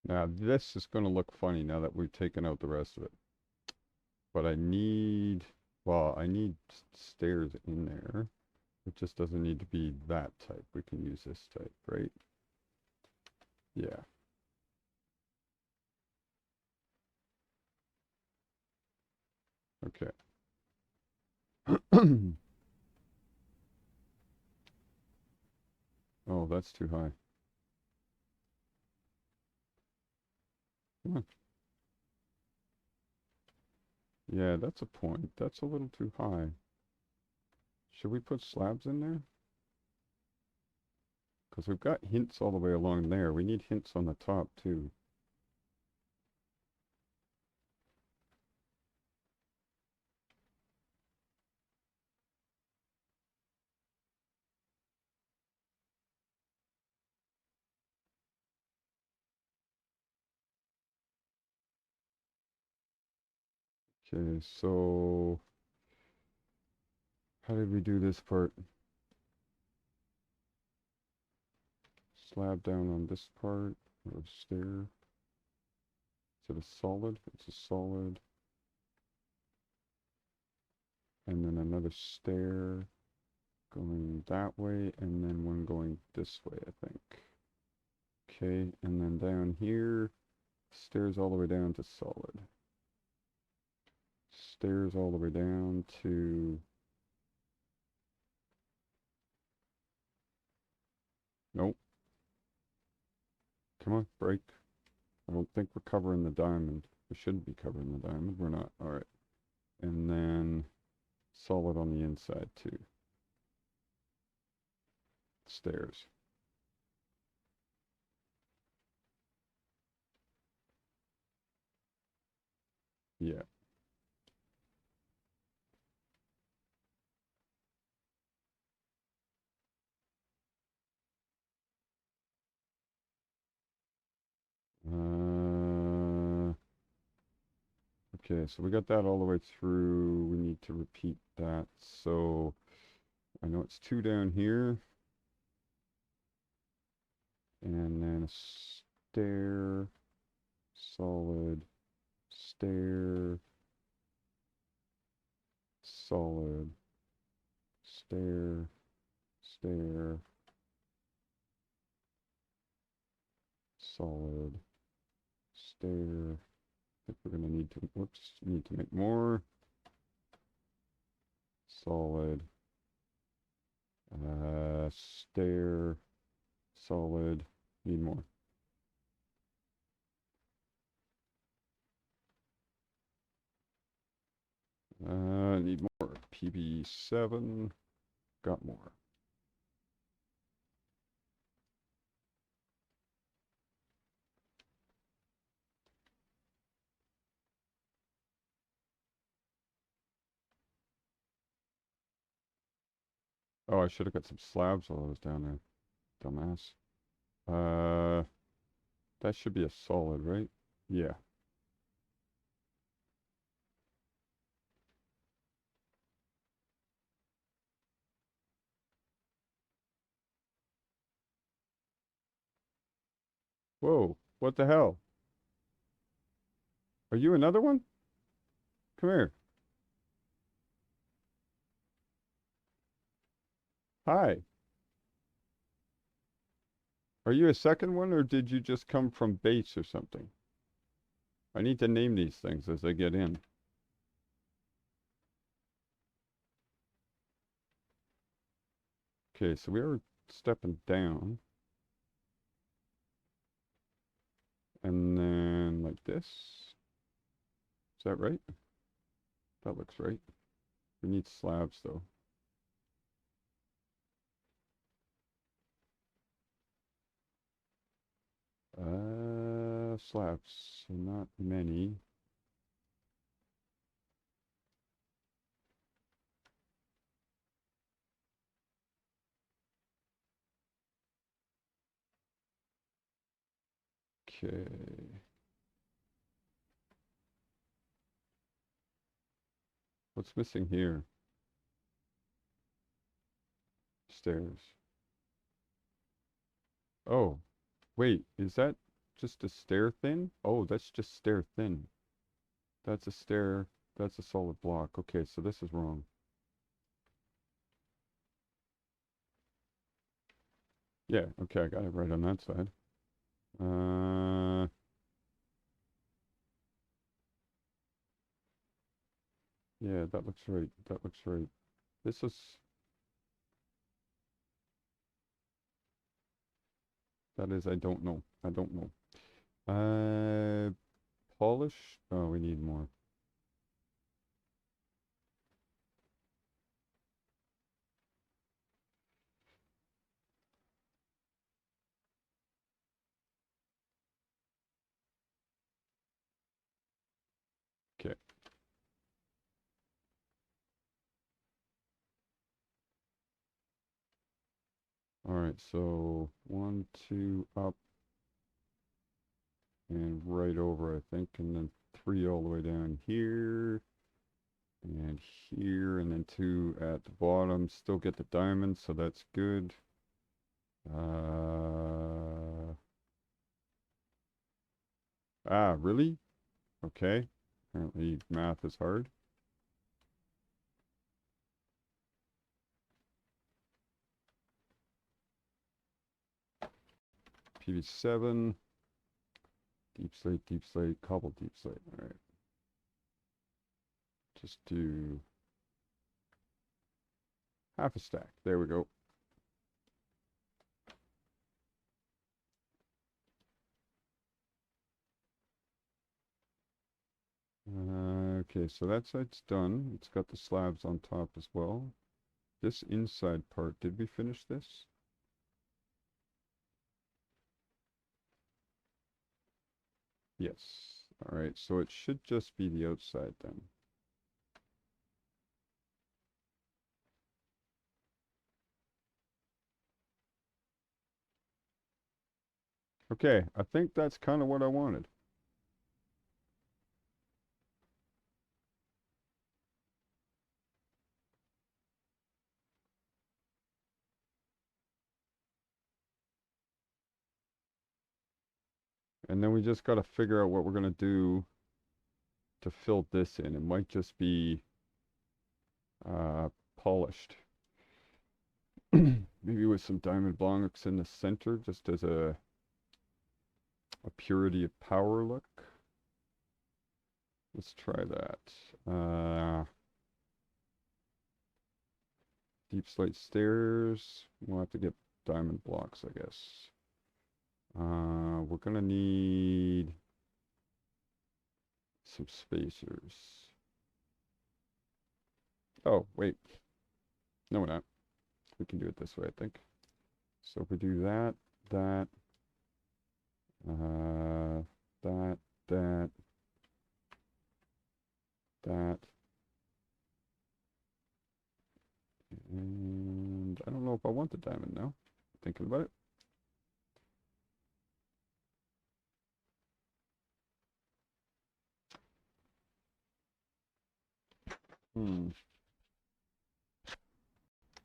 Now this is going to look funny now that we've taken out the rest of it. But I need stairs in there. It just doesn't need to be that type. We can use this type, right? Yeah. Okay. Oh, that's too high. Come on. Yeah, that's a point. That's a little too high. Should we put slabs in there? Because we've got hints all the way along there. We need hints on the top too. Okay, so how did we do this part? Slab down on this part, or stair. Is it a solid? It's a solid. And then another stair going that way, and then one going this way, I think. Okay, and then down here, stairs all the way down to solid. Stairs all the way down to... Nope. Come on, break. I don't think we're covering the diamond. We shouldn't be covering the diamond. We're not. Alright. And then solid on the inside too. Stairs. Yeah. Okay, so we got that all the way through. We need to repeat that. So I know it's 2 down here. And then a stair, solid, stair, solid, stair, stair, solid, stair. I think we're going to need to, whoops, need to make more. Solid, stair, solid, need more. Need more. PB7, got more. Oh, I should have got some slabs while I was down there. Dumbass. Uh, that should be a solid, right? Yeah. Whoa, what the hell? Are you another one? Come here. Hi. Are you a second one, or did you just come from base or something? I need to name these things as they get in. Okay, so we are stepping down. And then like this. Is that right? That looks right. We need slabs though. Slabs. So not many. Okay. What's missing here? Stairs. Oh, wait, is that just a stair thin? Oh, that's just stair thin. That's a stair. That's a solid block. Okay, so this is wrong. Yeah, okay, I got it right on that side. Uh, yeah, that looks right. That looks right. This is, that is, I don't know. I don't know. Uh, polish. Oh, we need more. Okay. All right, so 1, 2, up and right over, I think, and then 3 all the way down here and here, and then 2 at the bottom. Still get the diamond, so that's good. Really? Okay. Apparently math is hard. PV7, deep slate, cobble deep slate. All right. Just do half a stack. There we go. Okay, so that side's done. It's got the slabs on top as well. This inside part, did we finish this? Yes. All right, so it should just be the outside then. Okay, I think that's kind of what I wanted. And then we just got to figure out what we're going to do to fill this in. It might just be polished. Maybe with some diamond blocks in the center, just as a purity of power look. Let's try that. Deep slate stairs. We'll have to get diamond blocks, I guess. We're gonna need some spacers. Oh, wait. No, we're not. We can do it this way, I think. So if we do that, that, that, that, that, and if I want the diamond now. Thinking about it.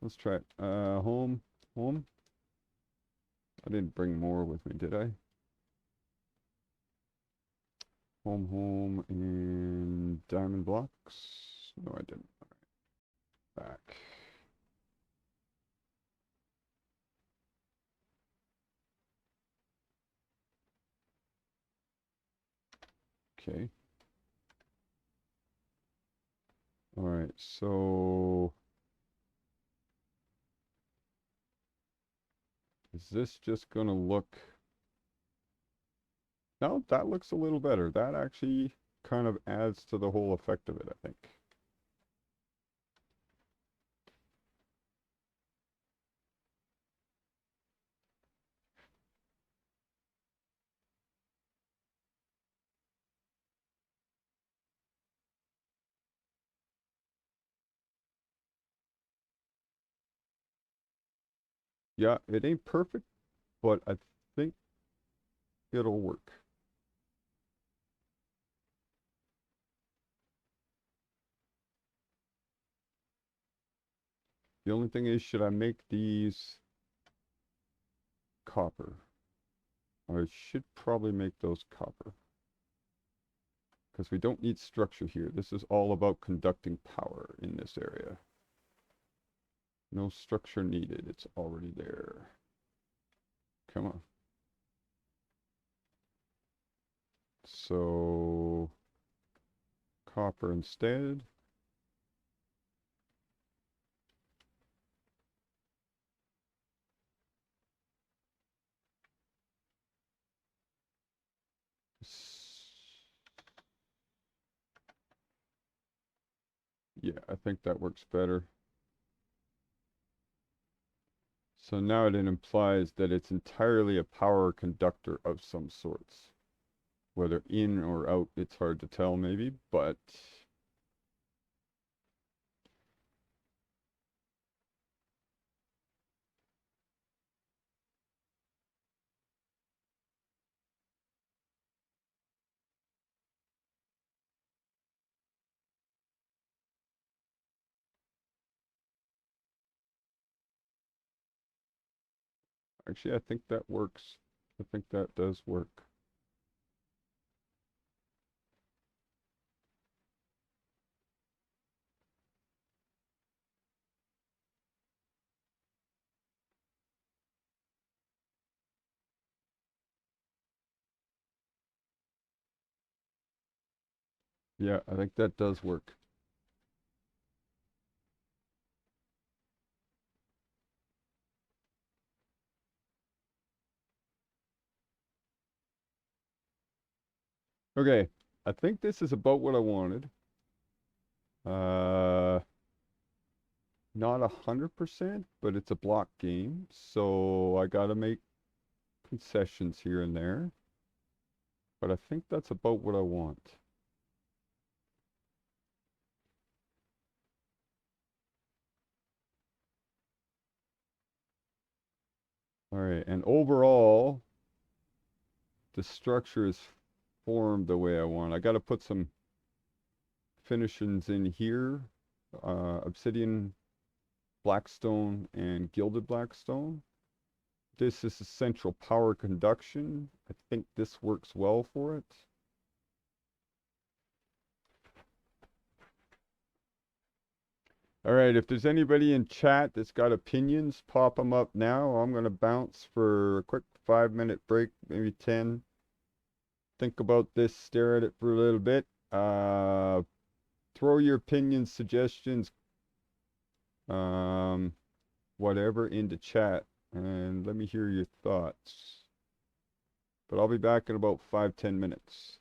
Let's try it. Home. I didn't bring more with me, did I? Home, and diamond blocks. No, I didn't. All right. Back. Okay. All right, so is this just gonna look... No, that looks a little better. That actually kind of adds to the whole effect of it, I think. Yeah, it ain't perfect, but I think it'll work. The only thing is, should I make these copper? I should probably make those copper. Because we don't need structure here. This is all about conducting power in this area. No structure needed. It's already there. Come on. So, copper instead. Yeah, I think that works better. So now it implies that it's entirely a power conductor of some sorts. Whether in or out, it's hard to tell maybe, but... Actually, I think that works. I think that does work. Yeah, I think that does work. Okay, I think this is about what I wanted. Not 100%, but it's a block game, so I gotta make concessions here and there. But I think that's about what I want. All right, and overall, the structure is formed the way I want. I gotta put some finishings in here. Obsidian, blackstone, and gilded blackstone. This is essential power conduction. I think this works well for it. All right, if there's anybody in chat that's got opinions, pop them up now. I'm going to bounce for a quick 5-minute break, maybe 10. Think about this, stare at it for a little bit. Throw your opinions, suggestions, whatever into chat, and let me hear your thoughts. But I'll be back in about 5-10 minutes.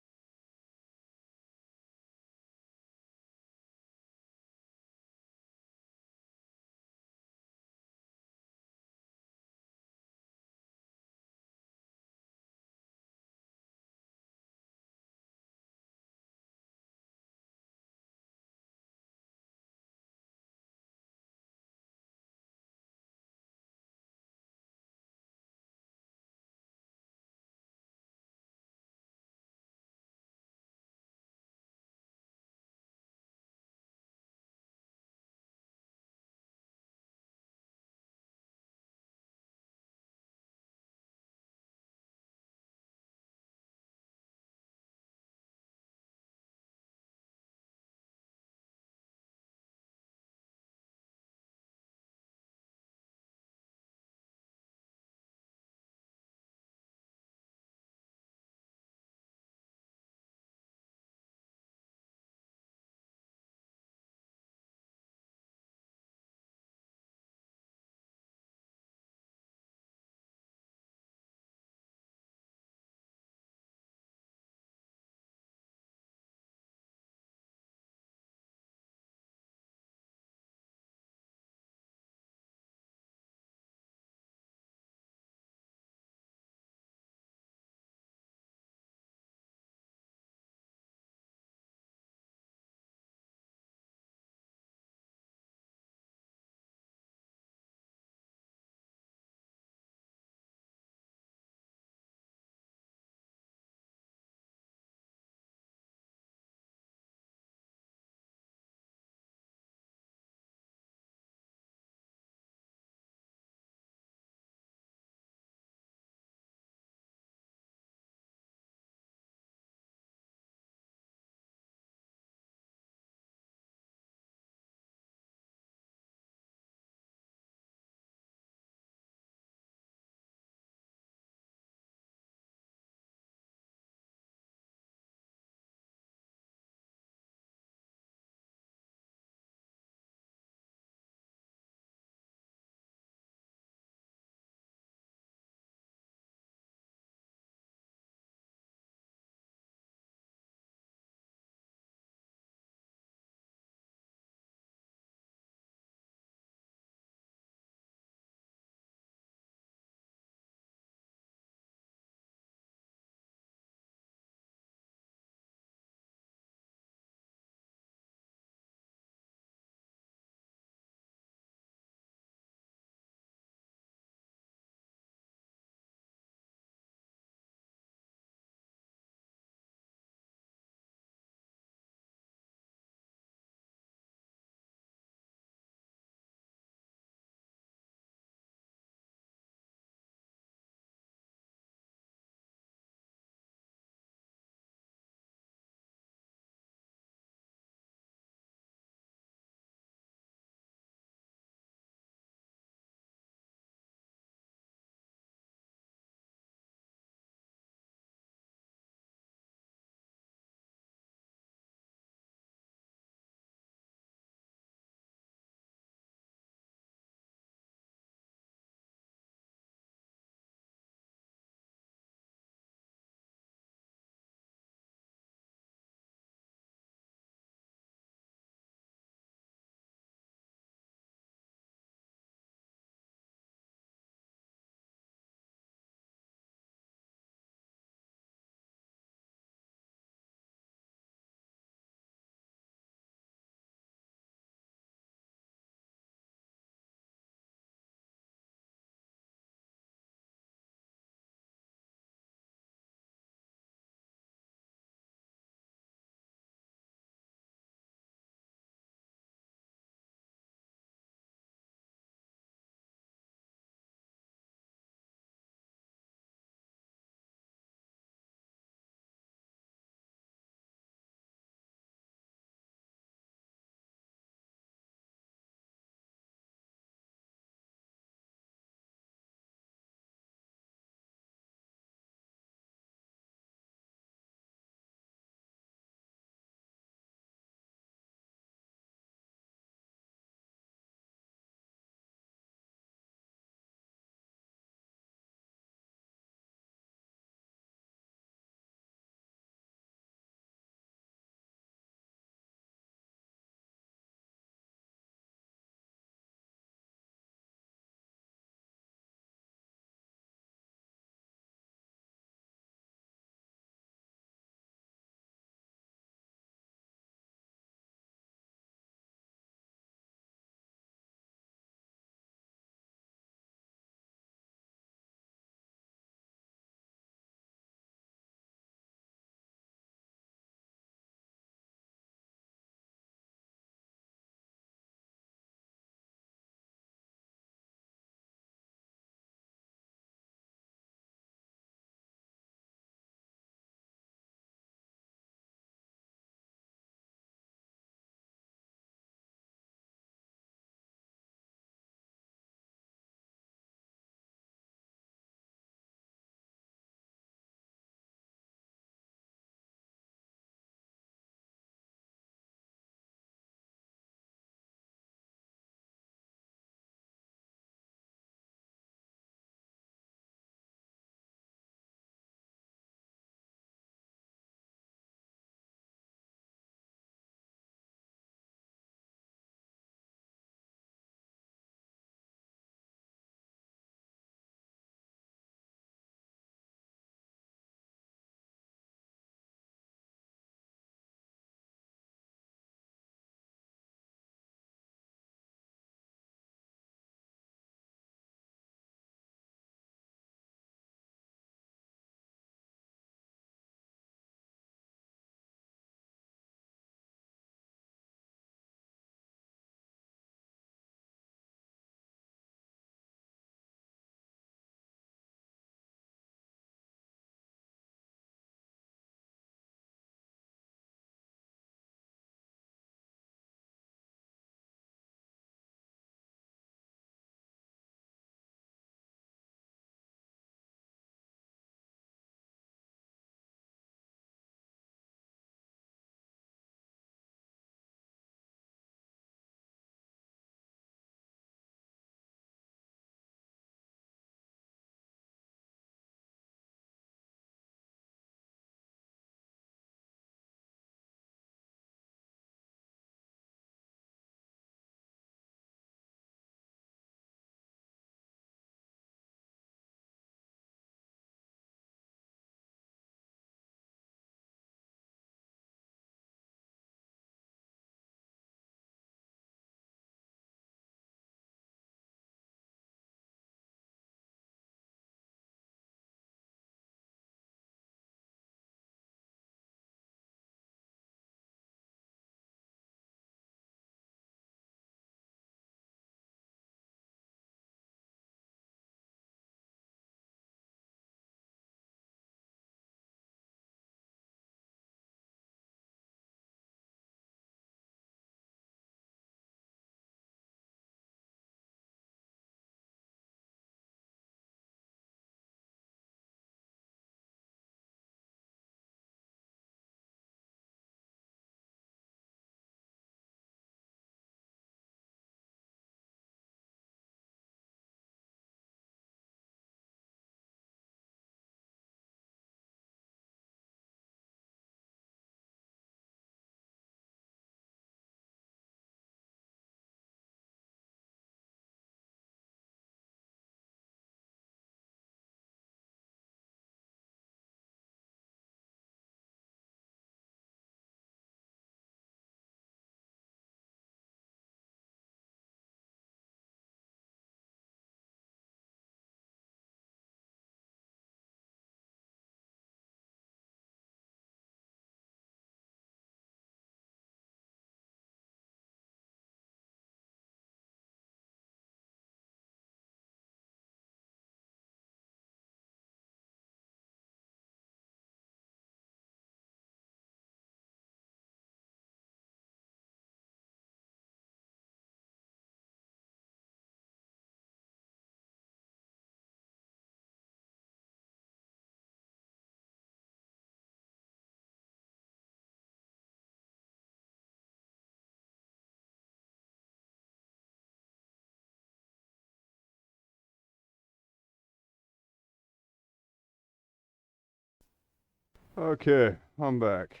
Okay, I'm back.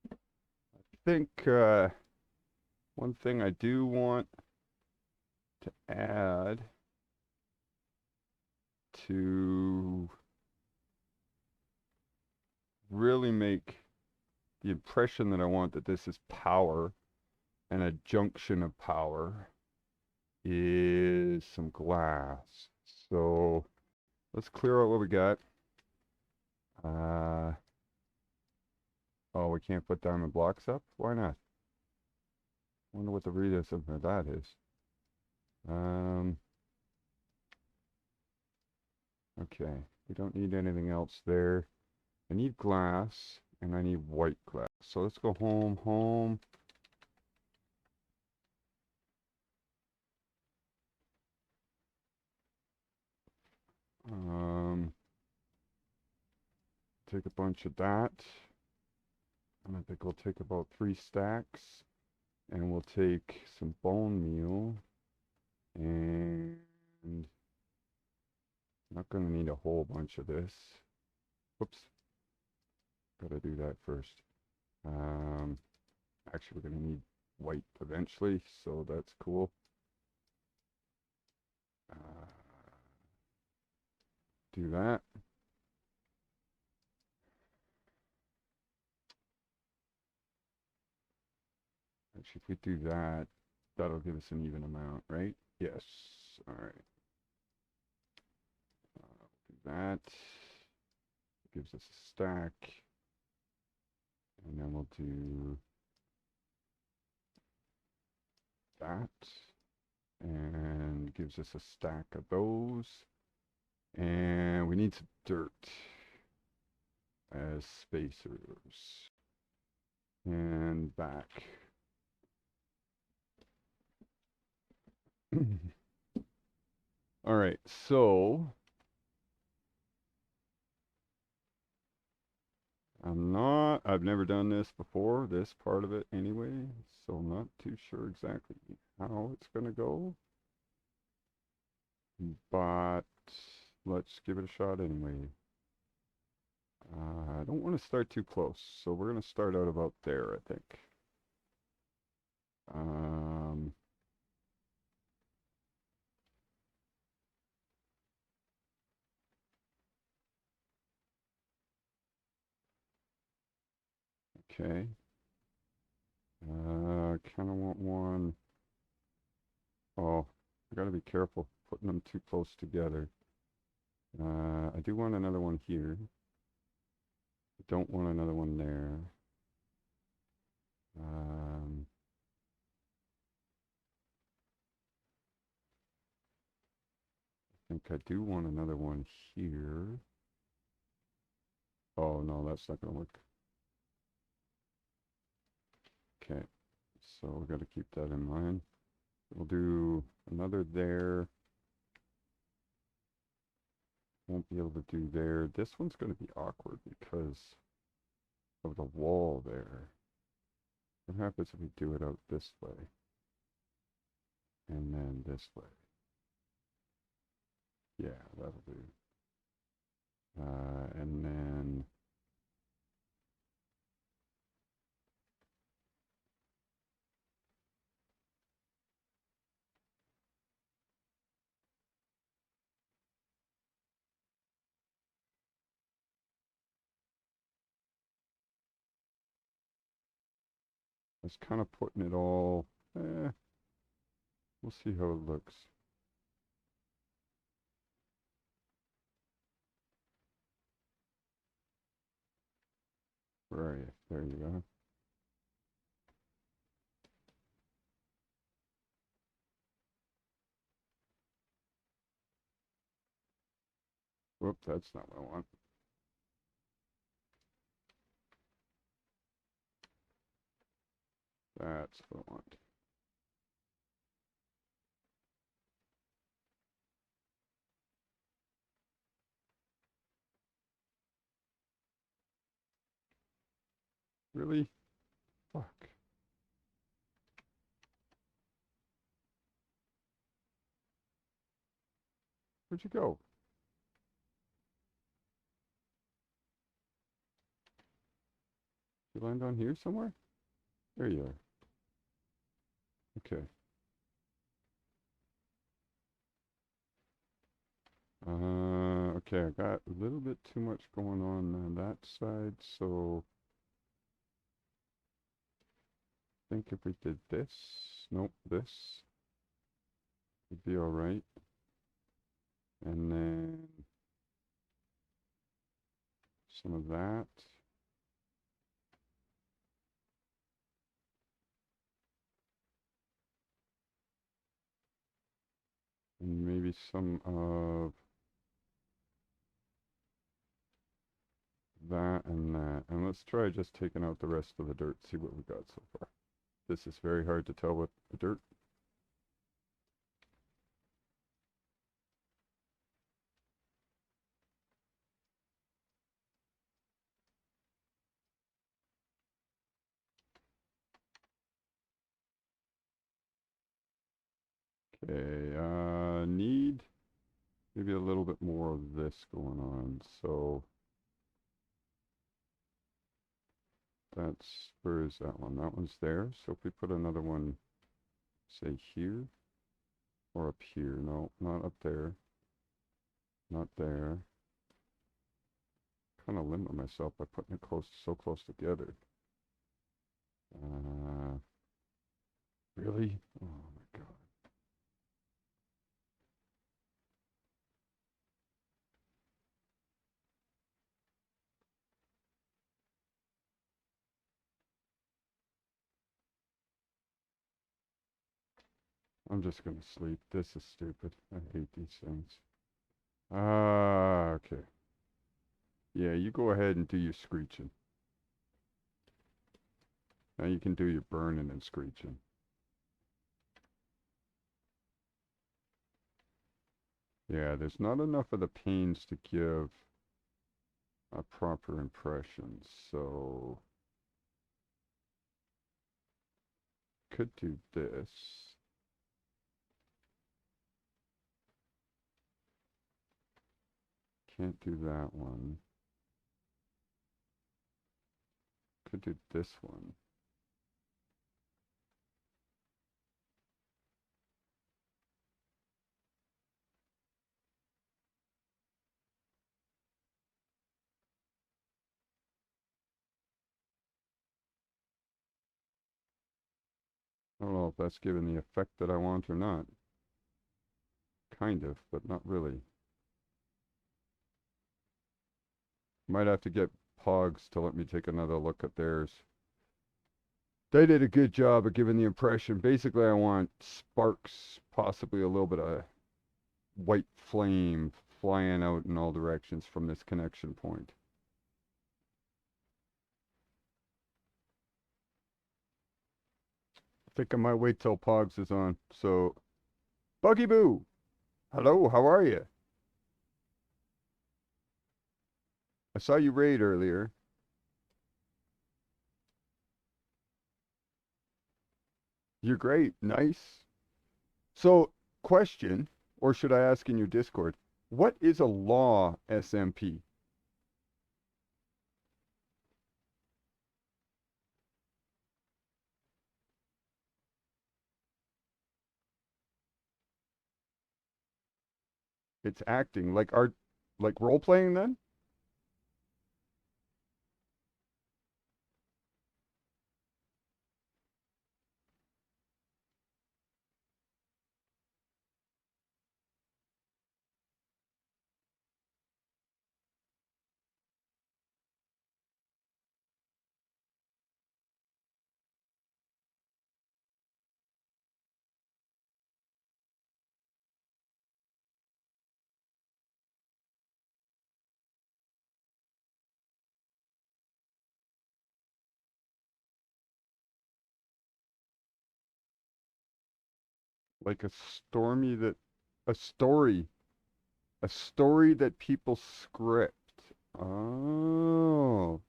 I think one thing I do want to add to really make the impression that I want that this is power and a junction of power is some glass. So let's clear out what we got. Oh, we can't put diamond blocks up? Why not? Wonder what the reason for that is. Okay, we don't need anything else there. I need glass, and I need white glass. So let's go home. Take a bunch of that. And I think we'll take about 3 stacks. And we'll take some bone meal. And not going to need a whole bunch of this. Whoops. Gotta do that first. Actually, we're going to need white eventually, so that's cool. Do that. Actually, if we do that, that'll give us an even amount, right? Yes. All right. Do that. Gives us a stack. And then we'll do that. And gives us a stack of those. And we need some dirt as spacers. And back. All right, so I've never done this before, this part of it anyway, so I'm not too sure exactly how it's going to go. But let's give it a shot anyway. I don't want to start too close, so we're going to start out about there, I think. Okay. Kind of want one. Oh, I got to be careful putting them too close together. I do want another one here. I don't want another one there. I think I do want another one here. Oh, no, that's not going to work. Okay, so we got to keep that in mind. We'll do another there. Won't be able to do there. This one's going to be awkward because of the wall there. What happens if we do it out this way? And then this way. Yeah, that'll do. And then I was kind of putting it all, we'll see how it looks. Where are you? There you go. Whoop, that's not what I want. That's what I want. Really? Fuck. Where'd you go? You land on here somewhere? There you are. Okay. Okay, I got a little bit too much going on that side, so I think if we did this, nope, this would be all right. And then some of that. And maybe some of that and that. And let's try just taking out the rest of the dirt, see what we got so far. This is very hard to tell with the dirt. Okay, need maybe a little bit more of this going on. So that's, where is that one? That one's there. So if we put another one, say here or up here. No, not up there. Not there. Kind of limit myself by putting it close, so close together. Really? Oh my God. I'm just gonna sleep. This is stupid. I hate these things. Okay. Yeah, you go ahead and do your screeching. Now you can do your burning and screeching. Yeah, there's not enough of the panes to give a proper impression, so could do this. Can't do that one. Could do this one. I don't know if that's giving the effect that I want or not. Kind of, but not really. Might have to get Pogs to let me take another look at theirs. They did a good job of giving the impression. Basically, I want sparks, possibly a little bit of white flame flying out in all directions from this connection point. I think I might wait till Pogs is on. So, Buggy Boo, hello, how are you? I saw you raid earlier. You're great, nice. So, question, or should I ask in your Discord, what is a law SMP? It's acting like art, like role playing then? Like a stormy that, a story, a story that people script. Oh.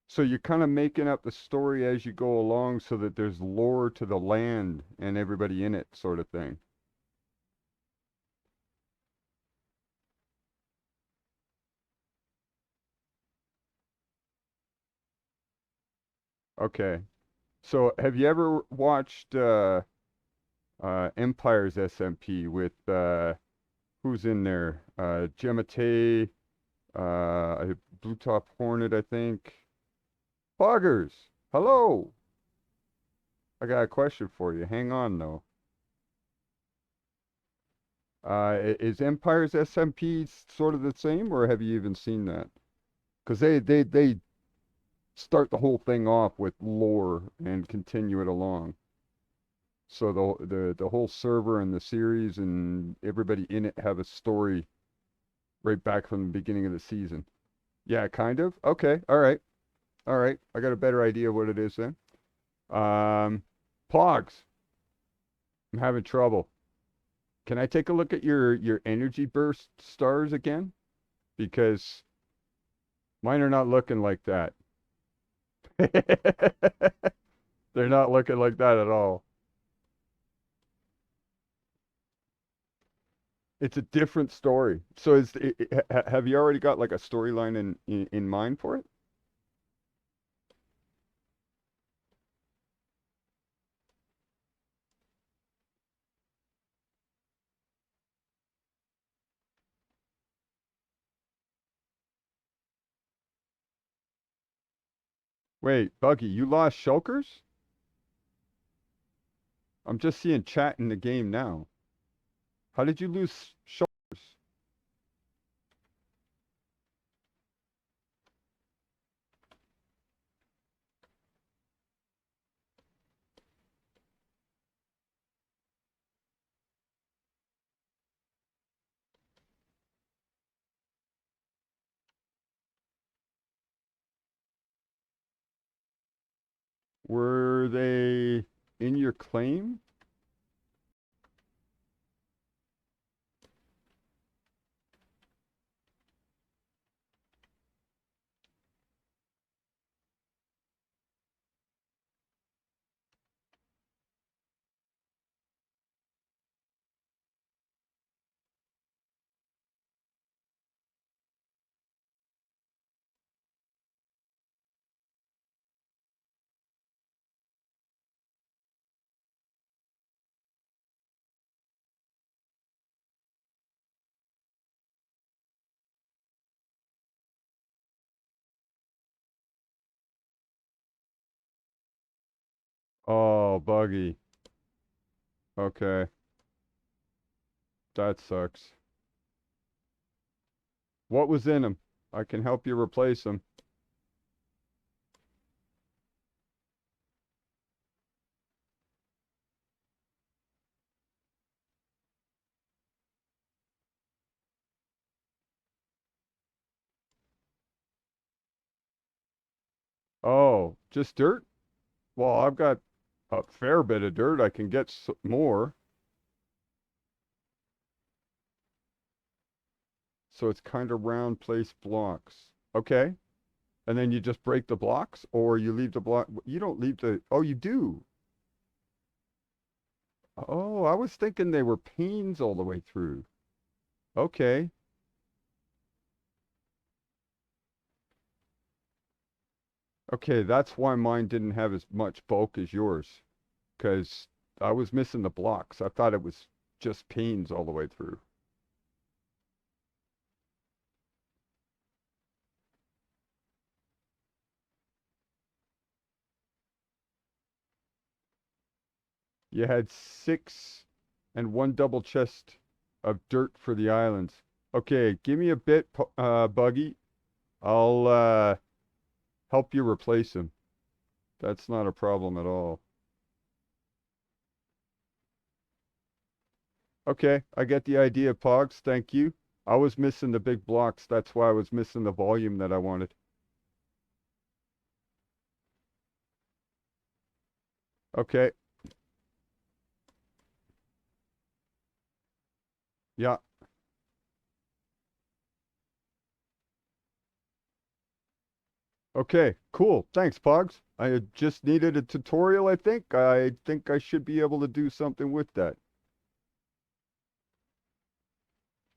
So you're kind of making up the story as you go along so that there's lore to the land and everybody in it, sort of thing. Okay. So have you ever watched Empire's SMP with who's in there? Gemate, Blue Top Hornet, I think. Poggers, hello. I got a question for you. Hang on though. Is Empire's SMP sort of the same, or have you even seen that? Because they start the whole thing off with lore and continue it along. So the whole server and the series and everybody in it have a story right back from the beginning of the season. Yeah, kind of. Okay, all right, all right. I got a better idea what it is then. Um, Pogs, I'm having trouble. Can I take a look at your energy burst stars again? Because mine are not looking like that. They're not looking like that at all. It's a different story. So have you already got like a storyline in mind for it? Wait, Buggy, you lost Shulkers? I'm just seeing chat in the game now. How did you lose Shulkers? Were they in your claim? Oh, Buggy. Okay, that sucks. What was in them? I can help you replace them. Oh, just dirt? Well, I've got a fair bit of dirt. I can get more. So it's kind of round place blocks. Okay. And then you just break the blocks or you leave the block. You don't leave the, oh, you do. Oh, I was thinking they were panes all the way through. Okay. Okay, that's why mine didn't have as much bulk as yours. Because I was missing the blocks. I thought it was just panes all the way through. You had six and one double chest of dirt for the islands. Okay, give me a bit, Buggy. I'll help you replace him. That's not a problem at all. Okay, I get the idea, Pogs. Thank you. I was missing the big blocks. That's why I was missing the volume that I wanted. Okay, yeah. Okay, cool. Thanks, Pogs. I just needed a tutorial, I think. I think I should be able to do something with that.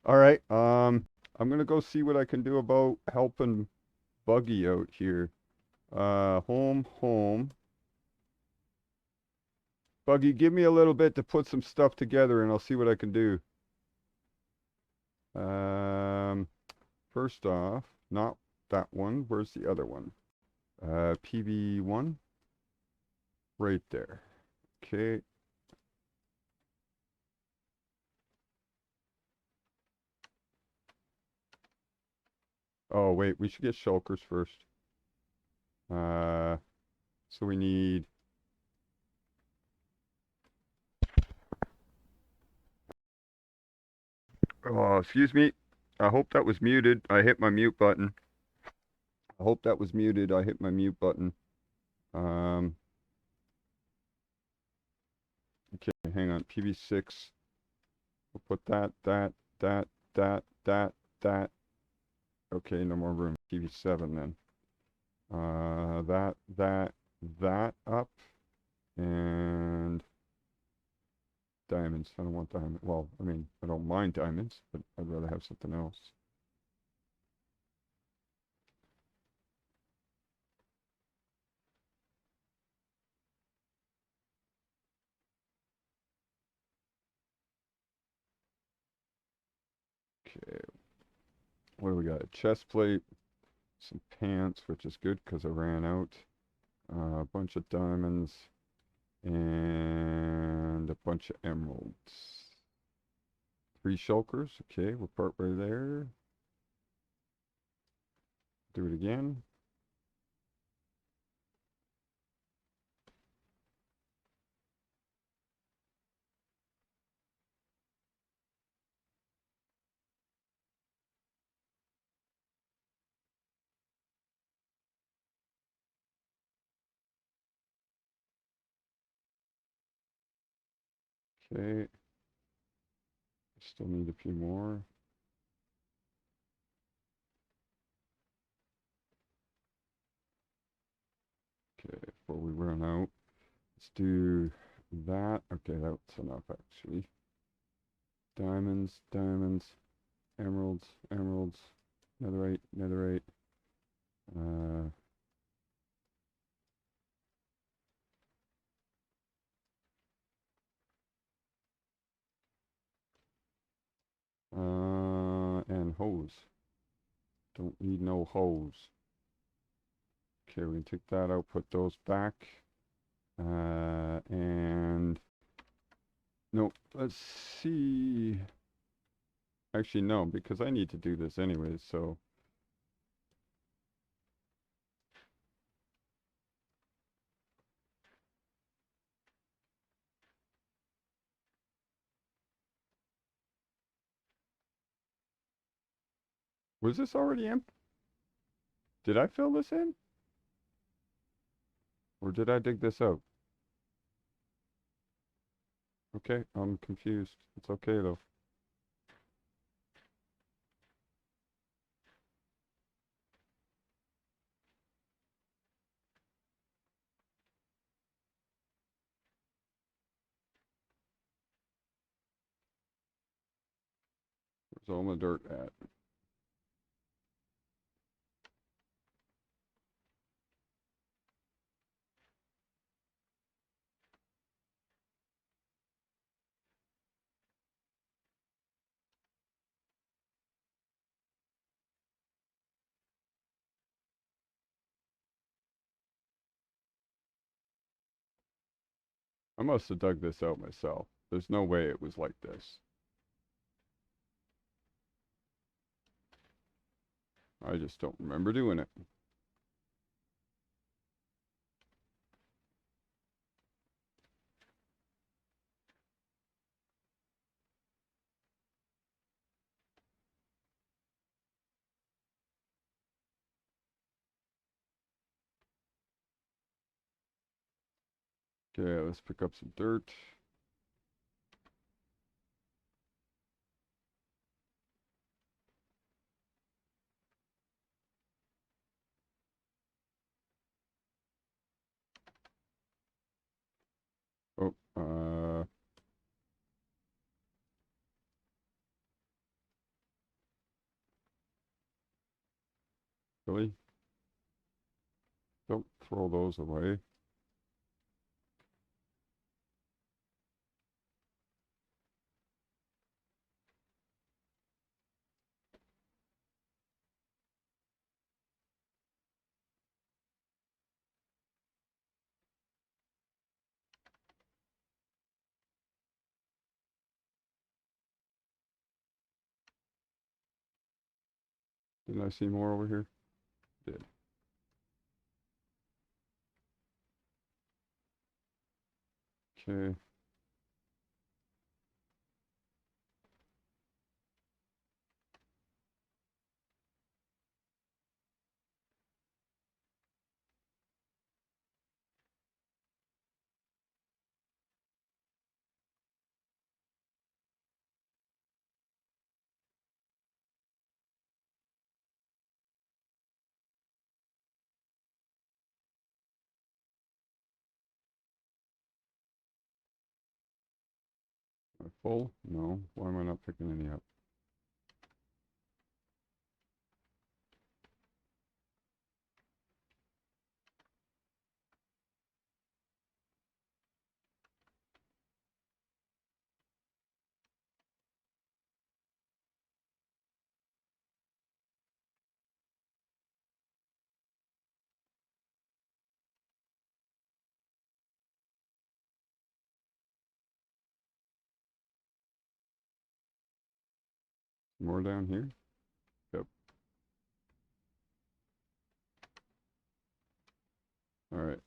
All right, I'm gonna go see what I can do about helping Buggy out here. Home. Buggy, give me a little bit to put some stuff together and I'll see what I can do. Um, First off, not that one. Where's the other one? PB1. Right there. Okay. Oh, wait, we should get shulkers first. So we need... Oh, excuse me. I hope that was muted. I hit my mute button. I hope that was muted. I hit my mute button. Okay, hang on. PV6. We'll put that. Okay, no more room. PV7 then. That up. And diamonds. I don't want diamonds. Well, I mean, I don't mind diamonds, but I'd rather have something else. Okay. What do we got? A chest plate, some pants, which is good because I ran out. A bunch of diamonds, and a bunch of emeralds. 3 shulkers. Okay, we're partway there. Do it again. Okay. Still need a few more. Okay, before we run out. Let's do that. Okay, that's enough actually. Diamonds, emeralds, netherite. Uh, and hose. Don't need no hose. Okay, we can take that out, put those back. And no, let's see. Actually, no, because I need to do this anyways, so. Was this already empty? Did I fill this in? Or did I dig this out? Okay, I'm confused. It's okay though. Where's all my dirt at? I must have dug this out myself. There's no way it was like this. I just don't remember doing it. Okay, let's pick up some dirt. Oh, really? Don't throw those away. Didn't I see more over here? Did. Okay. Am I full? No. Why am I not picking any up? More down here? Yep. All right.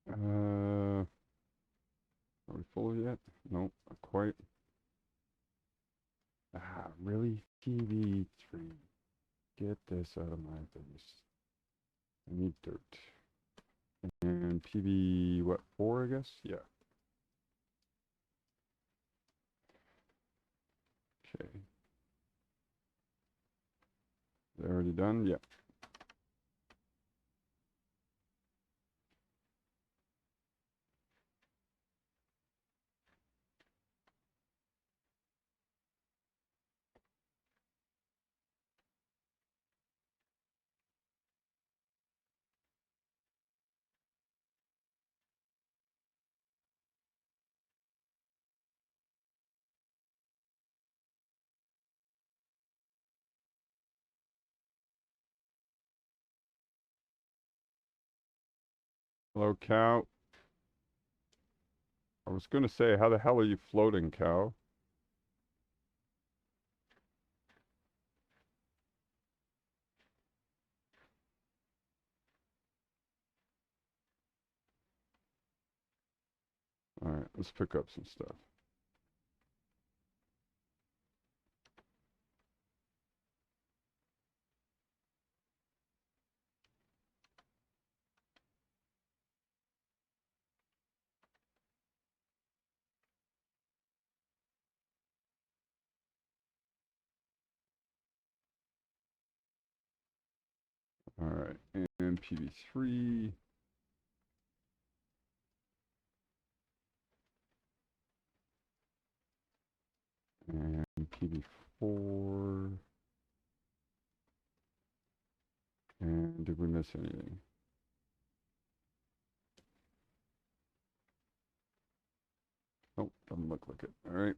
Are we full yet? Nope, not quite. Ah, really? TV3. Get this out of my face. I need dirt. And PB, what, 4, I guess? Yeah. Okay. They already done? Yep. Hello, cow. I was gonna say, how the hell are you floating, cow? Alright, let's pick up some stuff. Alright, and PB3. And PB4. And did we miss anything? Nope, doesn't look like it. Alright.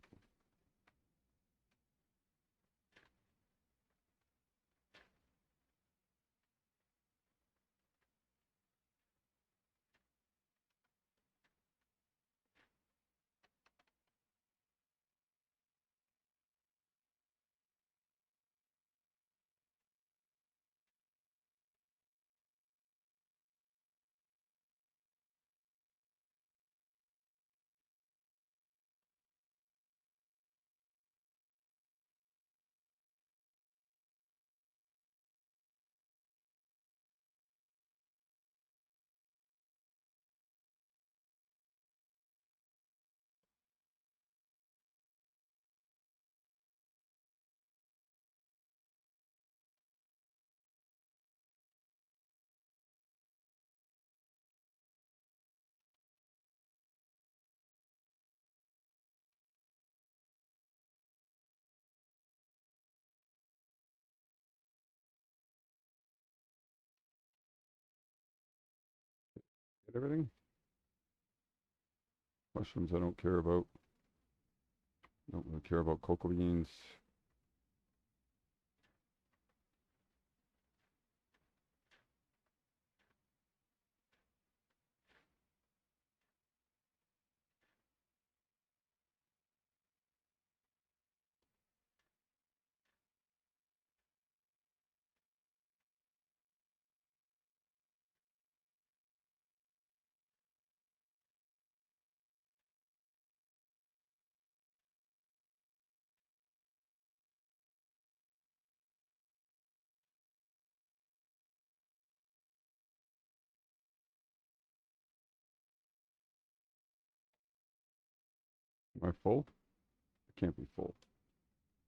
Get everything? Mushrooms I don't care about. Don't really care about cocoa beans. Am I full? I can't be full.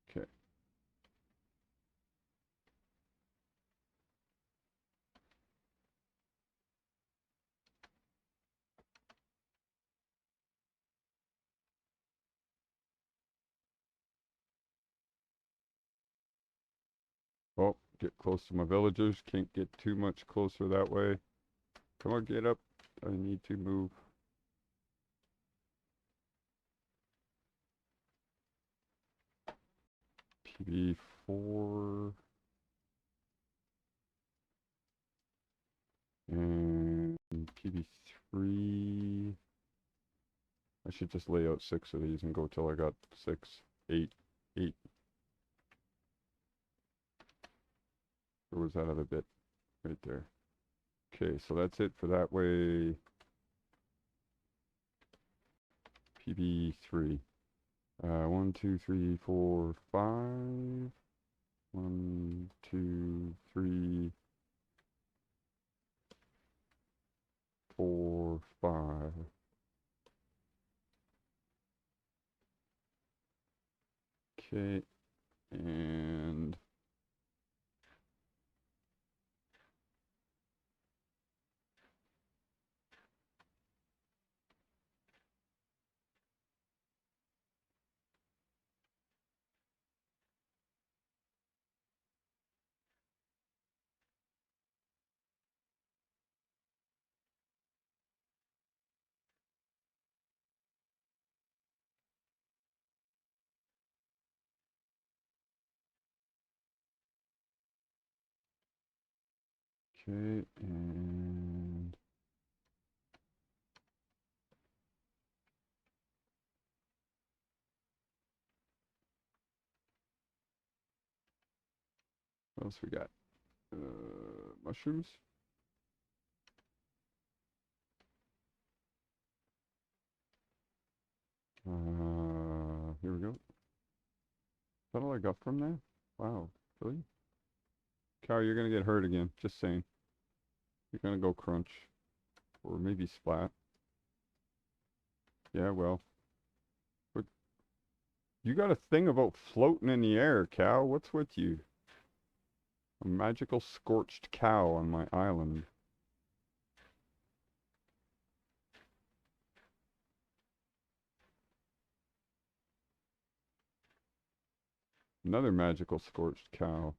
Okay. Oh, get close to my villagers. Can't get too much closer that way. Come on, get up. I need to move. PB4. And PB3. I should just lay out 6 of these and go till I got 6, 8, 8. Where was that other bit? Right there. Okay, so that's it for that way. PB3. 1, 2, 3, 4, 5. 1, 2, 3, 4, 5. Okay, and okay, and what else we got? Mushrooms. Here we go. Is that all I got from there? Wow, really? Cow, you're gonna get hurt again. Just saying. You're gonna go crunch. Or maybe splat. Yeah, well. But you got a thing about floating in the air, cow. What's with you? A magical scorched cow on my island. Another magical scorched cow.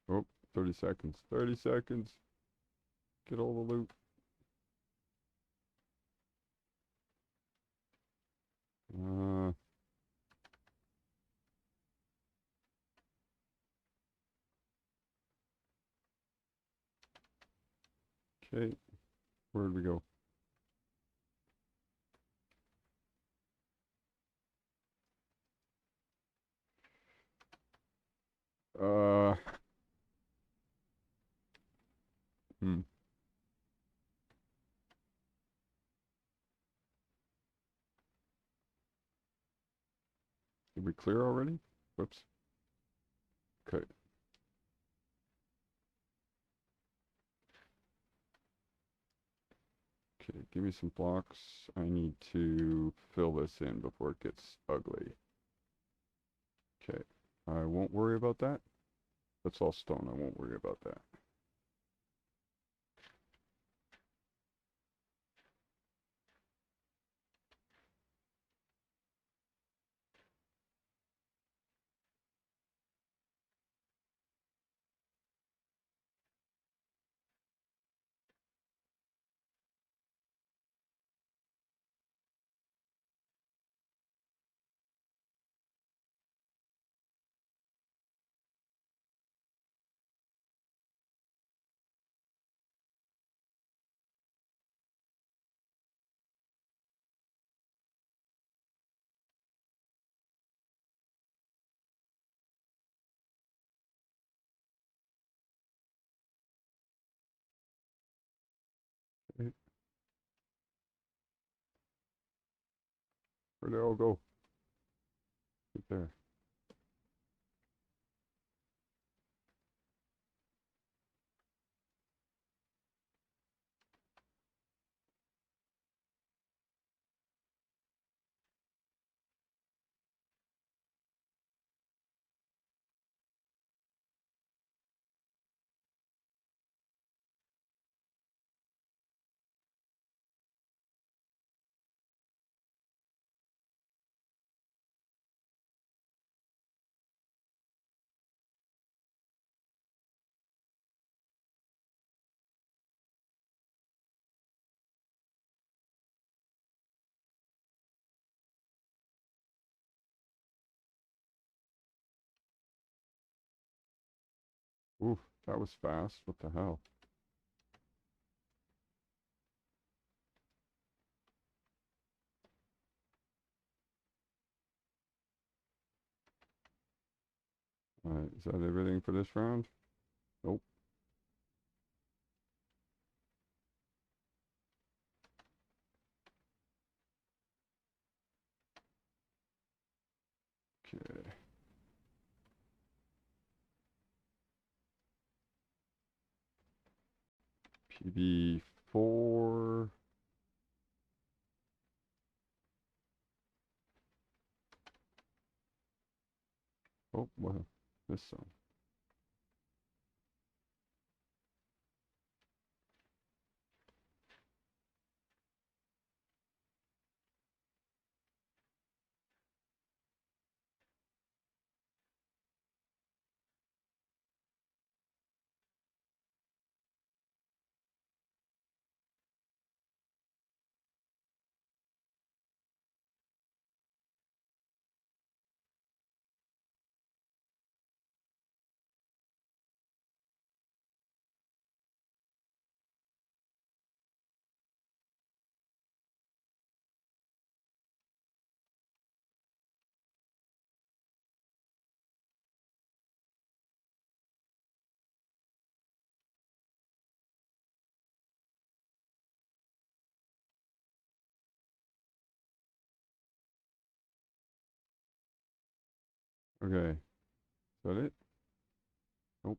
Oh, 30 seconds. 30 seconds. Get all the loot. Uh, okay. Where'd we go? Uh, hmm. Did we clear already? Whoops. Okay. Okay, give me some blocks. I need to fill this in before it gets ugly. Okay. I won't worry about that. That's all stone. I won't worry about that. Where'd they all go? Right there. Oof, that was fast. What the hell? Alright, is that everything for this round? Nope. Okay. PB4. Oh, what? This song. Okay. Is that it? Nope.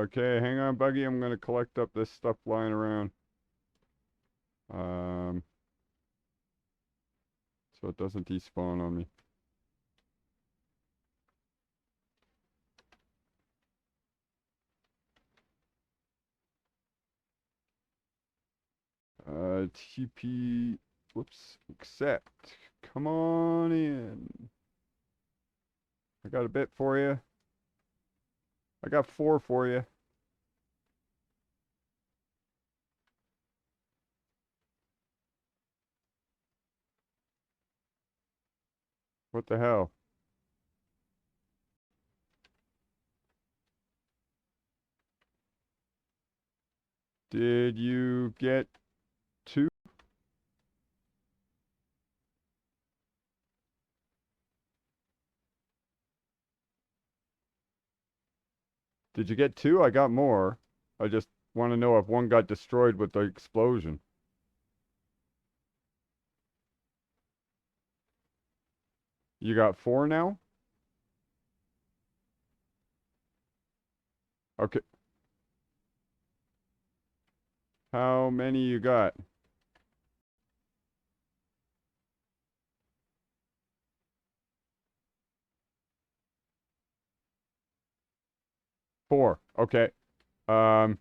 Okay, hang on, Buggy. I'm gonna collect up this stuff lying around. Um, so it doesn't despawn on me. TP, whoops, accept. Come on in. I got a bit for you. I got 4 for you. What the hell? Did you get 2? Did you get 2? I got more. I just want to know if one got destroyed with the explosion. You got 4 now? Okay. How many you got? 4. Okay. Um,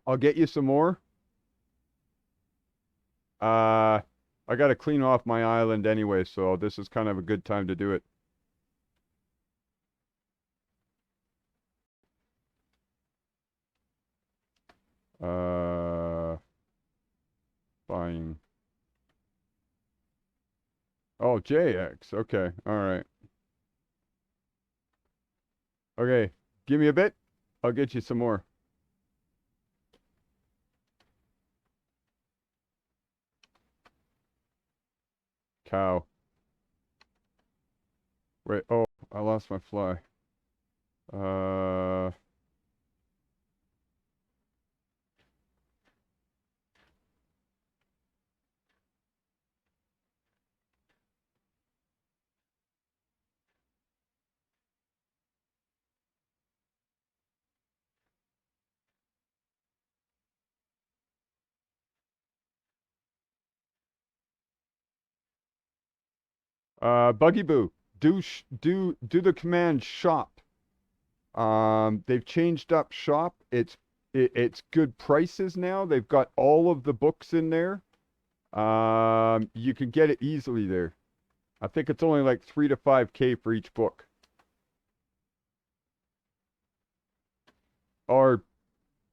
I'll get you some more. I got to clean off my island anyway, so this is kind of a good time to do it. Oh, JX. Okay. All right. Okay. Give me a bit. I'll get you some more. Cow. Wait. Oh, I lost my fly. Uh. Buggy Boo. Do the command shop. They've changed up shop. It's good prices now. They've got all of the books in there. You can get it easily there. I think it's only like 3 to 5K for each book. Or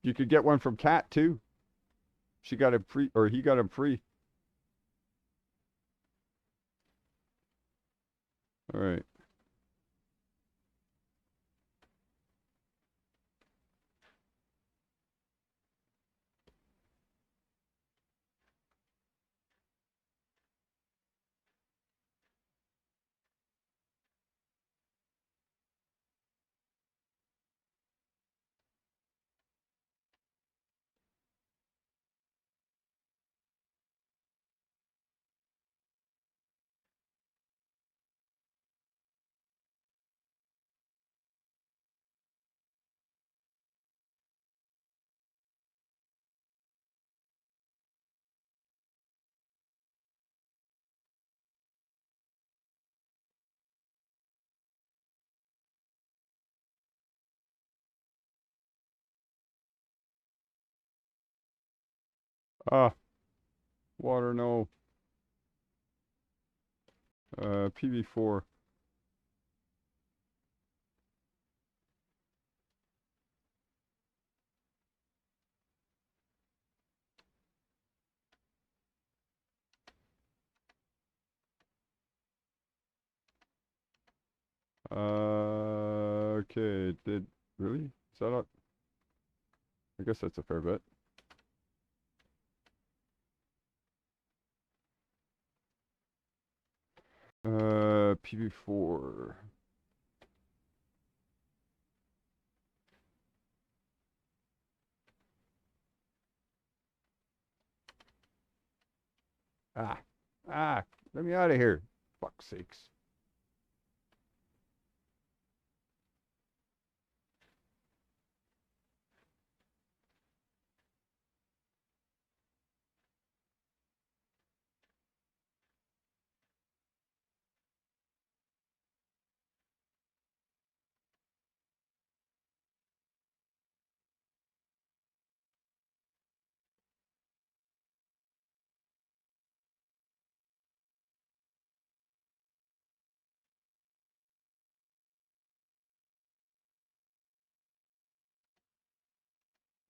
you could get one from Kat too. She got him free, or he got him free. All right. Ah, water no. PV4. Okay. Really? Is that a, I guess that's a fair bet. PV4. Ah, let me out of here. Fuck's sakes.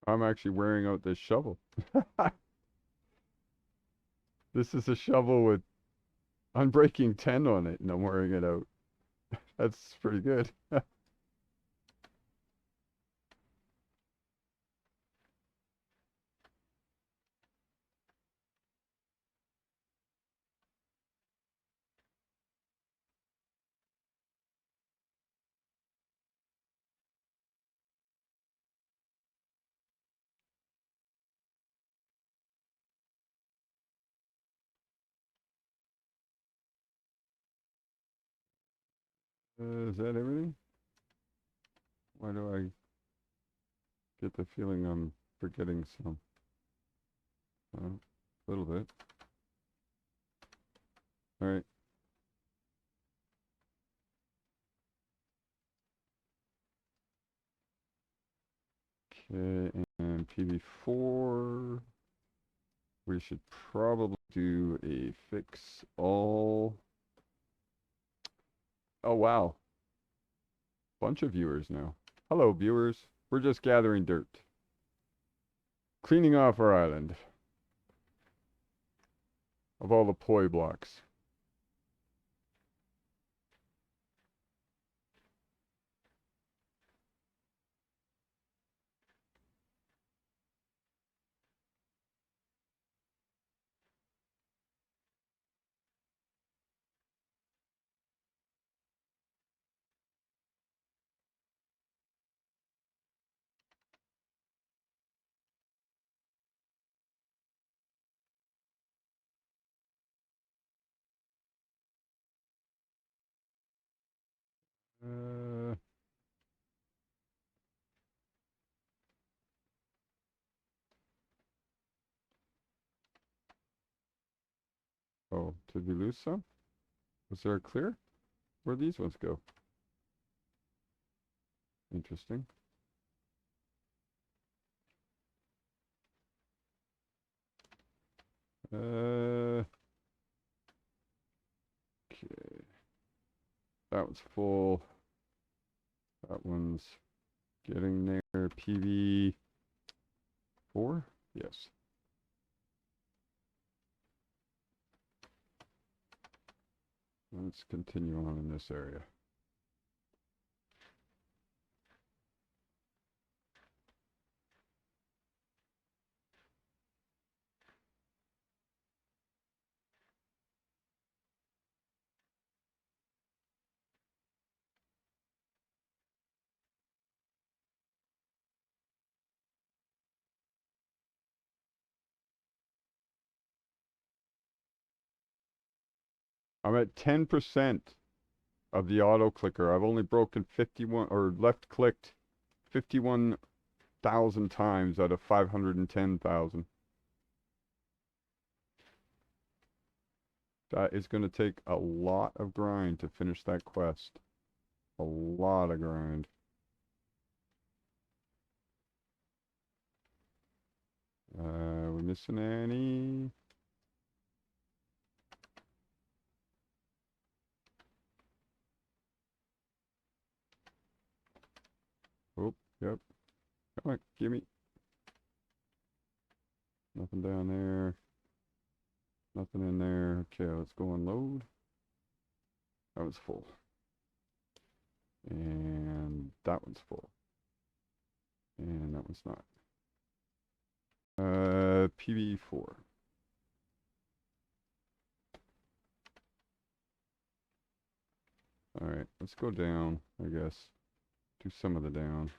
I'm actually wearing out this shovel. This is a shovel with Unbreaking 10 on it, and I'm wearing it out. That's pretty good. Is that everything? Why do I get the feeling I'm forgetting some? A little bit. All right. Okay, and PV4. We should probably do a fix all. Oh, wow. Bunch of viewers now. Hello, viewers. We're just gathering dirt. Cleaning off our island of all the poi blocks. Uh, oh, did we lose some? Was there a clear? Where'd these ones go? Interesting. Okay. That one's full. That one's getting there. PV 4? Yes. Let's continue on in this area. I'm at 10% of the auto clicker. I've only broken 51 or left clicked 51,000 times out of 510,000. That is going to take a lot of grind to finish that quest. A lot of grind. We missing any? Oh, yep. Come on, gimme. Nothing down there. Nothing in there. Okay, let's go and load. That was full. And that one's full. And that one's not. PB4. Alright, let's go down, I guess. Do some of the down.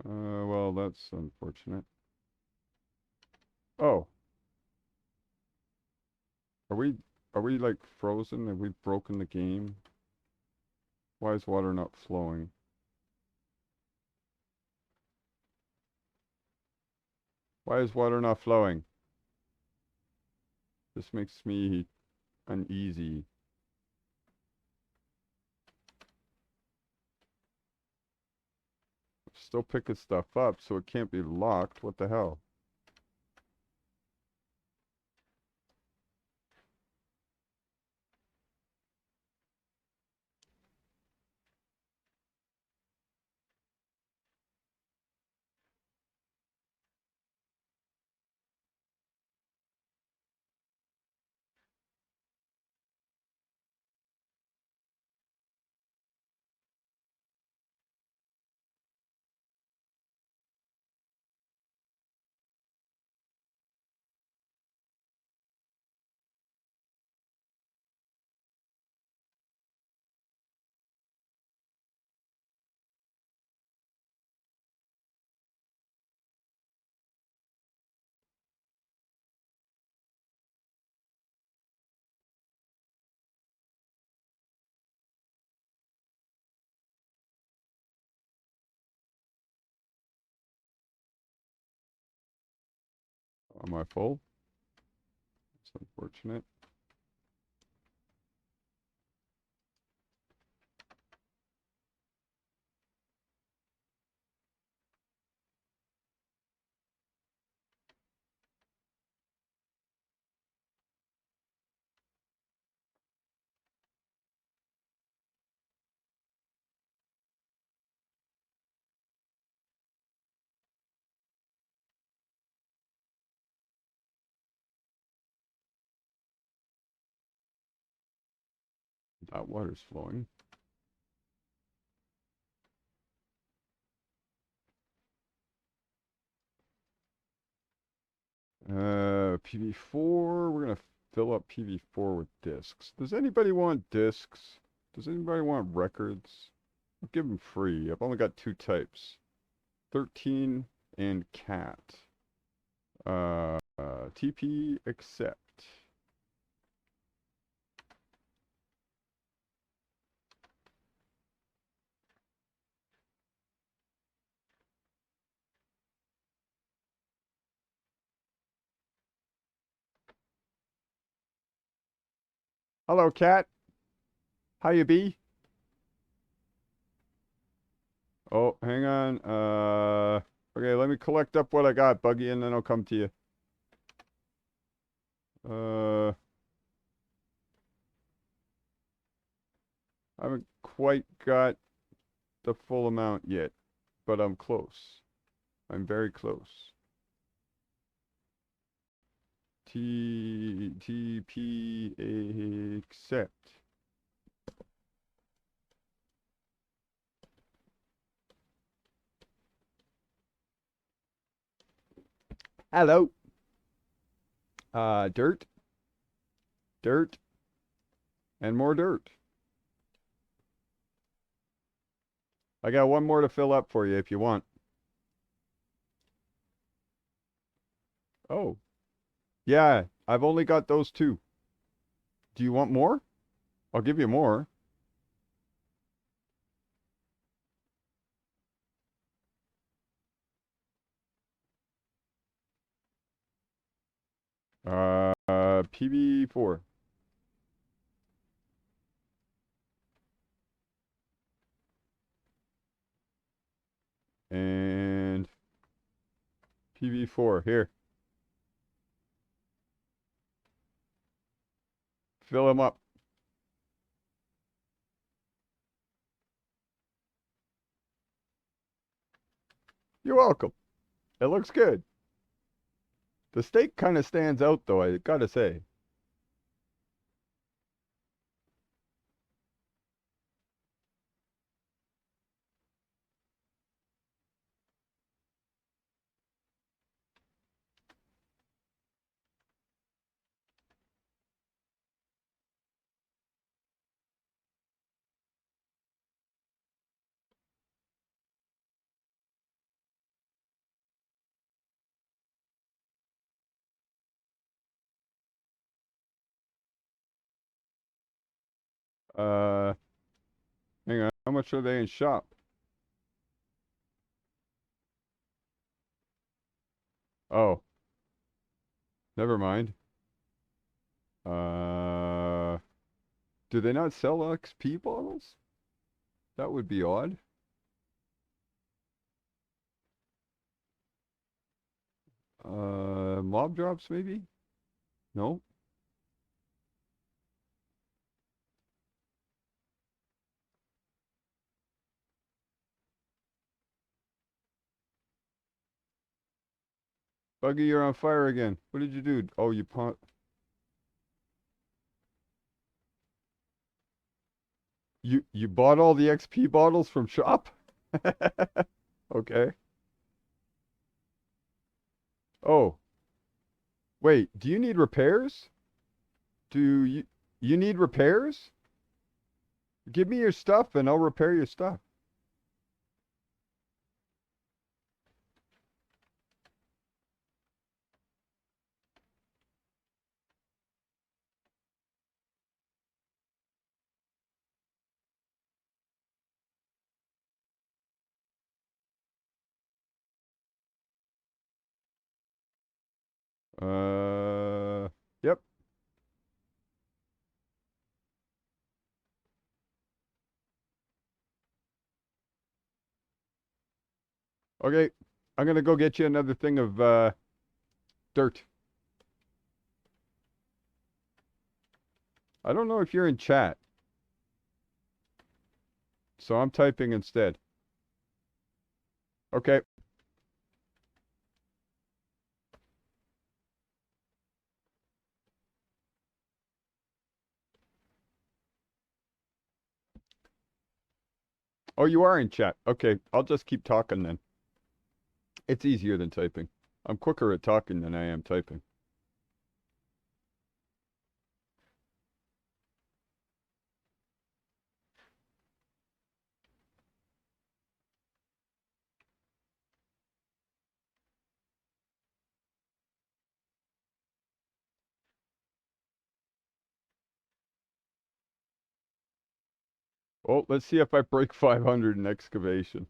Well, that's unfortunate. Oh, are we like frozen? Have we broken the game? Why is water not flowing? Why is water not flowing? This makes me uneasy. Still picking stuff up, so it can't be locked. What the hell? Am I full? It's unfortunate. That water's flowing. PV4, we're gonna fill up PV4 with discs. Does anybody want discs? Does anybody want records? I'll give them free. I've only got two types. 13 and cat. TP accept. Hello, cat. How you be? Oh, hang on. Okay, let me collect up what I got, Buggy, and then I'll come to you. I haven't quite got the full amount yet, but I'm close. I'm very close. TP accept. Hello. Dirt, dirt, and more dirt. I got one more to fill up for you if you want. Oh, yeah, I've only got those two. Do you want more? I'll give you more. PB4. And PB4, here. Fill them up. You're welcome. It looks good. The steak kind of stands out, though, I gotta say. Uh, Hang on. How much are they in shop? Oh, never mind. Uh, do they not sell XP bottles? That would be odd. Mob drops maybe? No? Buggy, you're on fire again. What did you do? Oh, you bought all the XP bottles from shop? Okay. Oh, wait, do you need repairs? Do you need repairs? Give me your stuff and I'll repair your stuff. Yep. Okay. I'm gonna go get you another thing of dirt. I don't know if you're in chat, so I'm typing instead. Okay. Oh, you are in chat. Okay, I'll just keep talking then. It's easier than typing. I'm quicker at talking than I am typing. Oh, let's see if I break 500 in excavation.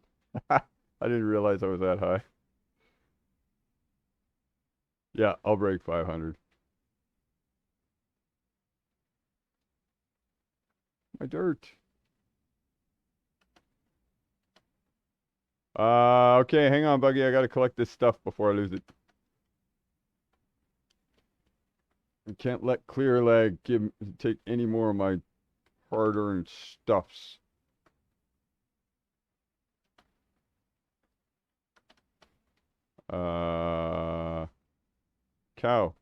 I didn't realize I was that high. Yeah, I'll break 500. My dirt. Okay, hang on, Buggy. I gotta collect this stuff before I lose it. I can't let Clear Leg take any more of my hard-earned stuffs. Cow.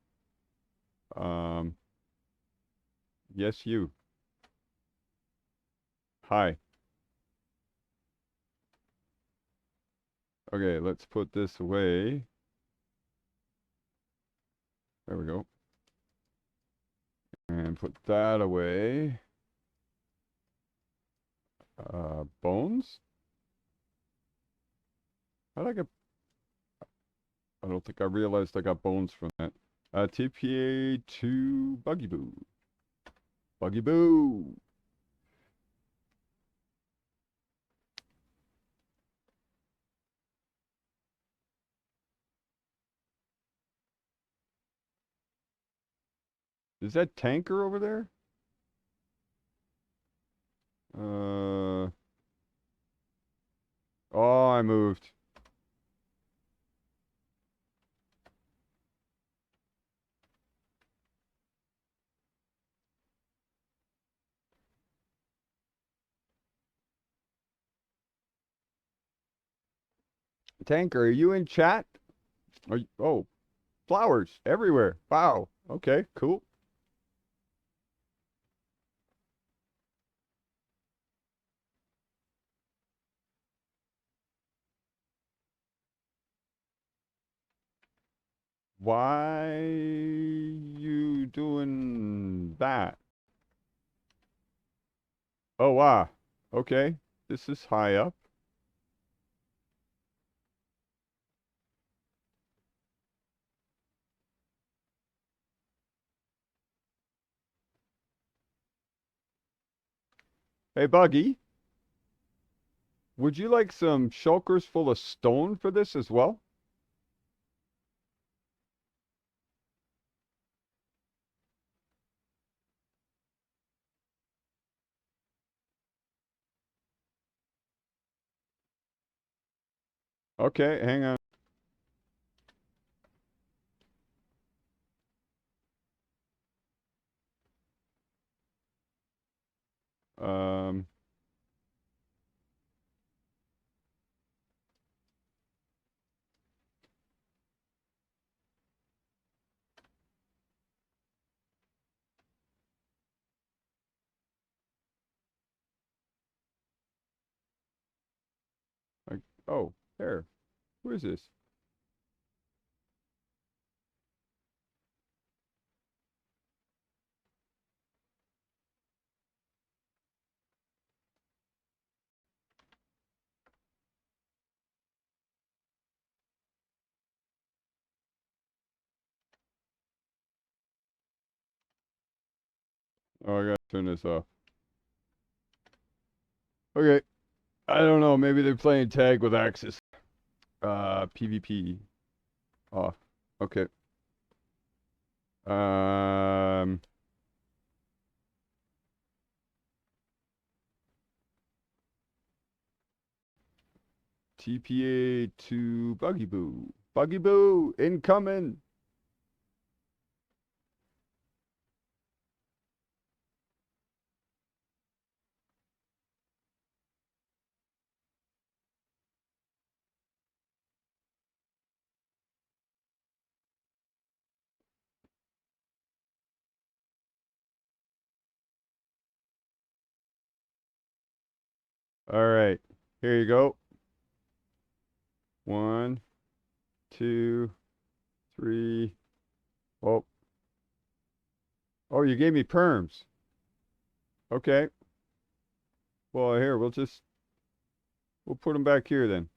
Um, yes, you. Hi. Okay, let's put this away. There we go. And put that away. Bones? How'd I get... I don't think I realized I got bones from that. TPA to Buggy Boo. Buggy Boo! Is that Tanker over there? Oh, I moved. Tanker, are you in chat? Oh, flowers everywhere. Wow. Okay, cool. Why you doing that? Oh, wow. Okay. This is high up. Hey, Buggy, would you like some shulkers full of stone for this as well? Okay, hang on. Um, I, oh, there. Who is this? Oh, I gotta turn this off. Okay. I don't know. Maybe they're playing tag with Axis. PvP off. Okay. Um, TPA to Buggy Boo. Buggy Boo, incoming. All right. Here you go. 1, 2, 3. Oh. Oh, you gave me perms. Okay. Well, here, we'll put them back here then.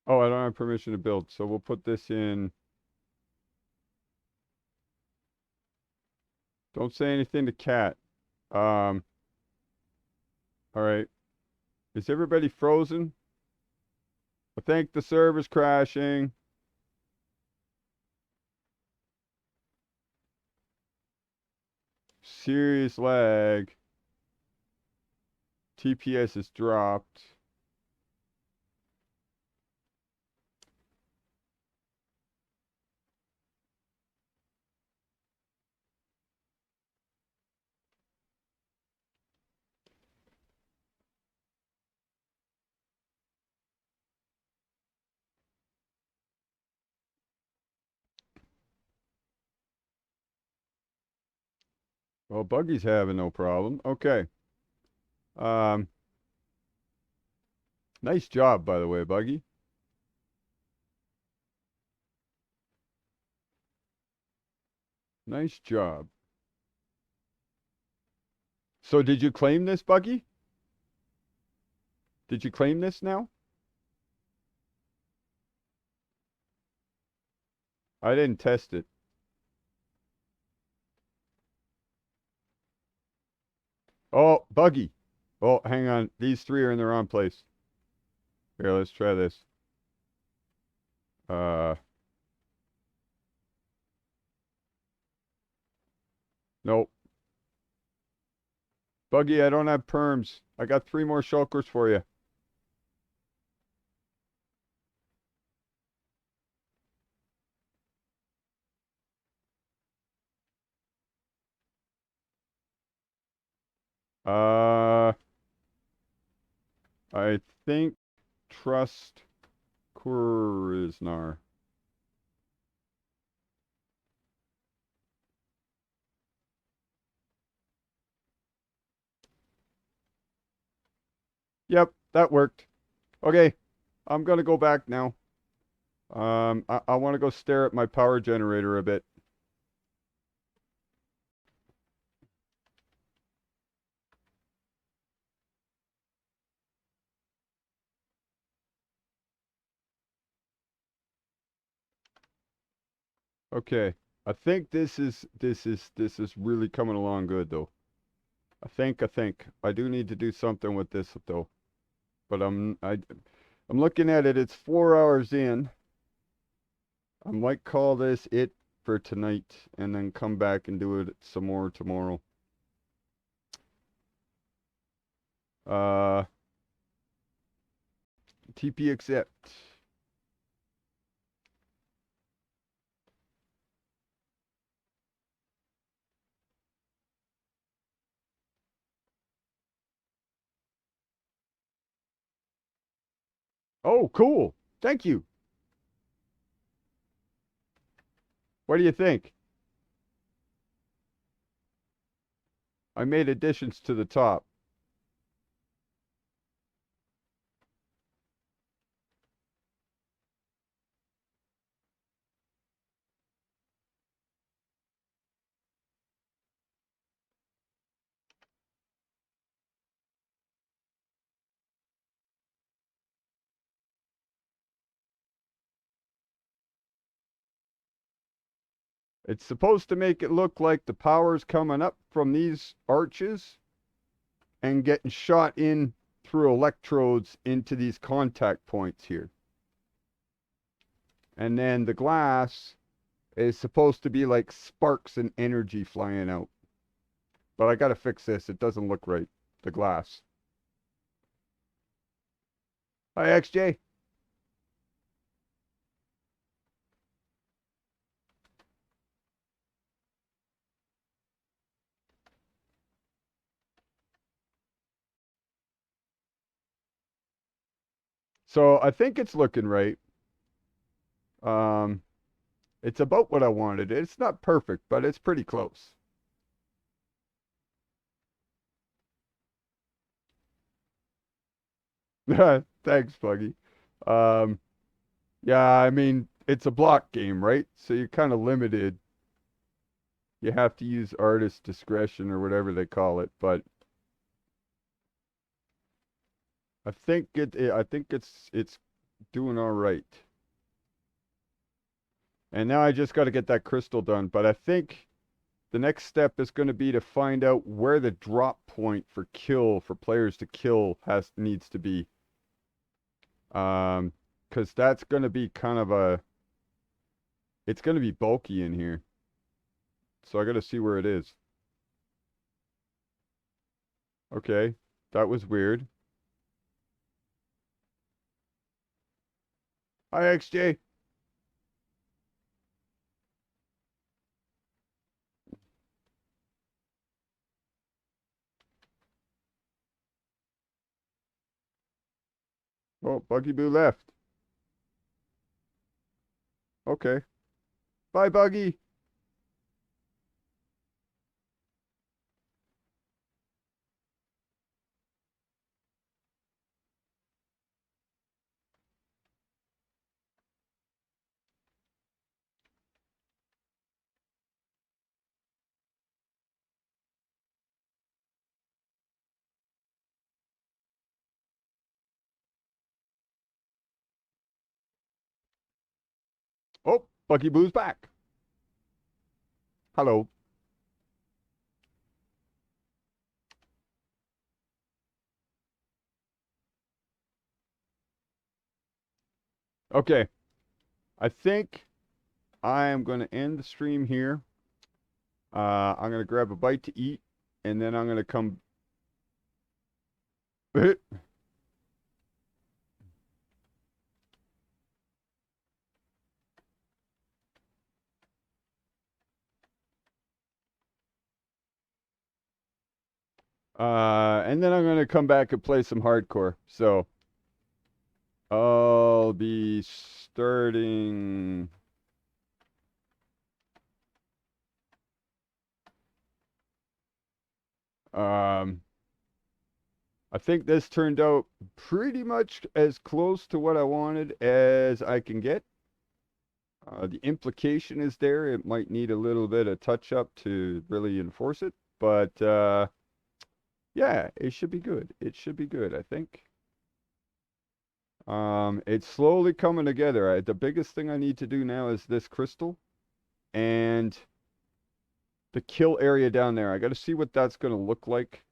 Oh, I don't have permission to build, so we'll put this in. Don't say anything to Cat. All right. Is everybody frozen? I think the server's crashing. Serious lag. TPS has dropped. Well, Buggy's having no problem. Okay. Um, nice job, by the way, Buggy. Nice job. So did you claim this, Buggy? Did you claim this now? I didn't test it. Oh, Buggy. Oh, hang on. These 3 are in the wrong place. Here, let's try this. Nope. Buggy, I don't have perms. I got 3 more shulkers for you. I think trust Kurisnar. Yep, that worked. Okay, I'm gonna go back now. I want to go stare at my power generator a bit. Okay, I think this is really coming along good though. I think I do need to do something with this though. But I'm looking at it. It's 4 hours in. I might call this it for tonight and then come back and do it some more tomorrow. TP accept. Oh, cool. Thank you. What do you think? I made additions to the top. It's supposed to make it look like the power's coming up from these arches and getting shot in through electrodes into these contact points here. And then the glass is supposed to be like sparks and energy flying out. But I gotta fix this. It doesn't look right. The glass. Hi, XJ. So I think it's looking right. It's about what I wanted. It's not perfect, but it's pretty close. Thanks, Buggy. Um, yeah, I mean, it's a block game, right? So you're kind of limited. You have to use artist discretion or whatever they call it, but I think it's doing all right. And now I just got to get that crystal done, but I think the next step is going to be to find out where the drop point for kill for players to kill has needs to be. Because that's going to be kind of it's going to be bulky in here. So I got to see where it is. Okay, that was weird. Hi, XJ. Oh, Buggy Boo left. Okay. Bye, Buggy. Oh, Buggy Boo's back. Hello. Okay. I think I am going to end the stream here. I'm going to grab a bite to eat, and then I'm going to come. And then I'm going to come back and play some hardcore. So I'll be starting. Um, I think this turned out pretty much as close to what I wanted as I can get. The implication is there. It might need a little bit of touch up to really enforce it, but yeah, it should be good. It should be good, I think. It's slowly coming together. The biggest thing I need to do now is this crystal and the kill area down there. I got to see what that's going to look like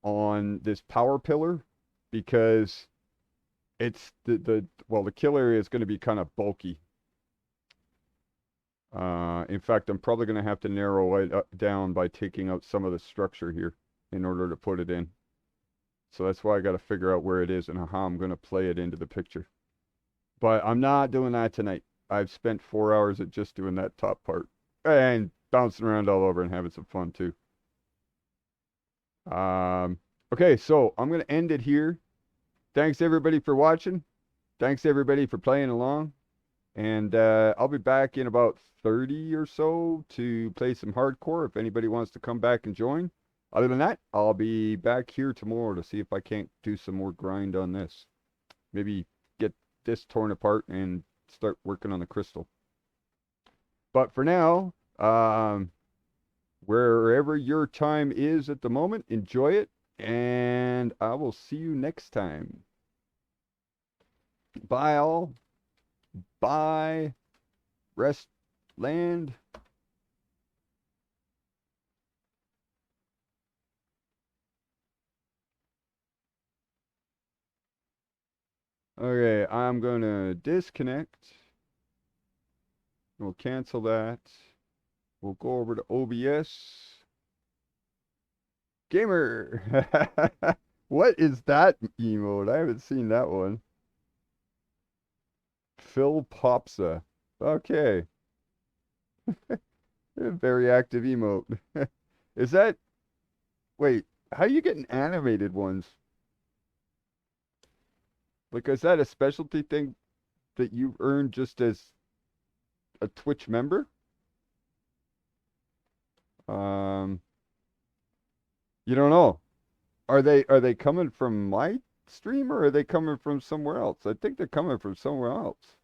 on this power pillar because it's the kill area is going to be kind of bulky. In fact, I'm probably going to have to narrow it down by taking out some of the structure here in order to put it in. So that's why I got to figure out where it is and how I'm going to play it into the picture. But I'm not doing that tonight. I've spent 4 hours at just doing that top part and bouncing around all over and having some fun too. Okay, so I'm going to end it here. Thanks everybody for watching. Thanks everybody for playing along. And I'll be back in about 30 or so to play some hardcore if anybody wants to come back and join. Other than that, I'll be back here tomorrow to see if I can't do some more grind on this. Maybe get this torn apart and start working on the crystal. But for now, wherever your time is at the moment, enjoy it. And I will see you next time. Bye all. Bye. Restland. Okay, I'm going to disconnect. We'll cancel that. We'll go over to OBS. Gamer! What is that emote? I haven't seen that one. Phil Popsa. Okay. Very active emote. Is that... Wait, how you getting animated ones? Like, is that a specialty thing that you earn just as a Twitch member? You don't know. Are they coming from my stream, or are they coming from somewhere else? I think they're coming from somewhere else.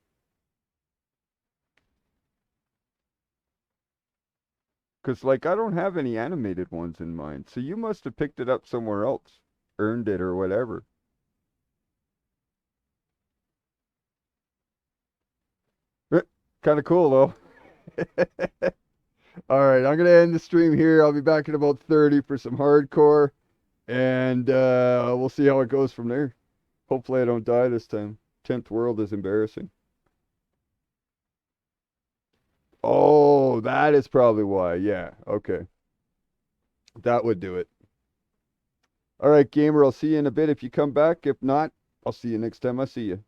Because, like, I don't have any animated ones in mind. So you must have picked it up somewhere else. Earned it or whatever. Kind of cool, though. All right, I'm going to end the stream here. I'll be back in about 30 for some hardcore. And we'll see how it goes from there. Hopefully I don't die this time. 10th world is embarrassing. Oh, that is probably why. Yeah, okay. That would do it. All right, gamer, I'll see you in a bit if you come back. If not, I'll see you next time I see you.